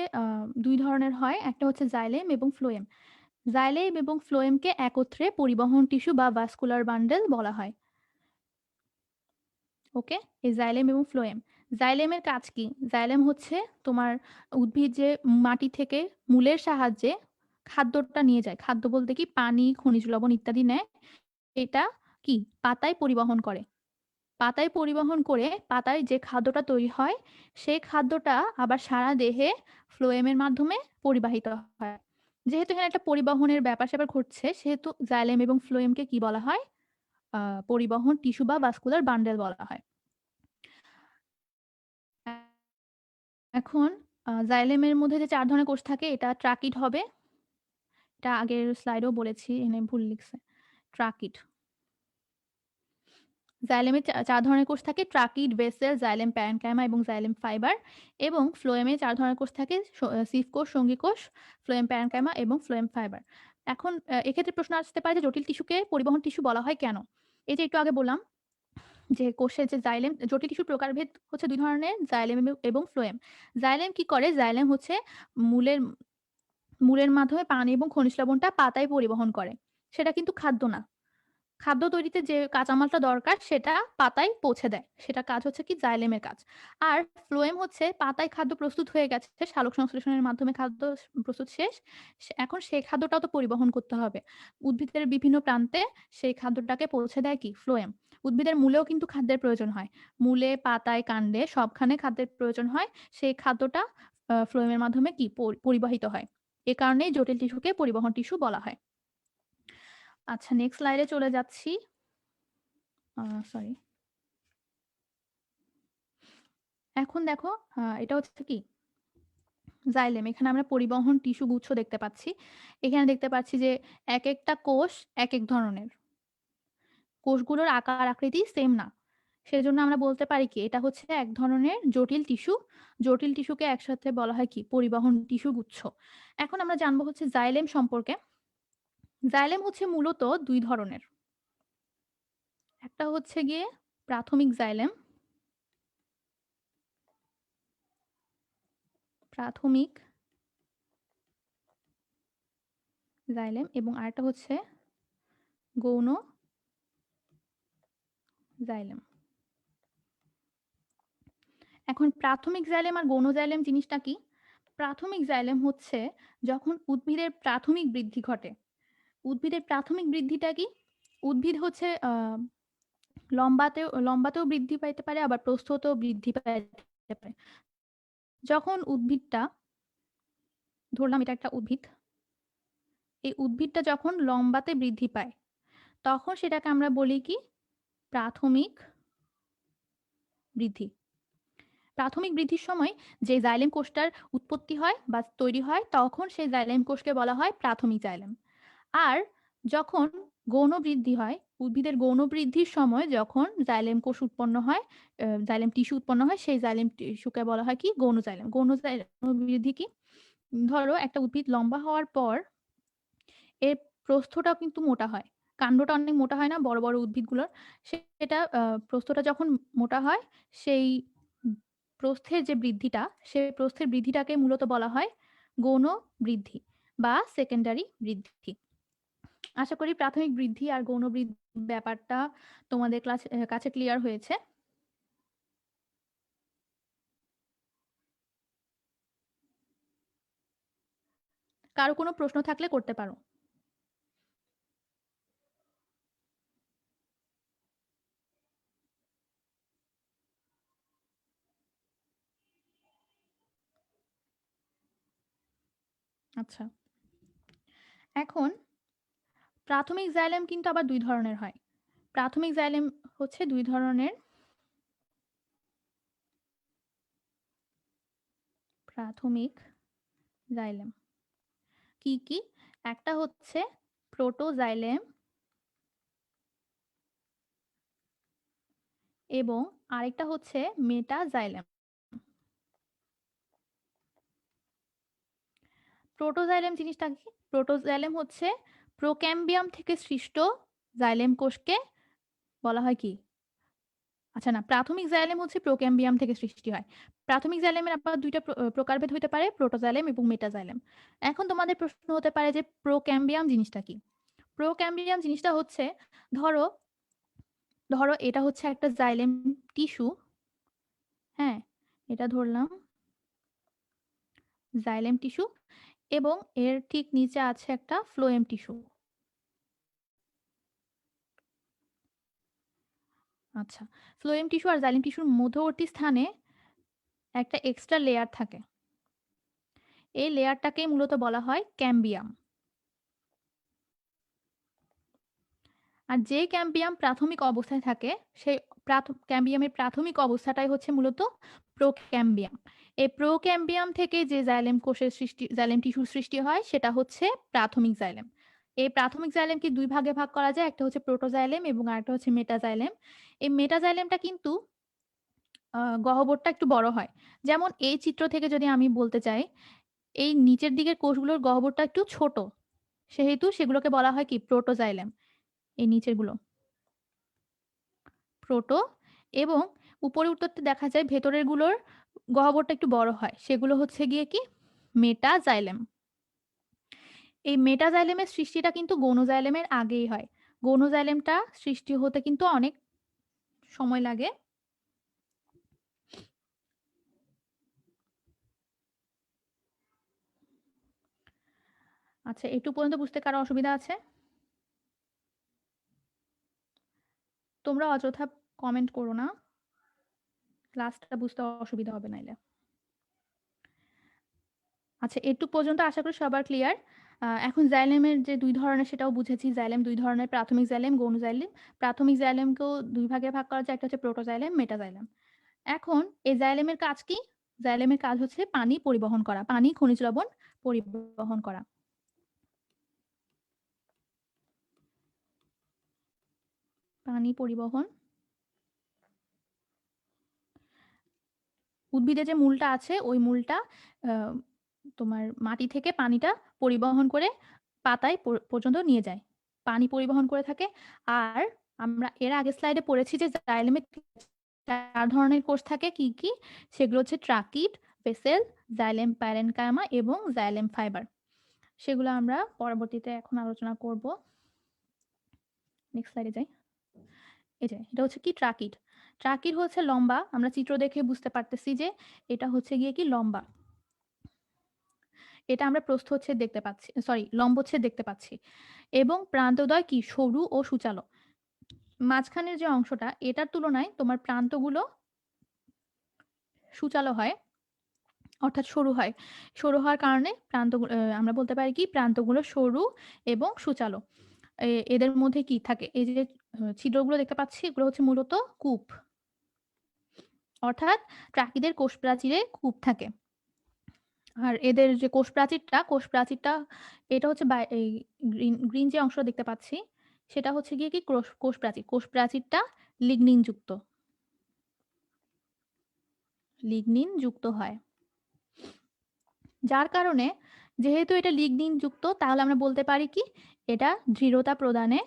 ২ ধরনের হয়। একটা হচ্ছে জাইলেম এবং ফ্লোয়েম। জাইলেম এবং ফ্লোয়েমকে একত্রে পরিবহন টিস্যু বা ভাস্কুলার বান্ডেল বলা হয়। ওকে? এই জাইলেম এবং ফ্লোয়েম। জাইলেমের কাজ কি? জাইলেম হচ্ছে তোমার উদ্ভিদ যে মাটি থেকে মূলের সাহায্যে খাদ্যটা নিয়ে যায়। খাদ্য বলতে কি পানি, খনিজ লবণ ইত্যাদি নেয়। এটা কি পাতায় পরিবহন করে। পাতায় পরিবহন করে পাতায় যে খাদ্যটা তৈরি হয়, সেই খাদ্যটা আবার সারা দেহে ফ্লোয়েমের মাধ্যমে পরিবাহিত হয়। যেহেতু এখানে একটা পরিবহনের ব্যাপার-স্যাপার ঘটছে, সেহেতু জাইলেম এবং ফ্লোয়েমকে কি বলা হয়? পরিবহন টিস্যু বা ভাস্কুলার বান্ডেল বলা হয়। এখন জাইলেমের মধ্যে যে ৪ ধরনের কোষ থাকে এটা ট্রাকিড হবে। এটা আগের স্লাইডেও বলেছি, এখানে ভুল লিখছে। ট্রাকিড। জাইলেমে ৪ ধরনের কোষ থাকে ট্রাকিড, ভেসেল, জাইলেম প্যারেনকাইমা এবং জাইলেম ফাইবার এবং ফ্লোয়েমে ৪ ধরনের কোষ থাকে সিভ কোষ, সঙ্গী কোষ, ফ্লোয়েম প্যারেনকাইমা এবং ফ্লোয়েম ফাইবার। এখন এক্ষেত্রে প্রশ্ন আসতে পারে যে জটিল টিস্যুকে পরিবহন টিস্যু বলা হয় কেন? এই যে একটু আগে বললাম যে কোষের যে জাইলেম জটিল টিস্যুর প্রকারভেদ হচ্ছে ২ ধরনের জাইলেম এবং ফ্লোয়েম। জাইলেম কি করে? জাইলেম হচ্ছে মূলের মূলের মাধ্যমে পানি এবং খনিজ লবণটা পাতায় পরিবহন করে। সেটা কিন্তু খাদ্য না। খাদ্য তৈরিতে যে কাঁচামালটা দরকার সেটা পাতায় পৌঁছে দেয়। সেটা কাজ হচ্ছে কি জাইলেমের কাজ। আর ফ্লোয়েম হচ্ছে পাতায় খাদ্য প্রস্তুত হয়ে গেছে, সালোক সংশ্লেষণের মাধ্যমে খাদ্য প্রস্তুত শেষ। এখন সেই খাদ্যটাও তো পরিবহন করতে হবে। উদ্ভিদের বিভিন্ন প্রান্তে সেই খাদ্যটাকে পৌঁছে দেয় কি ফ্লোয়েম। উদ্ভিদের মূলেও কিন্তু খাদ্যের প্রয়োজন হয়। মূলে, পাতায়, কাণ্ডে সবখানে খাদ্যের প্রয়োজন হয়। সেই খাদ্যটা ফ্লোয়েমের মাধ্যমে কি পরিবাহিত হয়। এ কারণেই জটিল টিস্যুকে পরিবহন টিস্যু বলা হয়। আচ্ছা নেক্সট স্লাইডে চলে যাচ্ছি। সরি। এখন দেখো এটা হচ্ছে কি জাইলেম। এখানে আমরা পরিবহন টিস্যু গুচ্ছ দেখতে পাচ্ছি। এখানে দেখতে পাচ্ছি যে একেকটা কোষ একেক ধরনের। কোষগুলোর আকার আকৃতি সেম না। সেজন্য আমরা বলতে পারি কি এটা হচ্ছে এক ধরনের জটিল টিস্যু। জটিল টিস্যুকে একসাথে বলা হয় কি পরিবহন টিস্যু গুচ্ছ। এখন আমরা জানবো হচ্ছে জাইলেম সম্পর্কে। জাইলেম হচ্ছে মূলত ২ ধরনের। একটা হচ্ছে গিয়ে প্রাথমিক জাইলেম, প্রাথমিক জাইলেম এবং আরেকটা হচ্ছে গৌণ জাইলেম। এখন প্রাথমিক জাইলেম আর গৌণ জাইলেম জিনিসটা কি? প্রাথমিক জাইলেম হচ্ছে যখন উদ্ভিদের প্রাথমিক বৃদ্ধি ঘটে। উদ্ভিদের প্রাথমিক বৃদ্ধিটা কি? উদ্ভিদ হচ্ছে লম্বাতেও বৃদ্ধি পাইতে পারে আবার প্রস্থতেও বৃদ্ধি পাইতে পারে। যখন উদ্ভিদটা ধরলাম এটা একটা উদ্ভিদ। এই উদ্ভিদটা যখন লম্বাতে বৃদ্ধি পায়, তখন সেটাকে আমরা বলি কি? প্রাথমিক বৃদ্ধি। প্রাথমিক বৃদ্ধির সময় যে জাইলেম কোষটার উৎপত্তি হয় বা তৈরি হয় তখন সেই জাইলেম কোষকে বলা হয় প্রাথমিক জাইলেম। আর যখন গৌণ বৃদ্ধি হয়, উদ্ভিদের গৌণ বৃদ্ধির সময় যখন জাইলেম কোষ উৎপন্ন হয়, জাইলেম টিস্যু উৎপন্ন হয় সেই জাইলেম টিস্যুকে বলা হয় কি গৌণ জাইলেম। গৌণ জাইলেম বৃদ্ধি কি? ধরো একটা উদ্ভিদ লম্বা হওয়ার পর এর প্রস্থটাও কিন্তু মোটা হয়। কাণ্ডটা অনেক মোটা হয় না বড়, বড় উদ্ভিদগুলোর? সেটা প্রস্থটা যখন মোটা হয় সেই প্রস্থের যে বৃদ্ধিটা, সেই প্রস্থের বৃদ্ধিটাকে মূলত বলা হয় গৌণ বৃদ্ধি বা সেকেন্ডারি বৃদ্ধি। আশা করি প্রাথমিক বৃদ্ধি আর গৌণ বৃদ্ধির ব্যাপারটা তোমাদের কাছে ক্লিয়ার হয়েছে। কারো কোনো প্রশ্ন থাকলে করতে পারো। আচ্ছা। এখন প্রাথমিক জাইলেম কিন্তু আবার ২ ধরনের হয়। প্রাথমিক জাইলেম হচ্ছে ২ ধরনের। প্রাথমিক জাইলেম কি, কি? একটা হচ্ছে প্রোটোজাইলেম এবং আরেকটা হচ্ছে মেটাজাইলেম। প্রোটোজাইলেম জিনিসটা কি? প্রোটোজাইলেম হচ্ছে প্রোক্যাম্বিয়াম থেকে সৃষ্ট জাইলেম কোষকে বলা হয় কি? আচ্ছা না, প্রাথমিক জাইলেম হচ্ছে প্রোক্যাম্বিয়াম থেকে সৃষ্টি হয়। প্রাথমিক জাইলেমের আবার ২ টা প্রকারভেদ হইতে পারে, প্রোটোজাইলেম এবং মেটাজাইলেম। এখন তোমাদের প্রশ্ন হতে পারে যে প্রোক্যাম্বিয়াম জিনিসটা কি? প্রোক্যাম্বিয়াম জিনিসটা হচ্ছে ধরো, ধরো এটা হচ্ছে একটা জাইলেম টিস্যু, হ্যাঁ? এটা ধরলাম জাইলেম টিস্যু এবং এর ঠিক নিচে আছে একটা ফ্লোয়েম টিস্যু। আচ্ছা, ফ্লোয়েম টিস্যু আর জাইলেম টিস্যুর মধ্যবর্তী স্থানে একটা এক্সট্রা লেয়ার থাকে। এই লেয়ারটাকেই মূলত বলা হয় ক্যাম্বিয়াম। আর যে ক্যাম্বিয়াম প্রাথমিক অবস্থায় থাকে সেই ক্যাম্বিয়ামের প্রাথমিক অবস্থাটাই হচ্ছে মূলত প্রোক্যাম্বিয়াম। এই প্রোক্যাম্বিয়াম থেকে যে জাইলেম কোষের সৃষ্টি, জাইলেম টিস্যুর সৃষ্টি হয় সেটা হচ্ছে প্রাথমিক জাইলেম। এই প্রাথমিক জাইলেমকে ২ ভাগে ভাগ করা যায়। একটা হচ্ছে প্রোটোজাইলেম এবং আরেকটা হচ্ছে মেটাজাইলেম। এই মেটাজাইলেমটা কিন্তু গহ্বরটা একটু বড় হয়। যেমন এই চিত্র থেকে যদি আমি বলতে চাই, এই নিচের দিকের কোষগুলোর গহ্বরটা একটু ছোট। সেহেতু সেগুলোকে বলা হয় কি প্রোটোজাইলেম। এই নিচের গুলো প্রোটো এবং উপরে উত্তরতে দেখা যায় ভেতরের গুলোর গহ্বরটা একটু বড় হয়। সেগুলো হচ্ছে গিয়ে কি মেটাজাইলেম। এই মেটাজাইলেমের সৃষ্টিটা কিন্তু গৌণজাইলেমের আগেই হয়। গৌণজাইলেমটা সৃষ্টি হতে কিন্তু অনেক সময় লাগে। আচ্ছা, এটুকু পর্যন্ত বুঝতে কারো অসুবিধা আছে? তোমরা অযথা কমেন্ট করো না। ক্লাসটা বুঝতে অসুবিধা হবে নাইলে। আচ্ছা, এটুক পর্যন্ত আশা করি সবার ক্লিয়ার। এখন জাইলেমের যে ২ ধরনের সেটাও বুঝেছি। জাইলেম ২ ধরনের, প্রাথমিক জাইলেম, গৌণ জাইলেম। প্রাথমিক জাইলেমকেও ২ ভাগে ভাগ করা যায়। একটা হচ্ছে প্রোটোজাইলেম, মেটাজাইলেম। এখন এই জাইলেমের কাজ কি? জাইলেমের কাজ হচ্ছে পানি পরিবহন করা, পানি, খনিজ লবণ পরিবহন করা। পানি পরিবহন। উদ্ভিদে যে মূলটা আছে ওই মূলটা তোমার মাটি থেকে পানিটা পরিবহন করে পাতায় পর্যন্ত নিয়ে যায়। পানি পরিবহন করে থাকে। আর আমরা এর আগের স্লাইডে পড়েছি যে জাইলেমে ৪ ধরনের কোষ থাকে কি, কি? সেগুলো হচ্ছে ট্রাকিড, ভেসেল, জাইলেম প্যারেনকাইমা এবং জাইলেম ফাইবার। সেগুলো আমরা পরবর্তীতে এখন আলোচনা করব। নেক্সট স্লাইডে যাই। এই যে এটা হচ্ছে কি ট্রাকিড। ট্রাকিড হচ্ছে লম্বা। আমরা চিত্র দেখে বুঝতে পারতেছি যে এটা হচ্ছে গিয়ে কি লম্বা। এটা আমরা প্রস্থচ্ছেদ দেখতে পাচ্ছি, সরি লম্বচ্ছেদ দেখতে পাচ্ছি। এবং প্রান্তদ্বয় কি সরু ও সূচালো। মাঝখানের যে অংশটা এটার তুলনায় তোমার প্রান্তগুলো সূচালো হয়, অর্থাৎ সরু হয়। সরু হওয়ার কারণে আমরা বলতে পারি কি প্রান্তগুলো সরু এবং সূচালো। এদের মধ্যে কি থাকে? এই যে ছিদ্রগুলো দেখতে পাচ্ছি এগুলো হচ্ছে মূলত কূপ। অর্থাৎ ট্রাকিদের কোষ প্রাচীরে কূপ থাকে। আর এদের যে কোষ প্রাচীরটা এটা হচ্ছে এই গ্রিন যে অংশটা দেখতে পাচ্ছি সেটা হচ্ছে গিয়ে কি কোষ প্রাচীর। কোষ প্রাচীরটা লিগনিন যুক্ত। লিগনিন যুক্ত হয়। যার কারণে যেহেতু এটা লিগনিন যুক্ত তাহলে আমরা বলতে পারি কি এটা দৃঢ়তা প্রদানে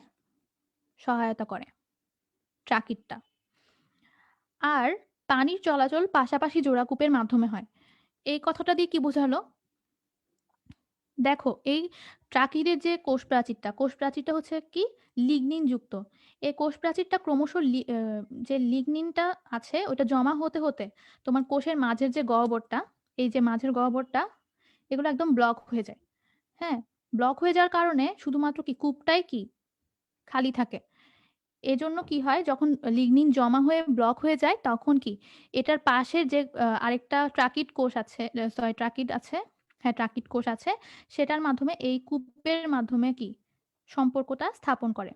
সহায়তা করে ট্রাকিডটা। আর পানির চলাচল পাশাপাশি জোড়াকূপের মাধ্যমে হয়। এই কথাটা দিয়ে কি বোঝালো? দেখো এই ট্রাকিডের যে কোষ প্রাচীরটা হচ্ছে কি লিগনিন যুক্ত। এই কোষ প্রাচীরটা ক্রমশ যে লিগনিনটা আছে ওটা জমা হতে হতে তোমার কোষের মাঝের যে গহ্বরটা, এই যে মাঝের গহ্বরটা এগুলো একদম ব্লক হয়ে যায়। হ্যাঁ, ব্লক হয়ে যাওয়ার কারণে শুধুমাত্র কি কূপটাই কি খালি থাকে। এজন্য কি হয় যখন লিগনিন জমা হয়ে ব্লক হয়ে যায় তখন কি এটার পাশের যে আরেকটা ট্রাকিড কোষ আছে, সরি ট্রাকিড আছে হ্যাঁ, ট্রাকিড কোষ আছে। সেটার মাধ্যমে এই কূপের মাধ্যমে কি সম্পর্কটা স্থাপন করে।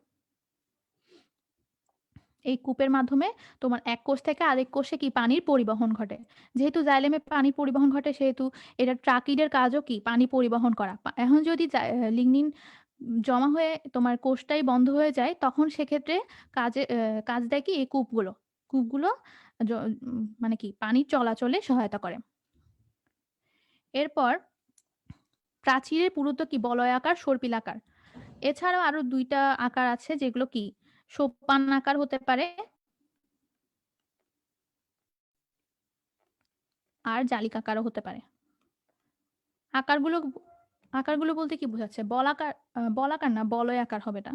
এই কূপের মাধ্যমে তোমার এক কোষ থেকে আরেক কোষে কি পানির পরিবহন ঘটে। যেহেতু জাইলেমে পানির পরিবহন ঘটে সেহেতু এটা ট্রাকিডের কাজও কি পানি পরিবহন করা। এখন যদি লিগনিন জমা হয়ে তোমার কোষটাই বন্ধ হয়ে যায় তখন সেক্ষেত্রে কাজ দেয় কি এই কূপগুলো। কূপগুলো মানে কি পানির চলাচলে সহায়তা করে। এরপর প্রাচীরের পুরুত্ব কি বলয়াকার, সর্পিলাকার। এছাড়াও আরো ২ টা আকার আছে যেগুলো কি সোপান আকার হতে পারে আর জালিকাকারও হতে পারে। আকারগুলো আকারগুলো বলতে কি বোঝাচ্ছে? বলাকার না বলয়াকার হবে এটা।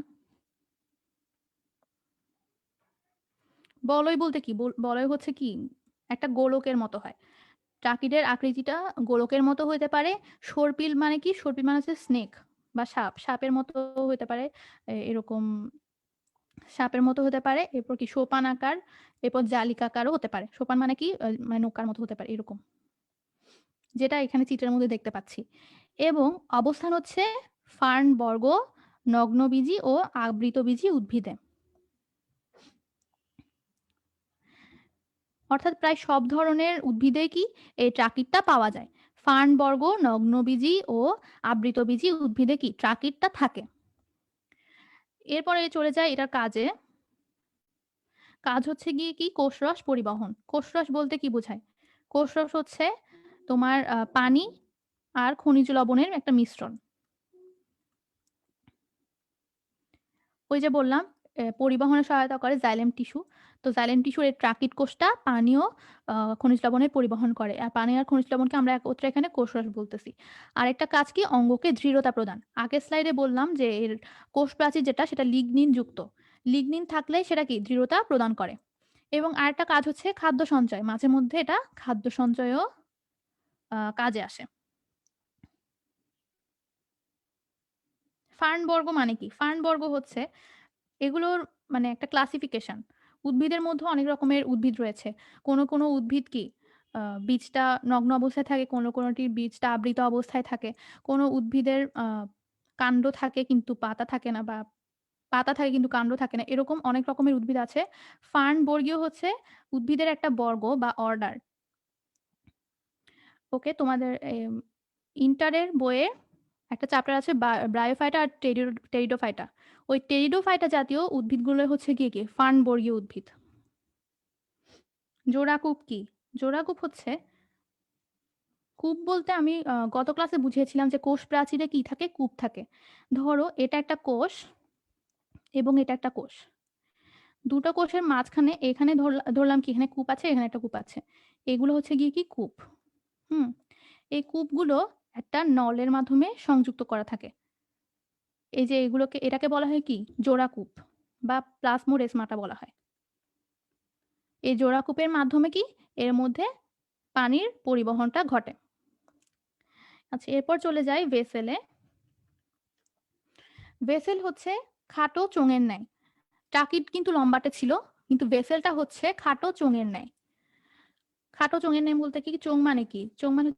বলয় বলতে কি? বলয় হচ্ছে কি একটা গোলকের মতো হয়। ট্রাকিডের আকৃতিটা গোলকের মতো হইতে পারে। সর্পিল মানে কি? সর্পিল মানে হচ্ছে স্নেক বা সাপ। সাপের মতো হইতে পারে। এরকম সাপের মতো হতে পারে। এরপর কি সোপান আকার, এরপর জালিকাকারও হতে পারে। সোপান মানে কি? মানে নৌকার মতো হতে পারে এরকম। যেটা এখানে চিত্রের মধ্যে দেখতে পাচ্ছি। এবং অবস্থান হচ্ছে ফার্ন বর্গ, নগ্নবীজী ও আবৃতবীজী উদ্ভিদে। অর্থাৎ প্রায় সব ধরনের উদ্ভিদে কি এই ট্রাকিডটা পাওয়া যায়। ফার্ন বর্গ, নগ্নবীজী ও আবৃতবীজী উদ্ভিদে কি ট্রাকিডটা থাকে। এরপরে চলে যায় এটার কাজে। কাজ হচ্ছে গিয়ে কি কোষরস পরিবহন। কোষরস বলতে কি বোঝায়? কোষরস হচ্ছে তোমার পানি আর খনিজ লবণের একটা মিশ্রণ। ওই যে বললাম পরিবহনে সহায়তা করে জাইলেম টিস্যু। তো জাইলেম টিস্যুর এই ট্রাকিড কোষটা পানি ও খনিজ লবণের পরিবহন করে। আর পানি আর খনিজ লবণকে আমরা একত্রে এখানে কোষরস বলতেছি। আরেকটা কাজ কি অঙ্গকে দৃঢ়তা প্রদান। আগের স্লাইডে বললাম যে এর কোষ প্রাচীর যেটা সেটা লিগনিন যুক্ত। লিগনিন থাকলে সেটা কি দৃঢ়তা প্রদান করে। এবং আরেকটা কাজ হচ্ছে খাদ্য সঞ্চয়। মাঝে মধ্যে এটা খাদ্য সঞ্চয়ও কাজে আসে। ফার্ন বর্গ মানে কি? ফার্ন বর্গ হচ্ছে এগুলোর মানে একটা ক্লাসিফিকেশন। উদ্ভিদের মধ্যে অনেক রকমের উদ্ভিদ রয়েছে। কোনো উদ্ভিদ কি বীজটা নগ্ন অবস্থায় থাকে, কোনোটির বীজটা আবৃত অবস্থায় থাকে। কোনো উদ্ভিদের কাণ্ড থাকে কিন্তু পাতা থাকে না বা পাতা থাকে কিন্তু কাণ্ড থাকে না। এরকম অনেক রকমের উদ্ভিদ আছে। ফার্ন বর্গীয় হচ্ছে উদ্ভিদের একটা বর্গ বা অর্ডার। ওকে, তোমাদের ইন্টারের বইয়ে একটা চ্যাপ্টার আছে ব্রায়োফাইটা আর টেরিডোফাইটা। ওই টেরিডোফাইটা জাতীয় উদ্ভিদগুলো হচ্ছে গিয়ে কি ফার্ন বর্গীয় উদ্ভিদ। জোড়াকূপ কি? জোড়াকূপ হচ্ছে কূপ বলতে আমি গত ক্লাসে বুঝিয়েছিলাম যে কোষ প্রাচীরে কি থাকে? কূপ থাকে। ধরো এটা একটা কোষ এবং এটা একটা কোষ। দুটো কোষের মাঝখানে এখানে ধরলাম কি এখানে কূপ আছে, এখানে একটা কূপ আছে। এগুলো হচ্ছে গিয়ে কি কূপ। হুম, এই কূপগুলো একটা নলের মাধ্যমে সংযুক্ত করা থাকে। এই যে এটাকে বলা হয় কি জোড়াকূপ বা প্লাজমোডেসমাটা বলা হয়। এই জোড়াকূপের মাধ্যমে কি এর মধ্যে পানির পরিবহনটা ঘটে। আচ্ছা, এরপর চলে যাই ভেসেলে। ভেসেল হচ্ছে খাটো চোঙের ন্যায়। ট্রাকিড কিন্তু লম্বাটে ছিল, কিন্তু ভেসেলটা হচ্ছে খাটো চোঙের ন্যায়। খাটো চোঙের ন্যায় বলতে কি? চোঙ মানে কি? চোঙ মানে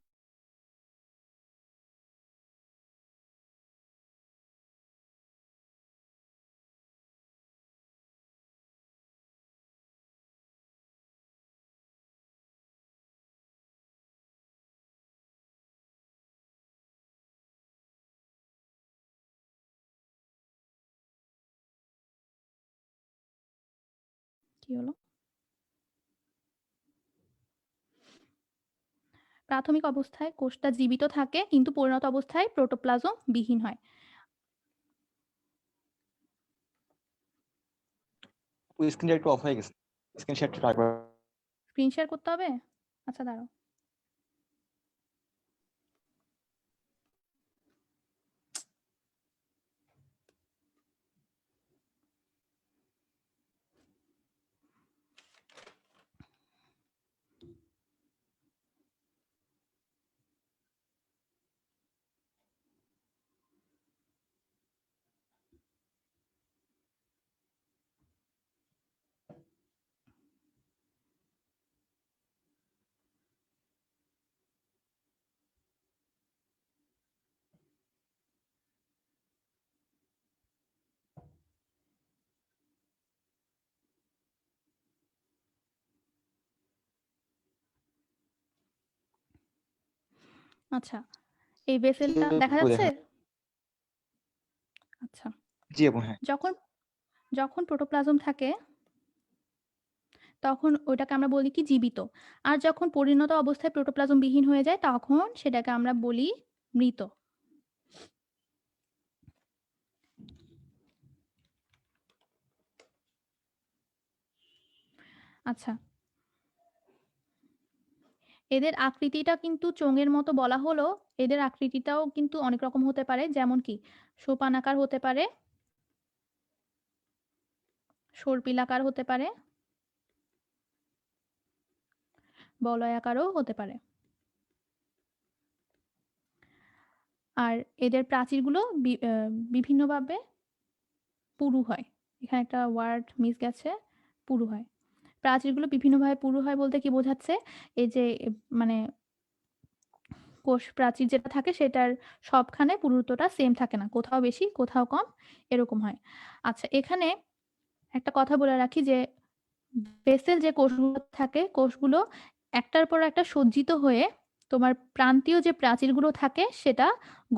কি হলো? প্রাথমিক অবস্থায় কোষটা জীবিত থাকে কিন্তু পরিণত অবস্থায় প্রোটোপ্লাজম বিহীন হয়। ওই স্ক্রিনটা একটু অফ হয়ে গেছে। স্ক্রিন শেয়ারটা ট্রাই করা। স্ক্রিন শেয়ার করতে হবে? আচ্ছা দাঁড়াও। আচ্ছা, এই ভেসেলটা দেখা একটু যাচ্ছে? দেখান। আচ্ছা, জি আপু, হ্যাঁ। যখন যখন প্রোটোপ্লাজম থাকে তখন ওটাকে আমরা বলি কি জীবিত। আর যখন পরিণত অবস্থায় প্রোটোপ্লাজম বিহীন হয়ে যায় তখন সেটাকে আমরা বলি মৃত। আচ্ছা, এদের আকৃতিটা কিন্তু চোঙের মতো বলা হলেও এদের আকৃতিটাও কিন্তু অনেক রকম হতে পারে। যেমন কি সোপানাকার হতে পারে, সর্পিলাকার হতে পারে, বলয়াকারও হতে পারে। আর এদের প্রাচীরগুলো বিভিন্নভাবে পুরু হয়। এখানে একটা ওয়ার্ড মিস গেছে, পুরু হয়। প্রাচীরগুলো বিভিন্নভাবে পুরু হয় বলতে কি বোঝাচ্ছে? এই যে মানে কোষ প্রাচীর যেটা থাকে সেটার সবখানে পুরুত্বটা সেম থাকে না। কোথাও বেশি, কোথাও কম এরকম হয়। আচ্ছা, এখানে একটা কথা বলে রাখি যে বেসেল যে কোষগুলো থাকে, কোষগুলো একটার পর একটা সজ্জিত হয়ে তোমার প্রান্তীয় যে প্রাচীরগুলো থাকে সেটা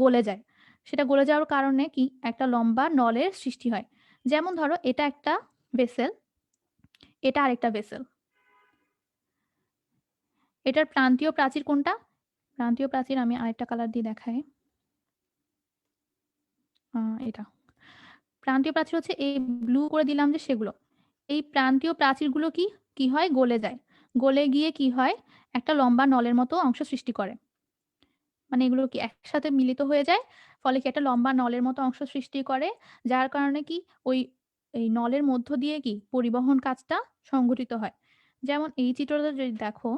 গলে যায়। সেটা গলে যাওয়ার কারণে কি একটা লম্বা নলের সৃষ্টি হয়। যেমন ধরো এটা একটা ভেসেল, এটা আরেকটা ভেসেল। এটার প্রান্তীয় প্রাচীর কোনটা? প্রান্তীয় প্রাচীর আমি আরেকটা কালার দিয়ে দেখাই। এটা। প্রান্তীয় প্রাচীর হচ্ছে এই ব্লু করে দিলাম যে সেগুলো। এই প্রান্তীয় প্রাচীরগুলো কি হয়? গলে যায়। গলে গিয়ে কি হয়? একটা লম্বা নলের মতো অংশ সৃষ্টি করে। মানে এগুলো কি একসাথে মিলিত হয়ে যায়, ফলে কি একটা লম্বা নলের মতো অংশ সৃষ্টি করে, যার কারণে কি ওই এই নলের মধ্য দিয়ে কি পরিবহন কাজটা সংঘটিত হয়। যেমন এই চিত্রটা যদি দেখো,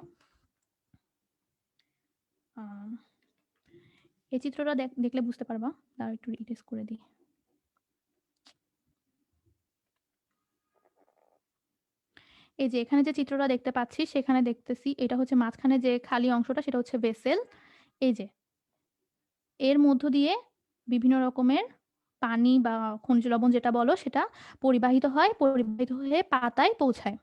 এই চিত্রটা দেখলে বুঝতে পারবা। তার একটু রিটেস করে দিই। এই যে এখানে যে চিত্রটা দেখতে পাচ্ছি সেখানে দেখতেছি এটা হচ্ছে মাঝখানে যে খালি অংশটা সেটা হচ্ছে ভেসেল। এই যে এর মধ্য দিয়ে বিভিন্ন রকমের পানি বা খনিজ লবণ যেটা বলো সেটা পরিবাহিত হয়, পরিবাহিত হয়ে পাতায় পৌঁছায়।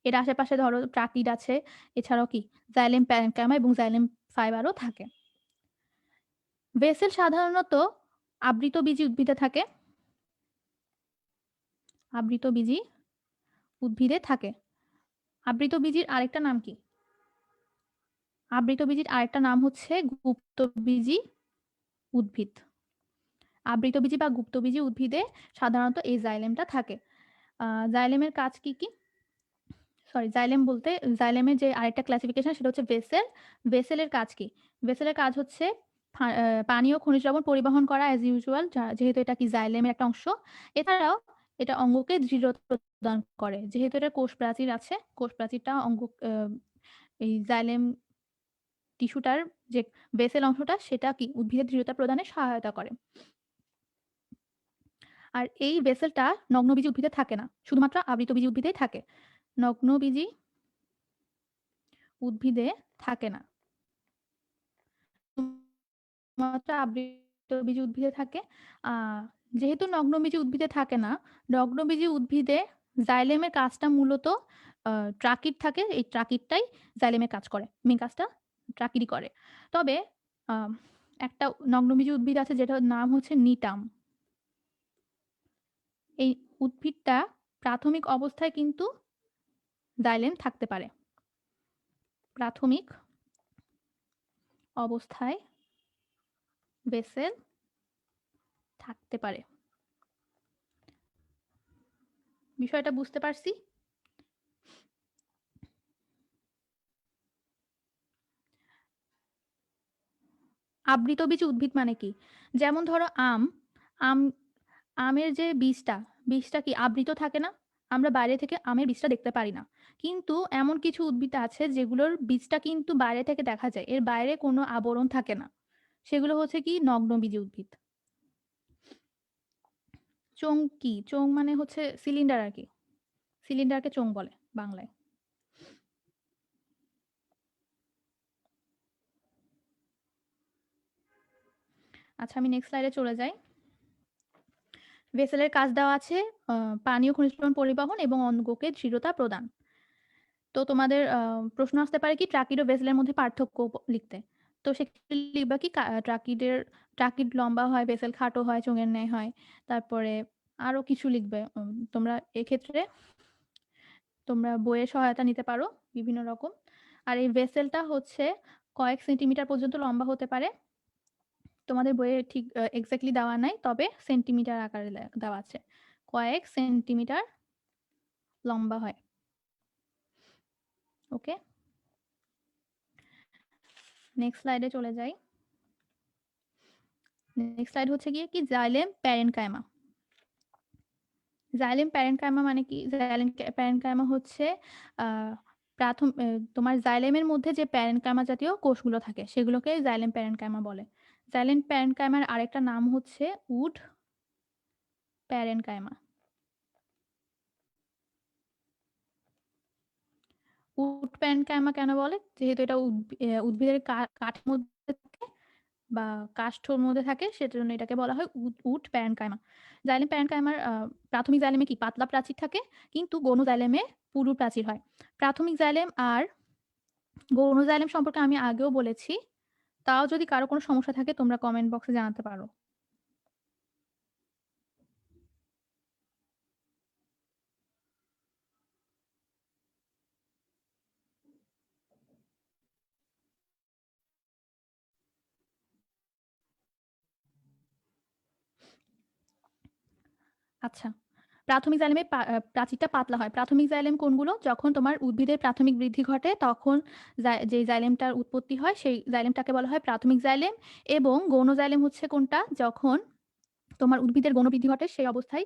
এর আশেপাশে ধরো প্রাকিড আছে, এছাড়াও কি জাইলেম প্যারেনকাইমা এবং জাইলেম ফাইবারও থাকে। ভেসেল সাধারণত আবৃতবীজী উদ্ভিদে থাকে। আবৃতবীজী উদ্ভিদে থাকে। আবৃতবীজীর আরেকটা নাম কি? আবৃতবীজীর আরেকটা নাম হচ্ছে গুপ্তবীজী উদ্ভিদ। আবৃতবীজী বা গুপ্তবীজী উদ্ভিদে সাধারণত এই জাইলেমটা থাকে। জাইলেমের কাজ কি কি? সরি, জাইলেম বলতে জাইলেমের যে আরেকটা ক্লাসিফিকেশন সেটা হচ্ছে ভেসেল। ভেসেলের কাজ কি? ভেসেলের কাজ হচ্ছে পানি ও খনিজ লবণ পরিবহন করা অ্যাজ ইউজুয়াল, যেহেতু এটা কি জাইলেমের একটা অংশ। এছাড়াও এটা অঙ্গকে দৃঢ়তা প্রদান করে, যেহেতু এটা কোষ প্রাচীর আছে, কোষ প্রাচীরটা অঙ্গ এই জাইলেম টিস্যুটার যে ভেসেল অংশটা সেটা কি উদ্ভিদের দৃঢ়তা প্রদানে সহায়তা করে। আর এই ভেসেলটা নগ্নবীজী উদ্ভিদে থাকে না, শুধুমাত্র আবৃতবীজী উদ্ভিদেই থাকে। নগ্নবীজী উদ্ভিদে থাকে না, শুধুমাত্র আবৃতবীজী উদ্ভিদে থাকে। যেহেতু নগ্নবীজী উদ্ভিদে থাকে না, নগ্নবীজী উদ্ভিদে জাইলেমের কাজটা মূলত ট্রাকিড থাকে, এই ট্রাকিডটাই জাইলেমের কাজ করে, মেন কাজটা ট্রাকিডই করে। তবে একটা নগ্নবীজী উদ্ভিদ আছে যেটার নাম হচ্ছে নিটাম। এই উদ্ভিদটা প্রাথমিক অবস্থায় কিন্তু জাইলেম থাকতে পারে। প্রাথমিক অবস্থায় ভেসেল থাকতে পারে। বিষয়টা বুঝতে পারছি? আবৃতবীজী উদ্ভিদ মানে কি? যেমন ধরো আম, আমের যে বীজটা কি আবৃত থাকে না? আমরা বাইরে থেকে আমের বীজটা দেখতে পারি না। কিন্তু এমন কিছু উদ্ভিদ আছে যেগুলোর বীজটা কিন্তু বাইরে থেকে দেখা যায়, এর বাইরে কোনো আবরণ থাকে না। সেগুলো হচ্ছে কি নগ্নবীজী উদ্ভিদ। চোঙ কি? চোঙ মানে হচ্ছে সিলিন্ডার আর কি। সিলিন্ডারকে চোঙ বলে বাংলায়। আচ্ছা, আমি নেক্সট স্লাইডে চলে যাই। ভেসেলের কাজ দেওয়া আছে পানি ও খনিজ লবণ পরিবহন এবং অঙ্গকে দৃঢ়তা প্রদান। তো তোমাদের প্রশ্ন আসতে পারে কি ট্রাকিড ও ভেসেলের মধ্যে পার্থক্য লিখতে। তো সেক্ষেত্রে লিখবা কি ট্রাকিড লম্বা হয়, ভেসেল খাটো হয়, চোঙের ন্যায় হয়। তারপরে আরো কিছু লিখবে। তোমরা এক্ষেত্রে তোমরা বইয়ের সহায়তা নিতে পারো বিভিন্ন রকম। আর এই ভেসেলটা হচ্ছে কয়েক সেন্টিমিটার পর্যন্ত লম্বা হতে পারে। তোমাদের বইয়ে ঠিক এক্সাক্টলি দেওয়া নাই, তবে সেন্টিমিটার আকারে দেওয়া আছে। কয়েক সেন্টিমিটার লম্বা হয়। ওকে, নেক্সট স্লাইডে চলে যাই। নেক্সট স্লাইড হচ্ছে গিয়ে কি জাইলেম প্যারেনকাইমা। জাইলেম প্যারেনকাইমা মানে কি? জাইলেম প্যারেনকাইমা হচ্ছে তোমার জাইলেমের মধ্যে যে প্যারেনকাইমা জাতীয় কোষগুলো থাকে সেগুলোকে জাইলেম প্যারেনকাইমা বলে। জাইলেম প্যারেনকাইমার আরেকটা নাম হচ্ছে উড প্যারেনকাইমা। উড প্যারেনকাইমা কেন বলে? যেহেতু এটা উদ্ভিদের কাঠের মধ্যে থাকে বা কাষ্ঠর মধ্যে থাকে, সেজন্য এটাকে বলা হয় উড প্যারেনকাইমা। জাইলেম প্যারেনকাইমার প্রাথমিক জাইলেমে কি পাতলা প্রাচীর থাকে, কিন্তু গৌণ জাইলেমে পুরু প্রাচীর হয়। প্রাথমিক জাইলেম আর গৌণ জাইলেম সম্পর্কে আমি আগেও বলেছি। তাও যদি কারো কোনো সমস্যা থাকে তোমরা কমেন্ট বক্সে জানাতে পারো। আচ্ছা, প্রাথমিক জাইলেমে প্রাচীরটা পাতলা হয়। প্রাথমিক জাইলেম কোনগুলো? যখন তোমার উদ্ভিদের প্রাথমিক বৃদ্ধি ঘটে তখন যে জাইলেমটার উৎপত্তি হয় সেই জাইলেমটাকে বলা হয় প্রাথমিক জাইলেম। এবং গৌণ জাইলেম হচ্ছে কোনটা? যখন তোমার উদ্ভিদের গৌণ বৃদ্ধি ঘটে সেই অবস্থায়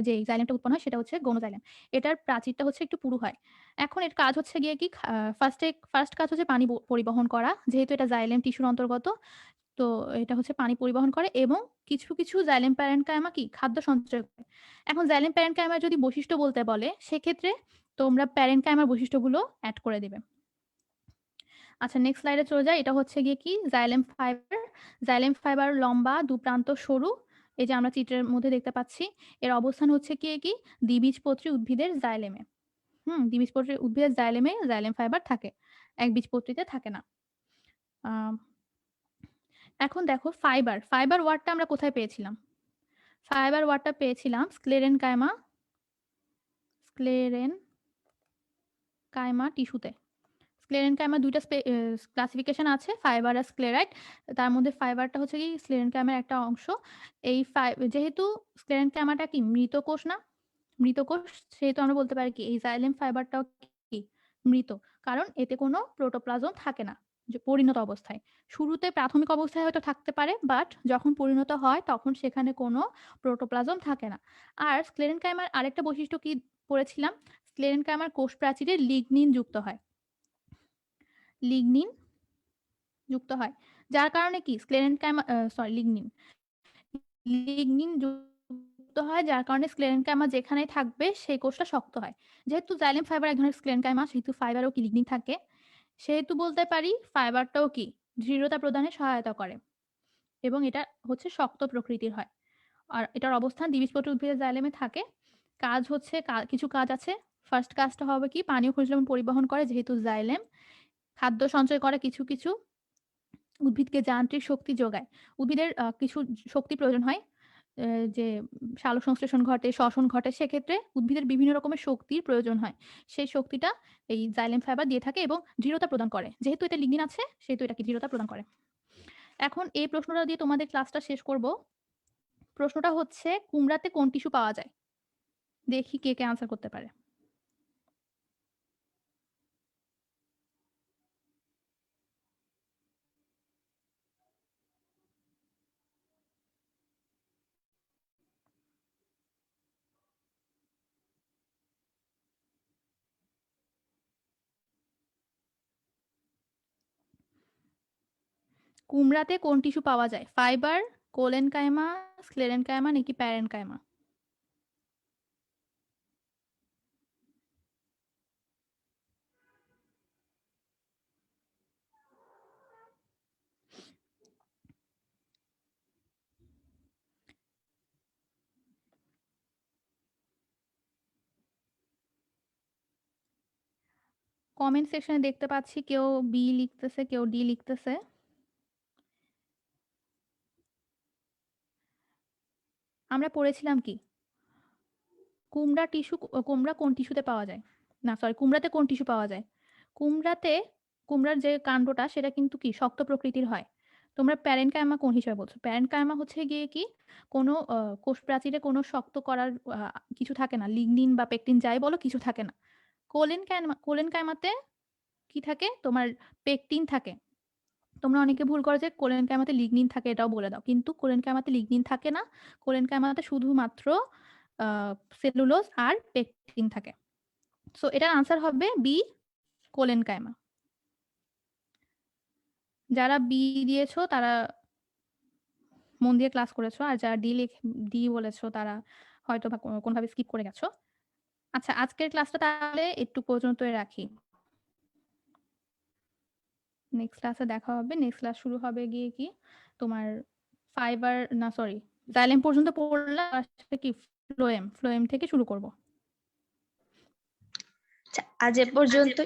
যে জাইলেমটা উৎপন্ন হয় সেটা হচ্ছে গৌণ জাইলেম। এটার প্রাচীরটা হচ্ছে একটু পুরু হয়। এখন এর কাজ হচ্ছে গিয়ে কি ফার্স্ট কাজ হচ্ছে পানি পরিবহন করা। যেহেতু এটা জাইলেম টিস্যুর অন্তর্গত, তো এটা হচ্ছে পানি পরিবহন করে এবং কিছু কিছু জাইলেম প্যারেনকাইমা কি খাদ্য সঞ্চয় করে। এখন জাইলেম প্যারেনকাইমার যদি বৈশিষ্ট্য বলতে বলে সেক্ষেত্রে তোমরা প্যারেনকাইমার বৈশিষ্ট্যগুলো অ্যাড করে দেবে। আচ্ছা, নেক্সট স্লাইডে চলে যায়। এটা হচ্ছে গিয়ে কি জাইলেম ফাইবার। জাইলেম ফাইবার লম্বা, দুপ্রান্ত সরু। এই যে আমরা চিত্রের মধ্যে দেখতে পাচ্ছি, এর অবস্থান হচ্ছে কি দ্বিবীজপত্রী উদ্ভিদের জাইলেমে। দ্বিবীজপত্রী উদ্ভিদের জাইলেমে জাইলেম ফাইবার থাকে, একবীজপত্রীতে থাকে না। আহ, এখন দেখো ফাইবার ফাইবার ওয়ার্ডটা আমরা কোথায় পেয়েছিলাম? ফাইবার ওয়ার্ডটা পেয়েছিলাম স্ক্লেরেন কাইমা টিস্যুতে। স্ক্লেরেনকাইমার দুইটা ক্লাসিফিকেশন আছে, ফাইবার আর স্ক্লেরাইড। তার মধ্যে ফাইবারটা হচ্ছে কি স্ক্লেরেনকাইমার একটা অংশ। যেহেতু স্ক্লেরেনকাইমাটা কি মৃত কোষ না, মৃত কোষ, সেহেতু আমরা বলতে পারি কি এই জাইলেম ফাইবারটাও কি মৃত, কারণ এতে কোনো প্রোটোপ্লাজম থাকে না যে পরিণত অবস্থায়। শুরুতে প্রাথমিক অবস্থায় হয়তো থাকতে পারে, বাট যখন পরিণত হয় তখন সেখানে কোনো প্রোটোপ্লাজম থাকে না। আর স্ক্লেরেনকাইমার আরেকটা বৈশিষ্ট্য কি পড়েছিলাম? স্ক্লেরেনকাইমার কোষ প্রাচীরে লিগনিন যুক্ত হয়। লিগনিন যুক্ত হয়, যার কারণে কি লিগনিন যুক্ত হয়, যার কারণে স্ক্লেরেনকাইমা যেখানেই থাকবে সেই কোষটা শক্ত হয়। যেহেতু জাইলেম ফাইবার এক ধরনের স্ক্লেরেনকাইমা, সেহেতু ফাইবারও কি লিগনিন থাকে, সেহেতু বলতে পারি ফাইবারটাও কি দৃঢ়তা প্রদানে সহায়তা করে এবং এটা হচ্ছে শক্ত প্রকৃতির হয়। আর এটার অবস্থান দ্বিবীজপত্রী উদ্ভিদের জাইলেমে থাকে। কাজ হচ্ছে কিছু কাজ আছে। ফার্স্ট কাজটা হবে কি পানীয় খনিজ লবণ পরিবহন করে, যেহেতু জাইলেম। খাদ্য সঞ্চয় করে কিছু কিছু। উদ্ভিদকে যান্ত্রিক শক্তি যোগায়। উদ্ভিদের কিছু শক্তি প্রয়োজন হয়, যে সালোকসংশ্লেষণ ঘটে, শ্বসন ঘটে, সেক্ষেত্রে উদ্ভিদের বিভিন্ন রকমের শক্তির প্রয়োজন হয়। সেই শক্তিটা এই জাইলেম ফাইবার দিয়ে থাকে এবং দৃঢ়তা প্রদান করে। যেহেতু এটা লিগনিন আছে সেহেতু এটা কি দৃঢ়তা প্রদান করে। এখন এই প্রশ্নটা দিয়ে তোমাদের ক্লাসটা শেষ করব। প্রশ্নটা হচ্ছে কুমড়াতে কোন টিস্যু পাওয়া যায়? দেখি কে কে আনসার করতে পারে। কুমড়াতে কোন টিস্যু পাওয়া যায়? ফাইবার, কোলেনকাইমা, স্ক্লেরেনকাইমা নাকি প্যারেনকাইমা? কমেন্ট সেকশনে দেখতে পাচ্ছি কেউ বি লিখতেছে, কেউ ডি লিখতেছে। আমরা পড়েছিলাম কি কুমড়া কুমড়া কোন টিস্যুতে পাওয়া যায় না সরি কুমড়াতে কোন টিস্যু পাওয়া যায় কুমড়ার যে কাণ্ডটা সেটা কিন্তু কি শক্ত প্রকৃতির হয়। তোমরা প্যারেনকাইমা কোন হিসেবে বলছো? প্যারেনকাইমা হচ্ছে গিয়ে কি কোনো কোষ প্রাচীরে কোনো শক্ত করার কিছু থাকে না, লিগনিন বা পেকটিন যাই বলো কিছু থাকে না। কোলেনকাইমাতে কি থাকে? তোমার পেকটিন থাকে। তোমরা অনেকে ভুল করো যে কোলেনকাইমাতে লিগনিন থাকে, এটাও বলে দাও, কিন্তু কোলেনকাইমাতে লিগনিন থাকে না। কোলেনকাইমাতে শুধুমাত্র সেলুলোজ আর পেকটিন থাকে। সো এটার আনসার হবে বি, কোলেনকাইমা। যারা বি দিয়েছো তারা মন দিয়ে ক্লাস করেছো, আর যারা ডি বলেছো তারা হয়তো বা কোনোভাবে স্কিপ করে গেছো। আচ্ছা, আজকের ক্লাসটা তাহলে একটু পর্যন্তই রাখি। নেক্সট ক্লাসে দেখা হবে। নেক্সট ক্লাস শুরু হবে গিয়ে কি তোমার ফাইবার না সরি জাইলেম পর্যন্ত পড়লাম, কি ফ্লোয়েম থেকে শুরু করব। আজ এ পর্যন্ত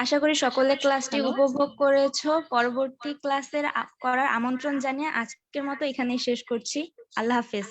আশা করি সকলে ক্লাসটি হ্যালো। উপভোগ করেছো। পরবর্তী ক্লাসের করার আমন্ত্রণ জানিয়ে আজকের মতো এখানেই শেষ করছি। আল্লাহ হাফেজ।